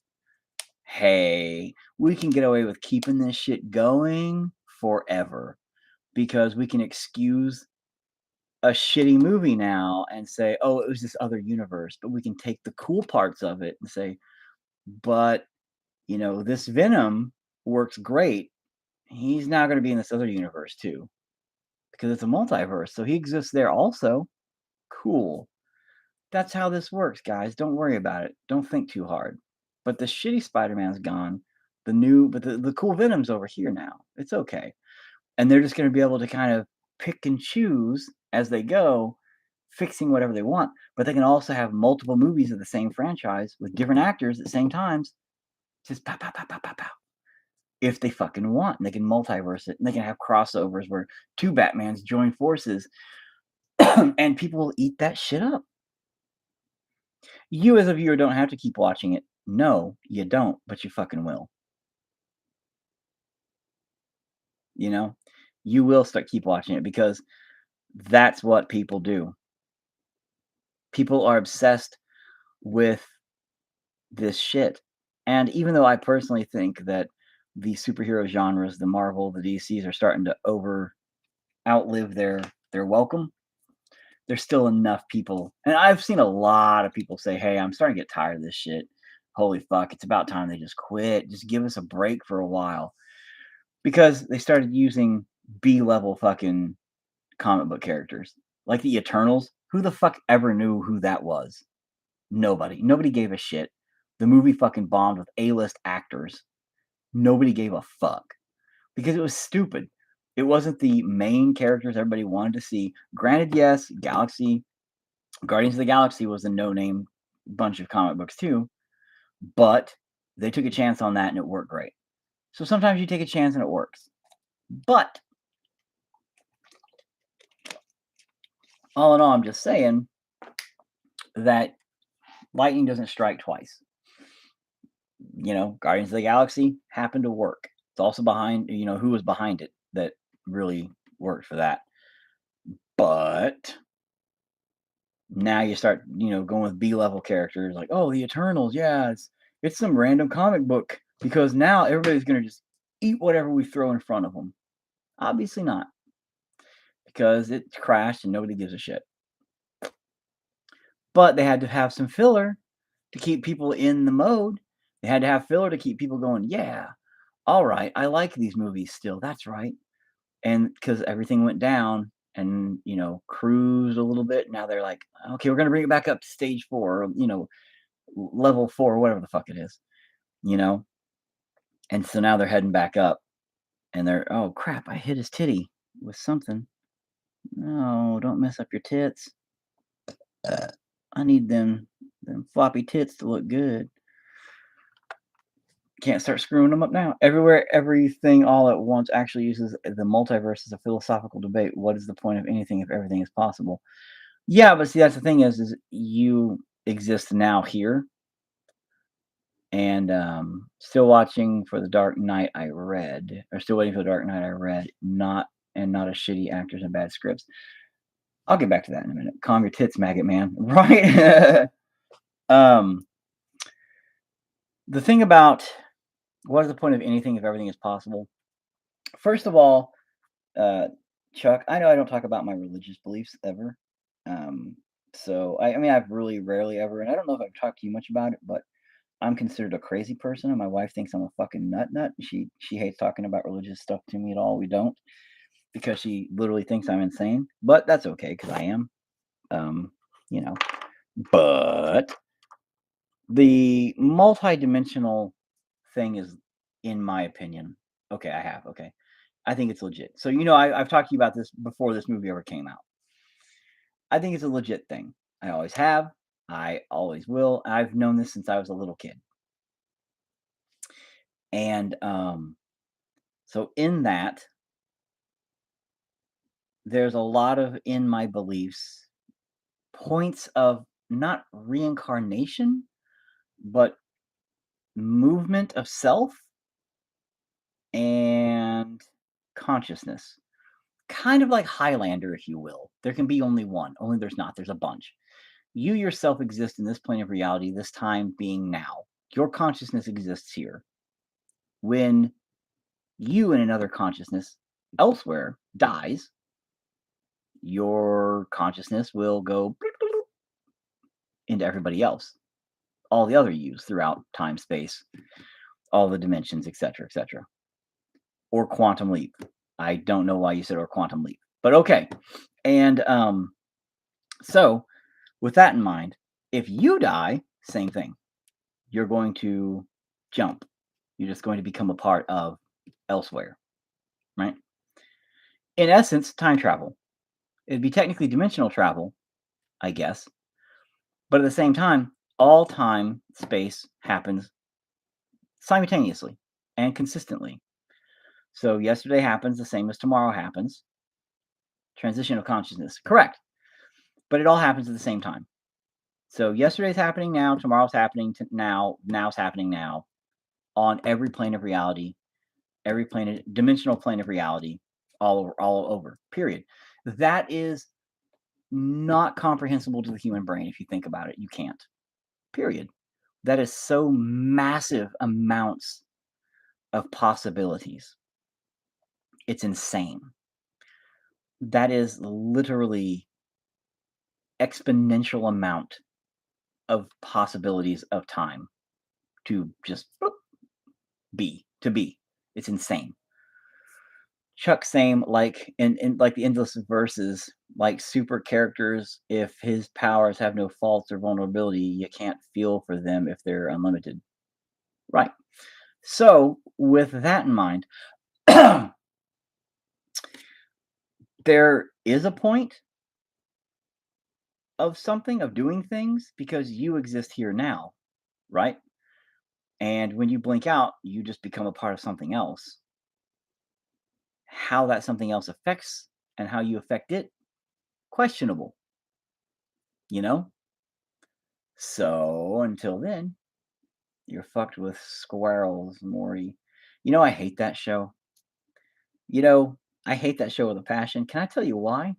hey, we can get away with keeping this shit going forever because we can excuse a shitty movie now and say, oh, it was this other universe, but we can take the cool parts of it and say, but this Venom works great. He's now going to be in this other universe too because it's a multiverse. So he exists there also. Cool. That's how this works, guys. Don't worry about it. Don't think too hard. But the shitty Spider-Man's gone. The cool Venom's over here now. It's okay. And they're just going to be able to kind of pick and choose as they go, fixing whatever they want. But they can also have multiple movies of the same franchise with different actors at the same times. Just pow, pow, pow, pow, pow, pow. If they fucking want. And they can multiverse it. And they can have crossovers where two Batmans join forces. And people will eat that shit up. You as a viewer don't have to keep watching it. No, you don't, but you fucking will. You know? You will keep watching it because that's what people do. People are obsessed with this shit. And even though I personally think that the superhero genres, the Marvel, the DCs are starting to outlive their welcome, there's still enough people. And I've seen a lot of people say, "Hey, I'm starting to get tired of this shit. Holy fuck, it's about time they just quit. Just give us a break for a while." Because they started using B-level fucking comic book characters. Like the Eternals. Who the fuck ever knew who that was? Nobody. Nobody gave a shit. The movie fucking bombed with A-list actors. Nobody gave a fuck because it was stupid. It wasn't the main characters everybody wanted to see. Granted, yes, Guardians of the Galaxy was a no-name bunch of comic books too, but they took a chance on that and it worked great. So sometimes you take a chance and it works. But all in all, I'm just saying that lightning doesn't strike twice. Guardians of the Galaxy happened to work. It's also behind, who was behind it that really worked for that. But now you start, going with B-level characters like, oh, the Eternals, yeah, it's some random comic book because now everybody's gonna just eat whatever we throw in front of them. Obviously not, because it crashed and nobody gives a shit. But they had to have some filler to keep people in the mode. They had to have filler to keep people going, yeah, all right, I like these movies still. That's right. And because everything went down and, cruised a little bit, now they're like, okay, we're going to bring it back up to stage 4, or, level 4, whatever the fuck it is, you know? And so now they're heading back up and they're, oh crap, I hit his titty with something. No, don't mess up your tits. I need them floppy tits to look good. Can't start screwing them up now. Everywhere, everything all at once actually uses the multiverse as a philosophical debate. What is the point of anything if everything is possible? Yeah, but see, that's the thing is you exist now here, and still watching for the Dark Knight. I read, or still waiting for the Dark Knight. I read, not a shitty actors and bad scripts. I'll get back to that in a minute. Calm your tits, maggot man. Right? The thing about what is the point of anything if everything is possible? First of all, uh, Chuck, I know I don't talk about my religious beliefs ever. So I mean, I've really rarely ever, and I don't know if I've talked to you much about it, but I'm considered a crazy person, and my wife thinks I'm a fucking nut. She hates talking about religious stuff to me at all. We don't because she literally thinks I'm insane, but that's okay because I am. Um, you know, but the multi-dimensional thing is, in my opinion, okay. Okay. I think it's legit. So I've talked to you about this before this movie ever came out. I think it's a legit thing. I always have. I always will. I've known this since I was a little kid. And so in that, there's a lot of in my beliefs points of not reincarnation, but movement of self and consciousness. Kind of like Highlander, if you will. There can be only one, only there's not. There's a bunch. You yourself exist in this plane of reality, this time being now. Your consciousness exists here. When you in another consciousness elsewhere dies, your consciousness will go into everybody else, all the other yous throughout time, space, all the dimensions, etc., etc. Or quantum leap. I don't know why you said or quantum leap, but okay. And so, with that in mind, if you die, same thing. You're going to jump. You're just going to become a part of elsewhere, right? In essence, time travel. It'd be technically dimensional travel, I guess. But at the same time, all time, space happens simultaneously and consistently. So yesterday happens the same as tomorrow happens. Transition of consciousness. Correct. But it all happens at the same time. So yesterday's happening now, tomorrow's happening now's happening now on every plane of reality, every dimensional plane of reality, all over. Period. That is not comprehensible to the human brain if you think about it. You can't. Period. That is so massive amounts of possibilities. It's insane. That is literally exponential amount of possibilities of time to just be. It's insane. Chuck same like in like the endless verses, like super characters, if his powers have no faults or vulnerability, you can't feel for them if they're unlimited. Right. So, with that in mind, there is a point of something, of doing things, because you exist here now, right? And when you blink out, you just become a part of something else. How that something else affects and how you affect it, questionable, you know? So, until then, you're fucked with squirrels, Morty. I hate that show. You know, I hate that show with a passion. Can I tell you why?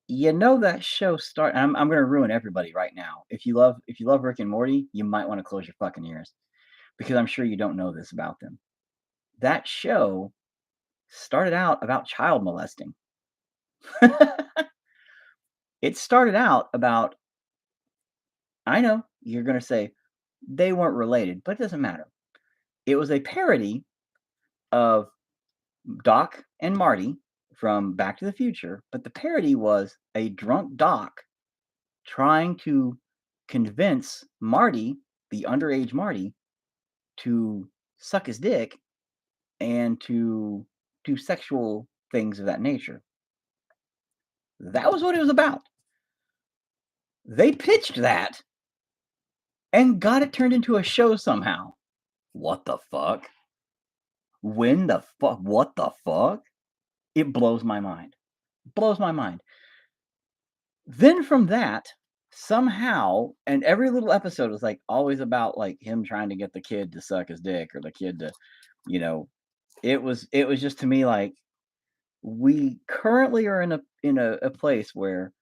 That show start I'm gonna ruin everybody right now. If you love Rick and Morty, you might wanna close your fucking ears because I'm sure you don't know this about them. That show started out about child molesting. It started out about I know, you're gonna say, they weren't related, but it doesn't matter. It was a parody of Doc and Marty from Back to the Future, but the parody was a drunk Doc trying to convince Marty, the underage Marty, to suck his dick and to do sexual things of that nature. That was what it was about. They pitched that and got it turned into a show somehow. What the fuck? When the fuck? What the fuck? It blows my mind. Blows my mind. Then from that, somehow, and every little episode was like always about like him trying to get the kid to suck his dick or the kid to, you know, it was just to me like we currently are in a place where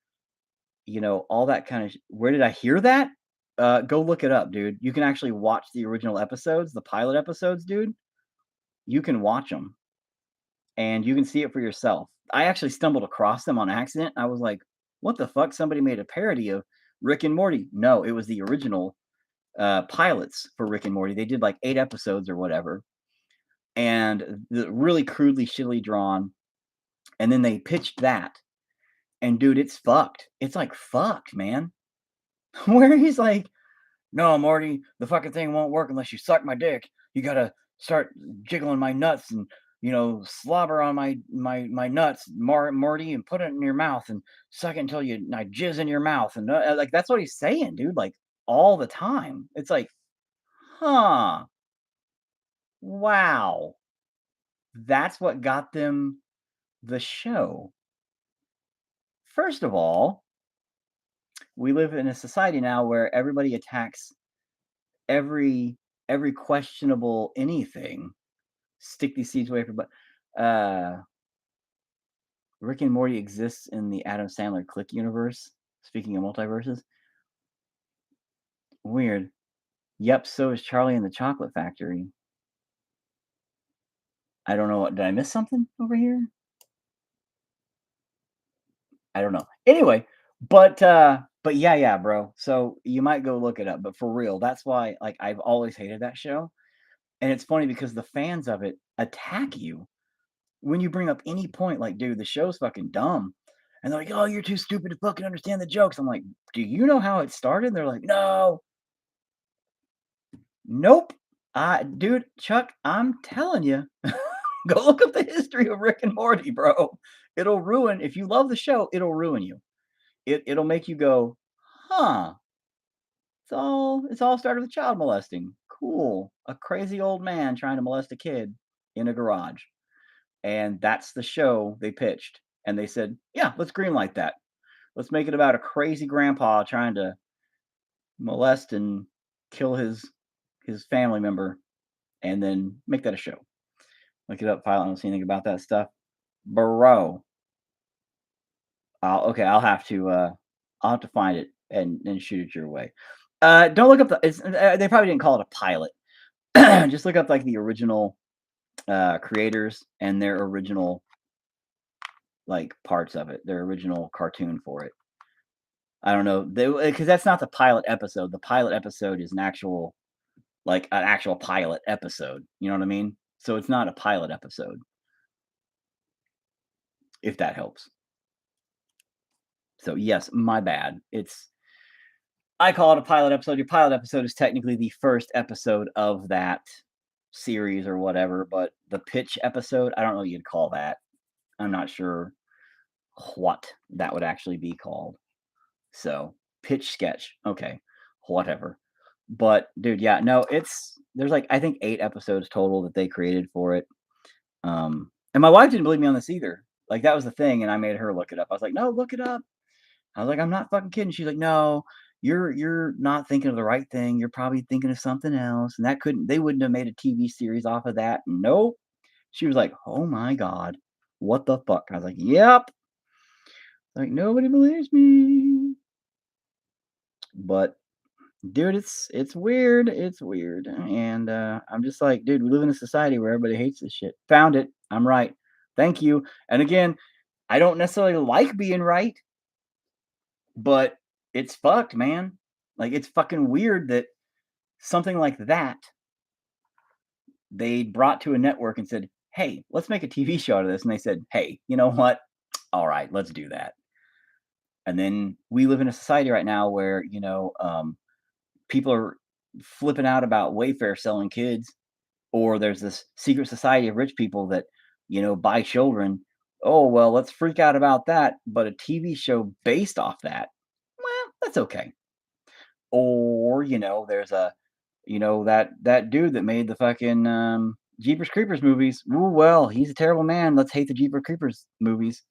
all that kind of where did I hear that? Go look it up, dude. You can actually watch the original episodes, the pilot episodes, dude. You can watch them and you can see it for yourself. I actually stumbled across them on accident. I was like, what the fuck? Somebody made a parody of Rick and Morty. No, it was the original pilots for Rick and Morty. They did like 8 episodes or whatever, and really crudely, shittily drawn. And then they pitched that, and dude, it's fucked. It's like fucked, man. Where he's like, "No, Morty, the fucking thing won't work unless you suck my dick. You gotta start jiggling my nuts and slobber on my nuts, Morty, and put it in your mouth and suck it until I jizz in your mouth." And like that's what he's saying, dude. Like all the time. It's like, huh? Wow. That's what got them the show. First of all, we live in a society now where everybody attacks every every questionable anything. Stick these seeds away from but Rick and Morty exists in the Adam Sandler Click universe. Speaking of multiverses, weird. Yep, so is Charlie and the Chocolate Factory. I don't know what did I miss something over here? I don't know. Anyway, but yeah, bro. So you might go look it up, but for real, that's why like I've always hated that show. And it's funny because the fans of it attack you when you bring up any point like, "Dude, the show's fucking dumb." And they're like, "Oh, you're too stupid to fucking understand the jokes." I'm like, "Do you know how it started?" They're like, "No." Nope. Dude, Chuck, I'm telling you, go look up the history of Rick and Morty, bro. It'll ruin if you love the show, it'll ruin you. It'll make you go, "Huh, it's all started with child molesting. Cool. A crazy old man trying to molest a kid in a garage." And that's the show they pitched. And they said, "Yeah, let's greenlight that. Let's make it about a crazy grandpa trying to molest and kill his family member, and then make that a show." Look it up, file. I don't see anything about that stuff, bro. I'll have to find it and shoot it your way. Don't look up they probably didn't call it a pilot. Just look up like the original creators and their original like parts of it, their original cartoon for it. I don't know, because that's not the pilot episode. The pilot episode is an actual pilot episode. You know what I mean? So it's not a pilot episode, if that helps. So yes, my bad. I call it a pilot episode. Your pilot episode is technically the first episode of that series or whatever, but the pitch episode, I don't know what you'd call that. I'm not sure what that would actually be called. So, pitch sketch. Okay, whatever. But dude, yeah, no, there's like I think 8 episodes total that they created for it. And my wife didn't believe me on this either. Like that was the thing, and I made her look it up. I was like, "No, look it up." I was like, "I'm not fucking kidding." She's like, "No, you're not thinking of the right thing. You're probably thinking of something else." And that couldn't they wouldn't have made a TV series off of that. Nope. She was like, "Oh my god, what the fuck?" I was like, "Yep." Like nobody believes me. But dude, it's weird. It's weird. And I'm just like, dude, we live in a society where everybody hates this shit. Found it. I'm right. Thank you. And again, I don't necessarily like being right, but it's fucked, man. Like it's fucking weird that something like that they brought to a network and said, "Hey, let's make a TV show out of this." And they said, "Hey, you know what? All right, let's do that." And then we live in a society right now where people are flipping out about Wayfair selling kids, or there's this secret society of rich people that buy children. Oh well, let's freak out about that. But a TV show based off that, well, that's okay. Or there's that dude that made the fucking Jeepers Creepers movies. Ooh, well, he's a terrible man. Let's hate the Jeepers Creepers movies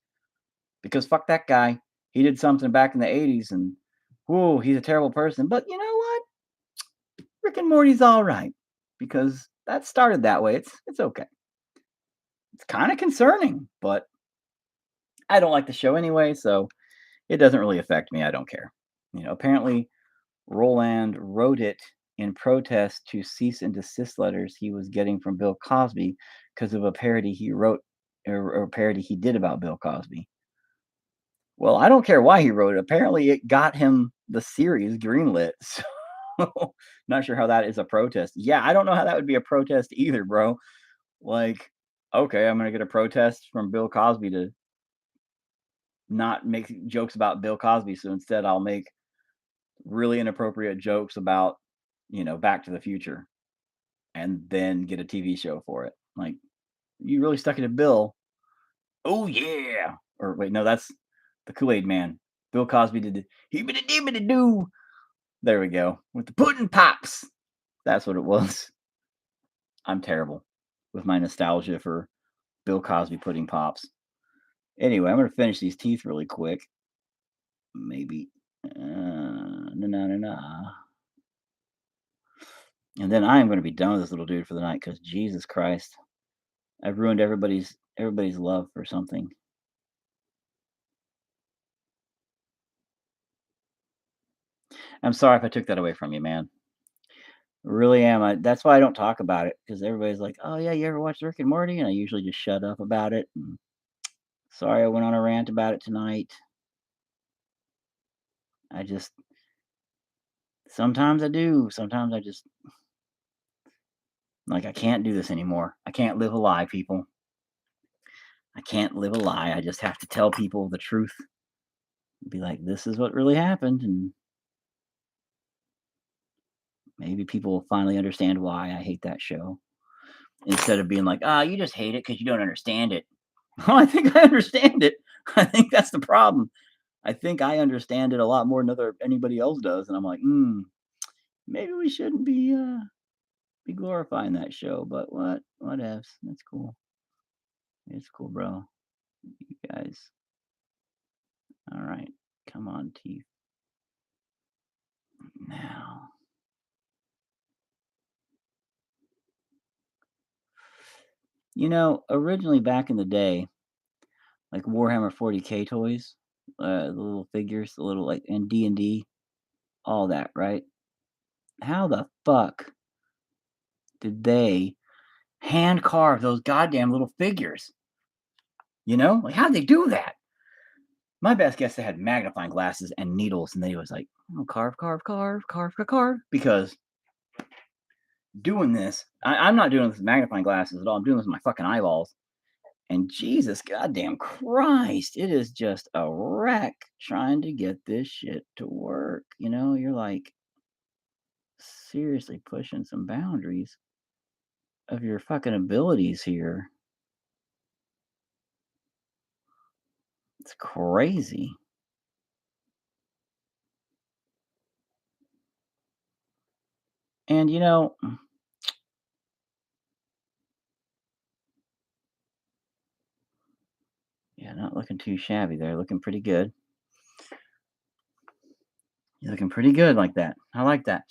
because fuck that guy. He did something back in the '80s, and whoa, he's a terrible person. But you know what? Rick and Morty's all right because that started that way. It's okay. It's kind of concerning, but I don't like the show anyway, so it doesn't really affect me. I don't care. Apparently Roland wrote it in protest to cease and desist letters he was getting from Bill Cosby because of a parody he wrote or a parody he did about Bill Cosby. Well, I don't care why he wrote it. Apparently, it got him the series greenlit. So, not sure how that is a protest. Yeah, I don't know how that would be a protest either, bro. Like, okay, I'm gonna get a protest from Bill Cosby to not make jokes about Bill Cosby. So instead, I'll make really inappropriate jokes about, Back to the Future, and then get a TV show for it. Like, you really stuck it to Bill. Oh yeah. Or wait, no, that's the Kool-Aid Man. Bill Cosby did the he do. There we go. With the pudding pops. That's what it was. I'm terrible with my nostalgia for Bill Cosby pudding pops. Anyway, I'm gonna finish these teeth really quick. Maybe. Na. And then I am gonna be done with this little dude for the night because Jesus Christ, I've ruined everybody's love for something. I'm sorry if I took that away from you, man. Really am. That's why I don't talk about it because everybody's like, "Oh yeah, you ever watch Rick and Morty?" And I usually just shut up about it. And sorry, I went on a rant about it tonight. I just sometimes I do. Sometimes I just like I can't do this anymore. I can't live a lie, people. I can't live a lie. I just have to tell people the truth. Be like, this is what really happened, and maybe people will finally understand why I hate that show. Instead of being like, "Ah, you just hate it because you don't understand it." Well, I think I understand it. I think that's the problem. I think I understand it a lot more than anybody else does, and I'm like, maybe we shouldn't be glorifying that show, but whatevs. That's cool. It's cool, bro. You guys. All right. Come on, teeth. Now. Originally back in the day, like Warhammer 40K toys, the little figures, the little like and D&D, all that, right? How the fuck did they hand carve those goddamn little figures? Like how'd they do that? My best guess they had magnifying glasses and needles, and they was like, oh, carve, carve, carve, carve, carve, carve. Because doing this, I'm not doing this with magnifying glasses at all. I'm doing this with my fucking eyeballs. And Jesus goddamn Christ, it is just a wreck trying to get this shit to work. You're like seriously pushing some boundaries of your fucking abilities here. It's crazy. And yeah, not looking too shabby there. Looking pretty good. You're looking pretty good like that. I like that.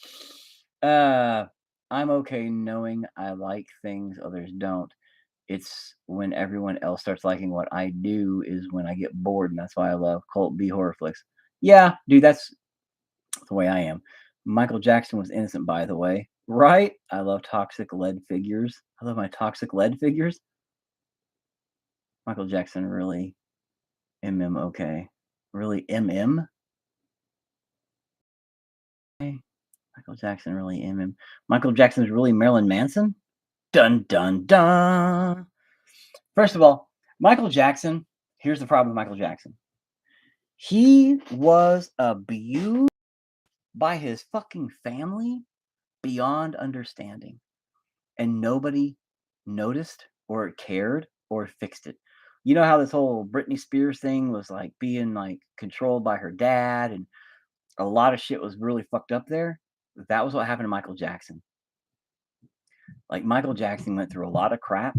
Uh, I'm okay knowing I like things others don't. It's when everyone else starts liking what I do is when I get bored, and that's why I love cult B horror flicks. Yeah, dude, that's the way I am. Michael Jackson was innocent, by the way. Right? I love toxic lead figures. I love my toxic lead figures. Michael Jackson really okay. Really Okay. Michael Jackson really Michael Jackson's really Marilyn Manson? Dun dun dun. First of all, Michael Jackson, here's the problem with Michael Jackson. He was abused by his fucking family beyond understanding. And nobody noticed or cared or fixed it. You know how this whole Britney Spears thing was like being like controlled by her dad and a lot of shit was really fucked up there? That was what happened to Michael Jackson. Like Michael Jackson went through a lot of crap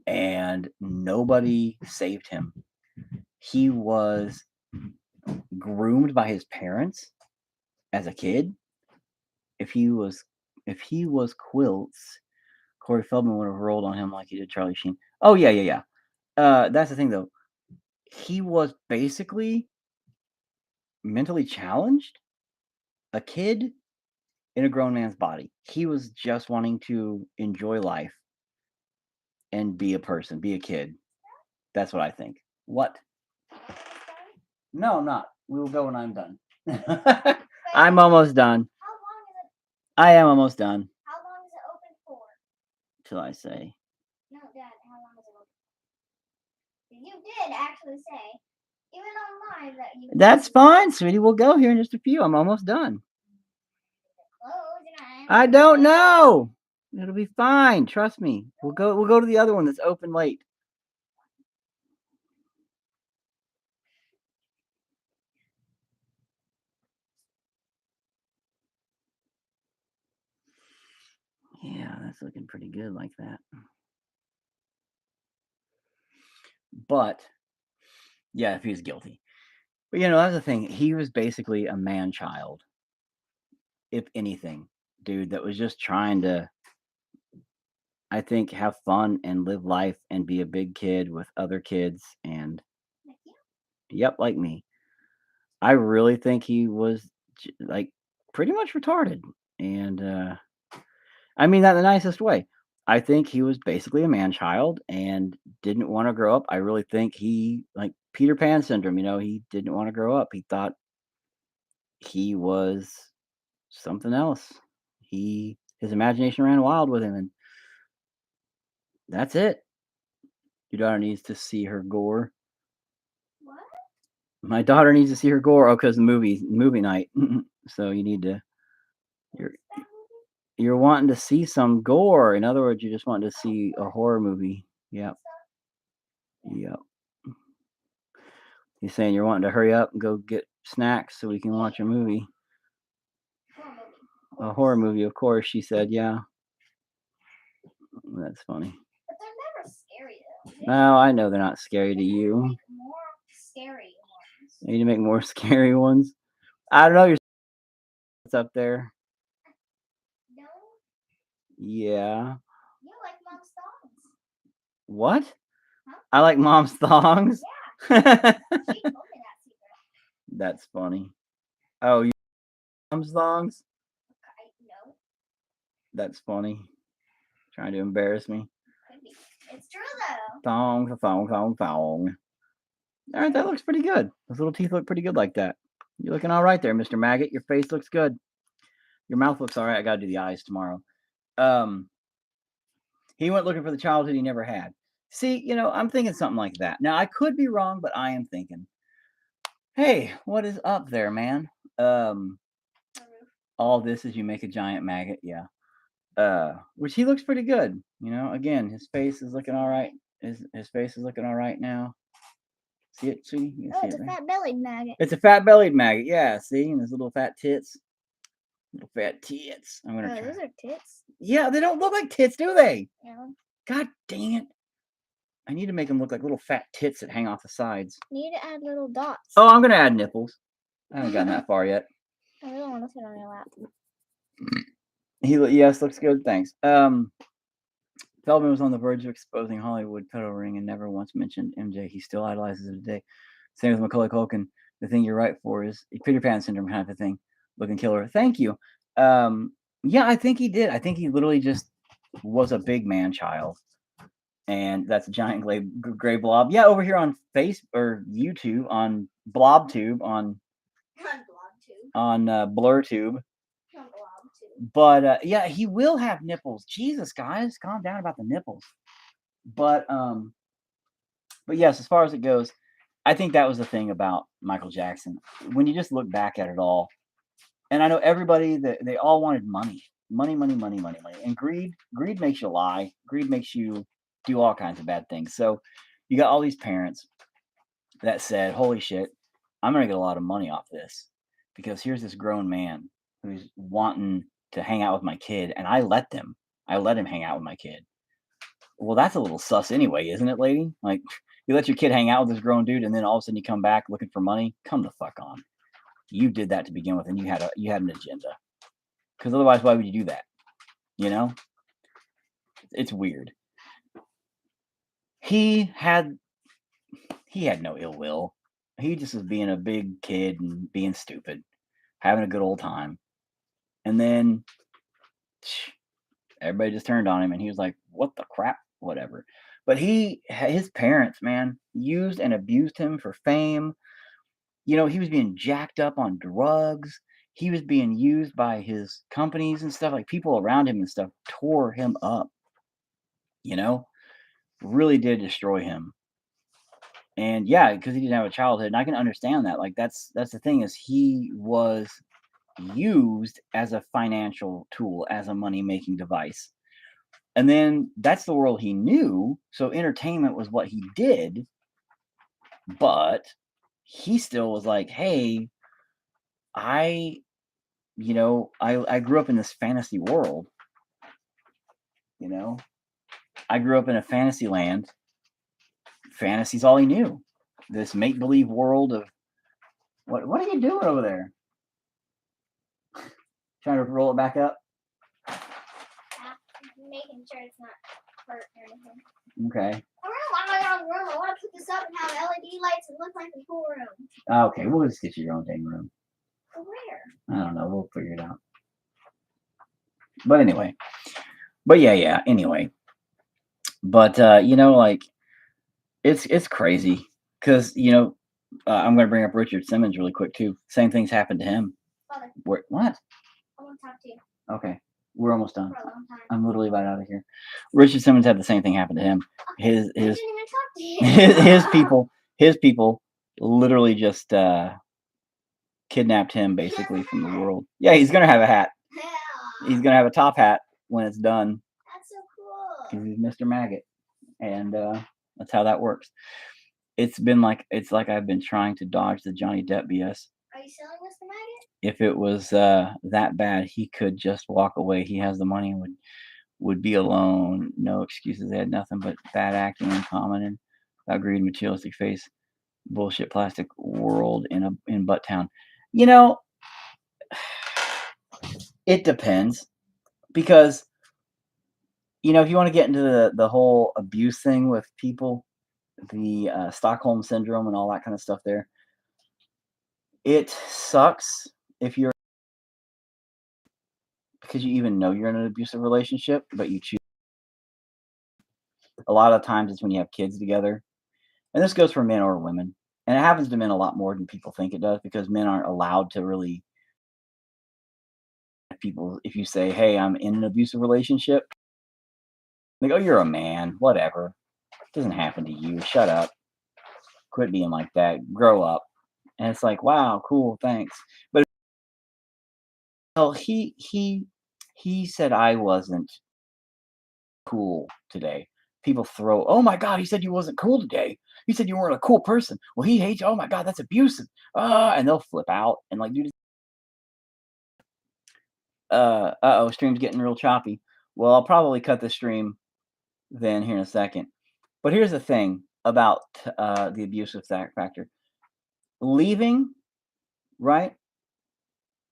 and nobody saved him. He was groomed by his parents as a kid. If he was Quilts, Corey Feldman would have rolled on him like he did Charlie Sheen. Oh yeah. That's the thing though. He was basically mentally challenged, a kid in a grown man's body. He was just wanting to enjoy life and be a person, be a kid. That's what I think. What? No, I'm not. We will go when I'm done. I'm almost done. How long is it? I am almost done. How long is it open for? Till I say. No, Dad. How long is it open? You did actually say, even online, that you. That's fine, sweetie. We'll go here in just a few. I'm almost done. I don't know. It'll be fine. Trust me. We'll go to the other one that's open late. Yeah, that's looking pretty good like that. But yeah, if he was guilty. But that's the thing. He was basically a man child. If anything, dude, that was just trying to, I think, have fun and live life and be a big kid with other kids and yep, like me. I really think he was like pretty much retarded. And I mean that in the nicest way. I think he was basically a man child and didn't want to grow up. I really think he like Peter Pan syndrome, he didn't want to grow up. He thought he was something else. His imagination ran wild with him and that's it. Your daughter needs to see her gore. What? My daughter needs to see her gore. Oh, because the movie night. So you need to. You're wanting to see some gore. In other words, you just want to see a horror movie. Yep. Yep. He's saying you're wanting to hurry up and go get snacks so we can watch a movie. A horror movie, of course. She said, "Yeah." That's funny. But they're never scary though. No, I know they're not scary to you. Make more scary ones. You need to make more scary ones. I don't know. You're what's up there. No. Yeah. You like mom's thongs. What? Huh? I like mom's thongs. Yeah. She told me that secret. That's funny. Oh, you like mom's thongs? No. That's funny. Trying to embarrass me. Could be. It's true though. Thong. All right, that looks pretty good. Those little teeth look pretty good like that. You're looking all right there, Mr. Maggot. Your face looks good. Your mouth looks all right. I got to do the eyes tomorrow. He went looking for the childhood he never had. See, I'm thinking something like that. Now, I could be wrong, but I am thinking, hey, what is up there, man? Um, The roof. all this is you make a giant maggot, yeah. Which he looks pretty good. Again, his face is looking all right. His face is looking all right now. See it, sweetie? You can Oh, see it's it a there. fat-bellied maggot. It's a fat-bellied maggot. Yeah, see, and his little fat tits. Little fat tits. I'm gonna Oh, try. those are tits. Yeah, they don't look like tits, do they? Yeah. God dang it! I need to make them look like little fat tits that hang off the sides. You need to add little dots. Oh, I'm gonna add nipples. I haven't gotten that far yet. I really want to sit on your lap. Yes, looks good. Thanks. Feldman was on the verge of exposing Hollywood pedo ring and never once mentioned MJ. He still idolizes her today. Same with Macaulay Culkin. The thing you're right for is Peter Pan syndrome kind of a thing. Looking killer. Thank you. Yeah, I think he did. I think he literally just was a big man child. And that's a giant gray blob. Yeah, over here on Face or YouTube, on BlobTube, on BlurTube. But yeah, he will have nipples. Jesus, guys, calm down about the nipples. But yes, as far as it goes, I think that was the thing about Michael Jackson. When you just look back at it all, and I know everybody that they all wanted money, money, money, money, money, money, and greed makes you lie. Greed makes you do all kinds of bad things. So you got all these parents that said, "Holy shit, I'm gonna get a lot of money off this because here's this grown man who's wanting to hang out with my kid, and I let them. I let him hang out with my kid." Well, that's a little sus anyway, isn't it, lady? Like, you let your kid hang out with this grown dude, and then all of a sudden you come back looking for money. Come the fuck on. You did that to begin with, and you had an agenda. Because otherwise, why would you do that? You know, it's weird. He had no ill will. He just was being a big kid and being stupid, having a good old time, and then everybody just turned on him, and he was like, "What the crap?" Whatever. But his parents, man, used and abused him for fame. He was being jacked up on drugs. He was being used by his companies and stuff. Like people around him and stuff tore him up. You know, really did destroy him. And yeah, because he didn't have a childhood, and I can understand that. Like that's the thing is he was used as a financial tool, as a money making device. And then that's the world he knew. So entertainment was what he did. But he still was like, hey, I I grew up in this fantasy world. You know, I grew up in a fantasy land. Fantasy's all he knew. This make believe world of what are you doing over there? Trying to roll it back up. Making sure it's not hurt or anything. Okay. I want to put this up and have LED lights and look like a cool room. Okay, we'll just get you your own dang room. Where? I don't know. We'll figure it out. But anyway. But yeah. Anyway. But like it's crazy because I'm going to bring up Richard Simmons really quick too. Same things happened to him. Father, What? I want to talk to you Okay, we're almost done. for a long time. I'm literally about out of here. Richard Simmons had the same thing happen to him. His I didn't even talk to you. his people literally just kidnapped him basically from the world. Yeah, he's gonna have a hat. Yeah. He's gonna have a top hat when it's done. That's so cool. 'Cause he's Mr. Maggot, and that's how that works. It's like I've been trying to dodge the Johnny Depp BS. Are you selling Mr. Maggot? If it was that bad, he could just walk away. He has the money and would be alone. No excuses. They had nothing but bad acting in common and about greed, materialistic face, bullshit, plastic world in Butttown. It depends because if you want to get into the whole abuse thing with people, the Stockholm syndrome and all that kind of stuff, there, it sucks if you're because you even know you're in an abusive relationship, but you choose. A lot of times it's when you have kids together, and this goes for men or women, and it happens to men a lot more than people think it does because men aren't allowed to really. People, if you say, "Hey, I'm in an abusive relationship," they go, "You're a man, whatever." Doesn't happen to you. Shut up. Quit being like that. Grow up. And it's like, wow, cool, thanks. But well, he said I wasn't cool today. People throw, oh my God, he said you wasn't cool today. He said you weren't a cool person. Well, he hates you. Oh my God, that's abusive. And they'll flip out and like, dude, oh, stream's getting real choppy. Well, I'll probably cut the stream then here in a second. But here's the thing about the abusive factor. Leaving, right?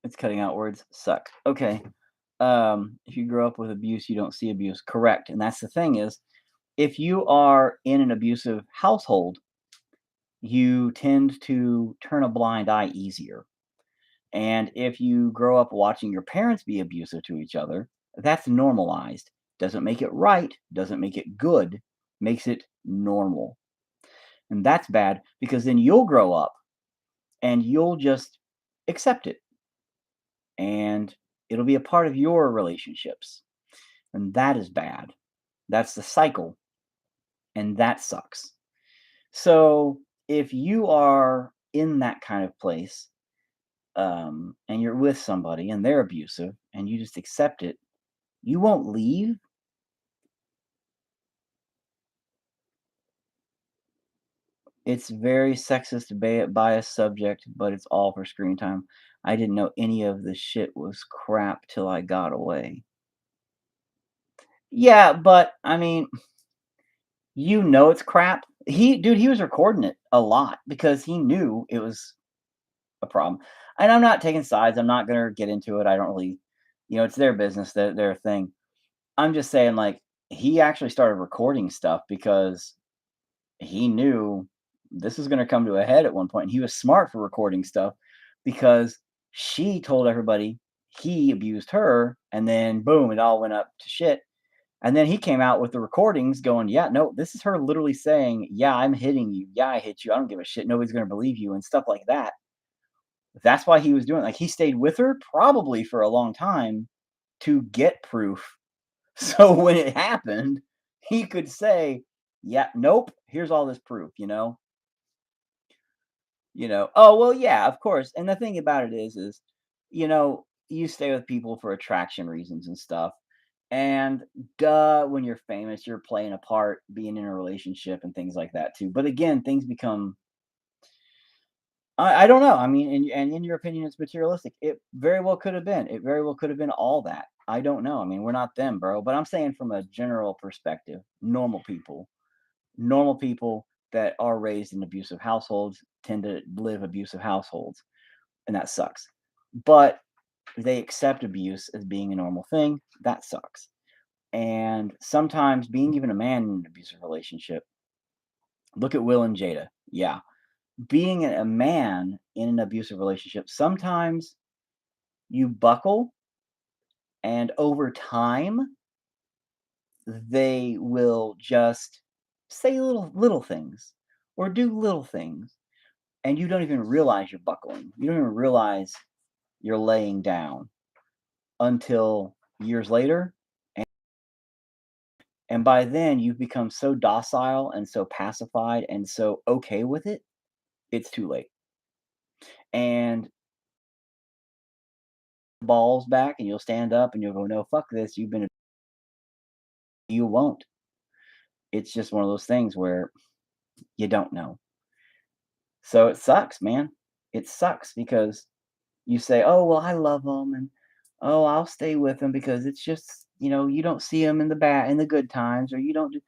It's cutting out words. Suck. Okay. If you grow up with abuse, you don't see abuse. Correct. And that's the thing is, if you are in an abusive household, you tend to turn a blind eye easier. And if you grow up watching your parents be abusive to each other, that's normalized. Doesn't make it right, doesn't make it good, makes it normal. And that's bad because then you'll grow up and you'll just accept it and it'll be a part of your relationships. And that is bad. That's the cycle and that sucks. So if you are in that kind of place, and you're with somebody and they're abusive and you just accept it, you won't leave. It's very sexist, biased subject, but it's all for screen time. I didn't know any of this shit was crap till I got away. Yeah, but I mean, it's crap. He was recording it a lot because he knew it was a problem. And I'm not taking sides. I'm not gonna get into it. I don't really, it's their business, their thing. I'm just saying, like, he actually started recording stuff because he knew this is going to come to a head at one point. And he was smart for recording stuff because she told everybody he abused her, and then boom, it all went up to shit. And then he came out with the recordings going, yeah, no, this is her literally saying, yeah, I'm hitting you. Yeah, I hit you. I don't give a shit. Nobody's going to believe you and stuff like that. That's why he was doing like he stayed with her probably for a long time to get proof. So when it happened, he could say, "Yeah, nope, here's all this proof," "Oh, well, yeah, of course." And the thing about it is, you stay with people for attraction reasons and stuff. And duh, when you're famous, you're playing a part, being in a relationship and things like that too. But again, things become I don't know. I mean, and in your opinion, it's materialistic. It very well could have been. It very well could have been all that. I don't know. I mean, we're not them, bro. But I'm saying from a general perspective, normal people that are raised in abusive households tend to live abusive households, and that sucks. But they accept abuse as being a normal thing. That sucks. And sometimes being even a man in an abusive relationship, look at Will and Jada. Yeah, being a man in an abusive relationship, sometimes you buckle, and over time, they will just say little things or do little things, and you don't even realize you're buckling. You don't even realize you're laying down until years later. And by then, you've become so docile and so pacified and so okay with it, it's too late. And balls back, and you'll stand up and you'll go, no, fuck this. You won't. It's just one of those things where you don't know. So it sucks, man. It sucks because you say, "Oh, well, I love them, and oh, I'll stay with them because it's just, you don't see them in the good times, or you don't do."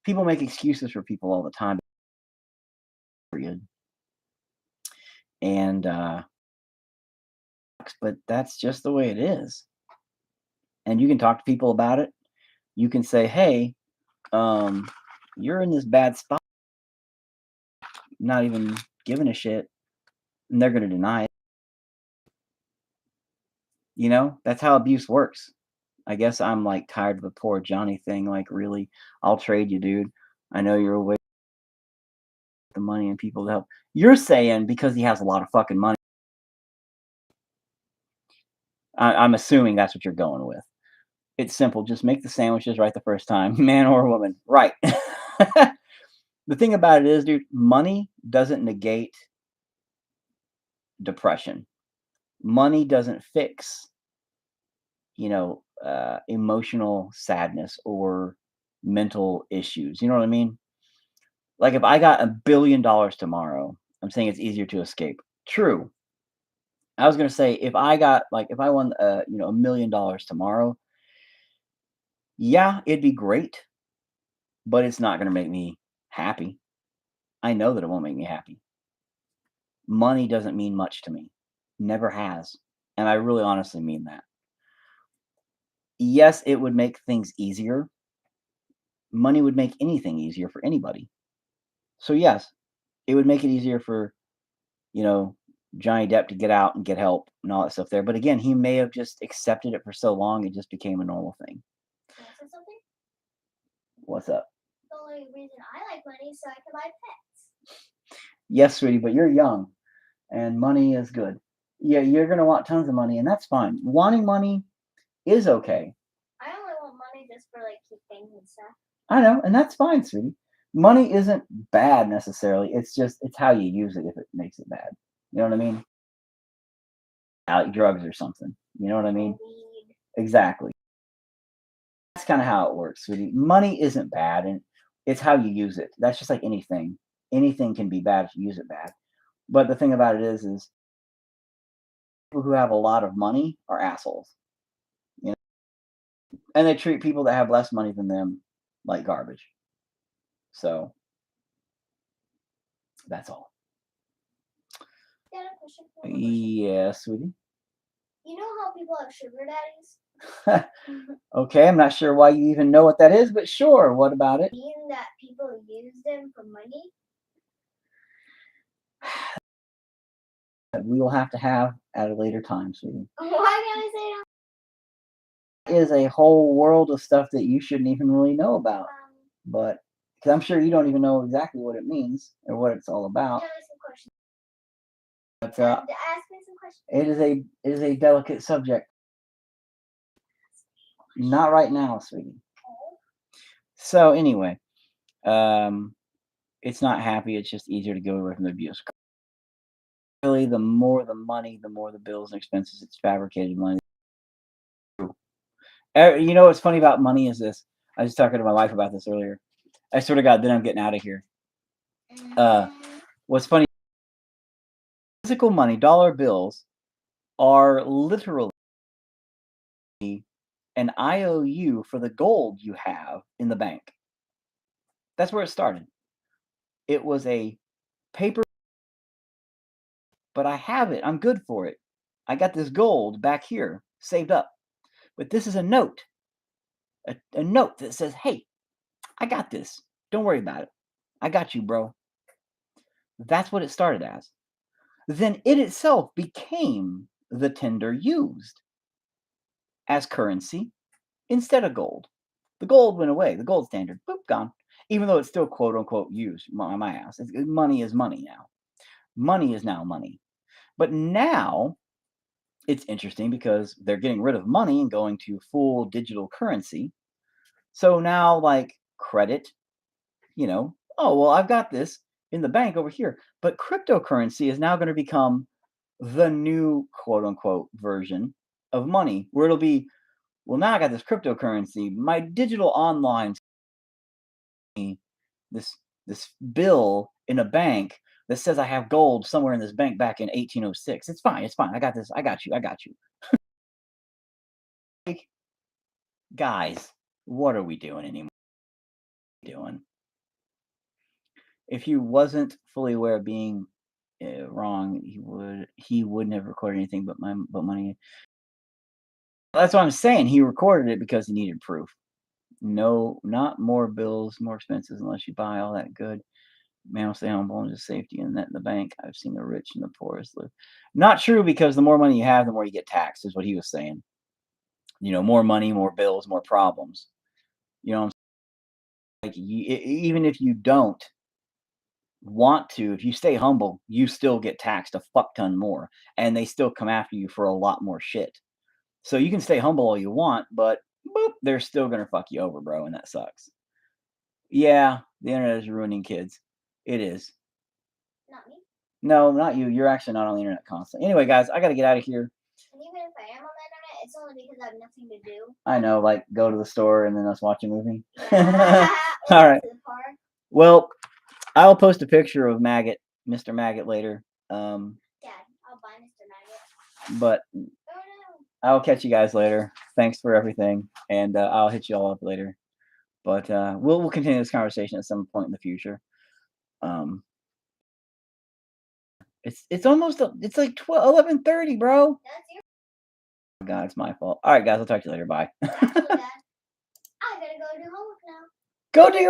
People make excuses for people all the time. Period. And but that's just the way it is. And you can talk to people about it. You can say, "Hey, um, you're in this bad spot," not even giving a shit, and they're going to deny it. That's how abuse works. I guess I'm like tired of the poor Johnny thing. Like, really, I'll trade you, dude. I know you're away with the money and people to help. You're saying because he has a lot of fucking money. I'm assuming that's what you're going with. It's simple. Just make the sandwiches right the first time, man or woman. Right. The thing about it is, dude, money doesn't negate depression. Money doesn't fix, emotional sadness or mental issues. You know what I mean? Like if I got $1 billion tomorrow, I'm saying it's easier to escape. True. I was gonna say if I won $1 million tomorrow, yeah, it'd be great, but it's not gonna make me happy. I know that it won't make me happy. Money doesn't mean much to me. Never has. And I really honestly mean that. Yes, it would make things easier. Money would make anything easier for anybody. So yes, it would make it easier for, you know, Johnny Depp to get out and get help and all that stuff there. But again, he may have just accepted it for so long it just became a normal thing. Can I say something? What's up? The only reason I like money is so I can buy pets. Yes, sweetie, but you're young and money is good. Yeah, you're gonna want tons of money, and that's fine. Wanting money is okay. I only want money just for like keep things and stuff. I know, and that's fine, sweetie. Money isn't bad necessarily. It's how you use it if it makes it bad. You know what I mean? Like drugs or something. You know what I mean? Weed. Exactly. That's kind of how it works, sweetie. Money isn't bad, and it's how you use it. That's just like anything. Anything can be bad if you use it bad. But the thing about it is people who have a lot of money are assholes. You know, and they treat people that have less money than them like garbage. So that's all. Got a question. One more question. Yeah, sweetie. You know how people have sugar daddies? Okay, I'm not sure why you even know what that is, but sure. What about it? Mean that people use them for money? We will have to have at a later time, sweetie. Why can't I say it? Is a whole world of stuff that you shouldn't even really know about, but because I'm sure you don't even know exactly what it means or what it's all about. Tell me some questions. But Ask me some questions. it is a delicate subject. Not right now, sweetie. Oh. So anyway, um, it's not happy. It's just easier to go away from the abuse. Really, the more the money, the more the bills and expenses. It's fabricated money. You know what's funny about money is this. I was talking to my wife about this earlier. I swear to God, then I'm getting out of here. What's funny? Physical money, dollar bills, are literally an IOU for the gold you have in the bank. That's where it started. It was a paper, but I have it. I'm good for it. I got this gold back here saved up. But this is a note, a note that says, hey, I got this. Don't worry about it. I got you, bro. That's what it started as. Then it itself became the tender used as currency instead of gold. The gold went away. The gold standard, boop, gone. Even though it's still quote unquote used, my ass. Money is money now. Money is now money. But now it's interesting because they're getting rid of money and going to full digital currency. So now, like credit, oh, well, I've got this in the bank over here. But cryptocurrency is now going to become the new quote unquote version of money where it'll be, well, now I got this cryptocurrency, my digital online, this this bill in a bank that says I have gold somewhere in this bank back in 1806. It's fine. It's fine. I got this. I got you. I got you. Like, guys, what are we doing anymore? Doing? If he wasn't fully aware of being wrong, he wouldn't have recorded anything but money. That's what I'm saying. He recorded it because he needed proof. No, not more bills, more expenses unless you buy all that good. Man will stay humble and just safety and that in the bank. I've seen the rich and the poorest live. Not true because the more money you have, the more you get taxed, is what he was saying. More money, more bills, more problems. You know, like even if you don't want to, if you stay humble, you still get taxed a fuck ton more, and they still come after you for a lot more shit. So you can stay humble all you want, but boop, they're still gonna fuck you over, bro, and that sucks. Yeah, the internet is ruining kids. It is. Not me. No, not you. You're actually not on the internet constantly. Anyway, guys, I got to get out of here. And even if I am on the internet, it's only because I have nothing to do. I know, like go to the store and then us watch a movie. Yeah. Or All go right. to the park. Well, I'll post a picture of Maggot, Mr. Maggot, later. Dad, I'll buy Mr. Maggot. But Oh no. I'll catch you guys later. Thanks for everything, and I'll hit you all up later. But we'll continue this conversation at some point in the future. Um, it's almost it's like 11:30, bro. That's your God, it's my fault. All right, guys, I'll talk to you later. Bye. actually, Dad. I gotta go do homework now. Go do your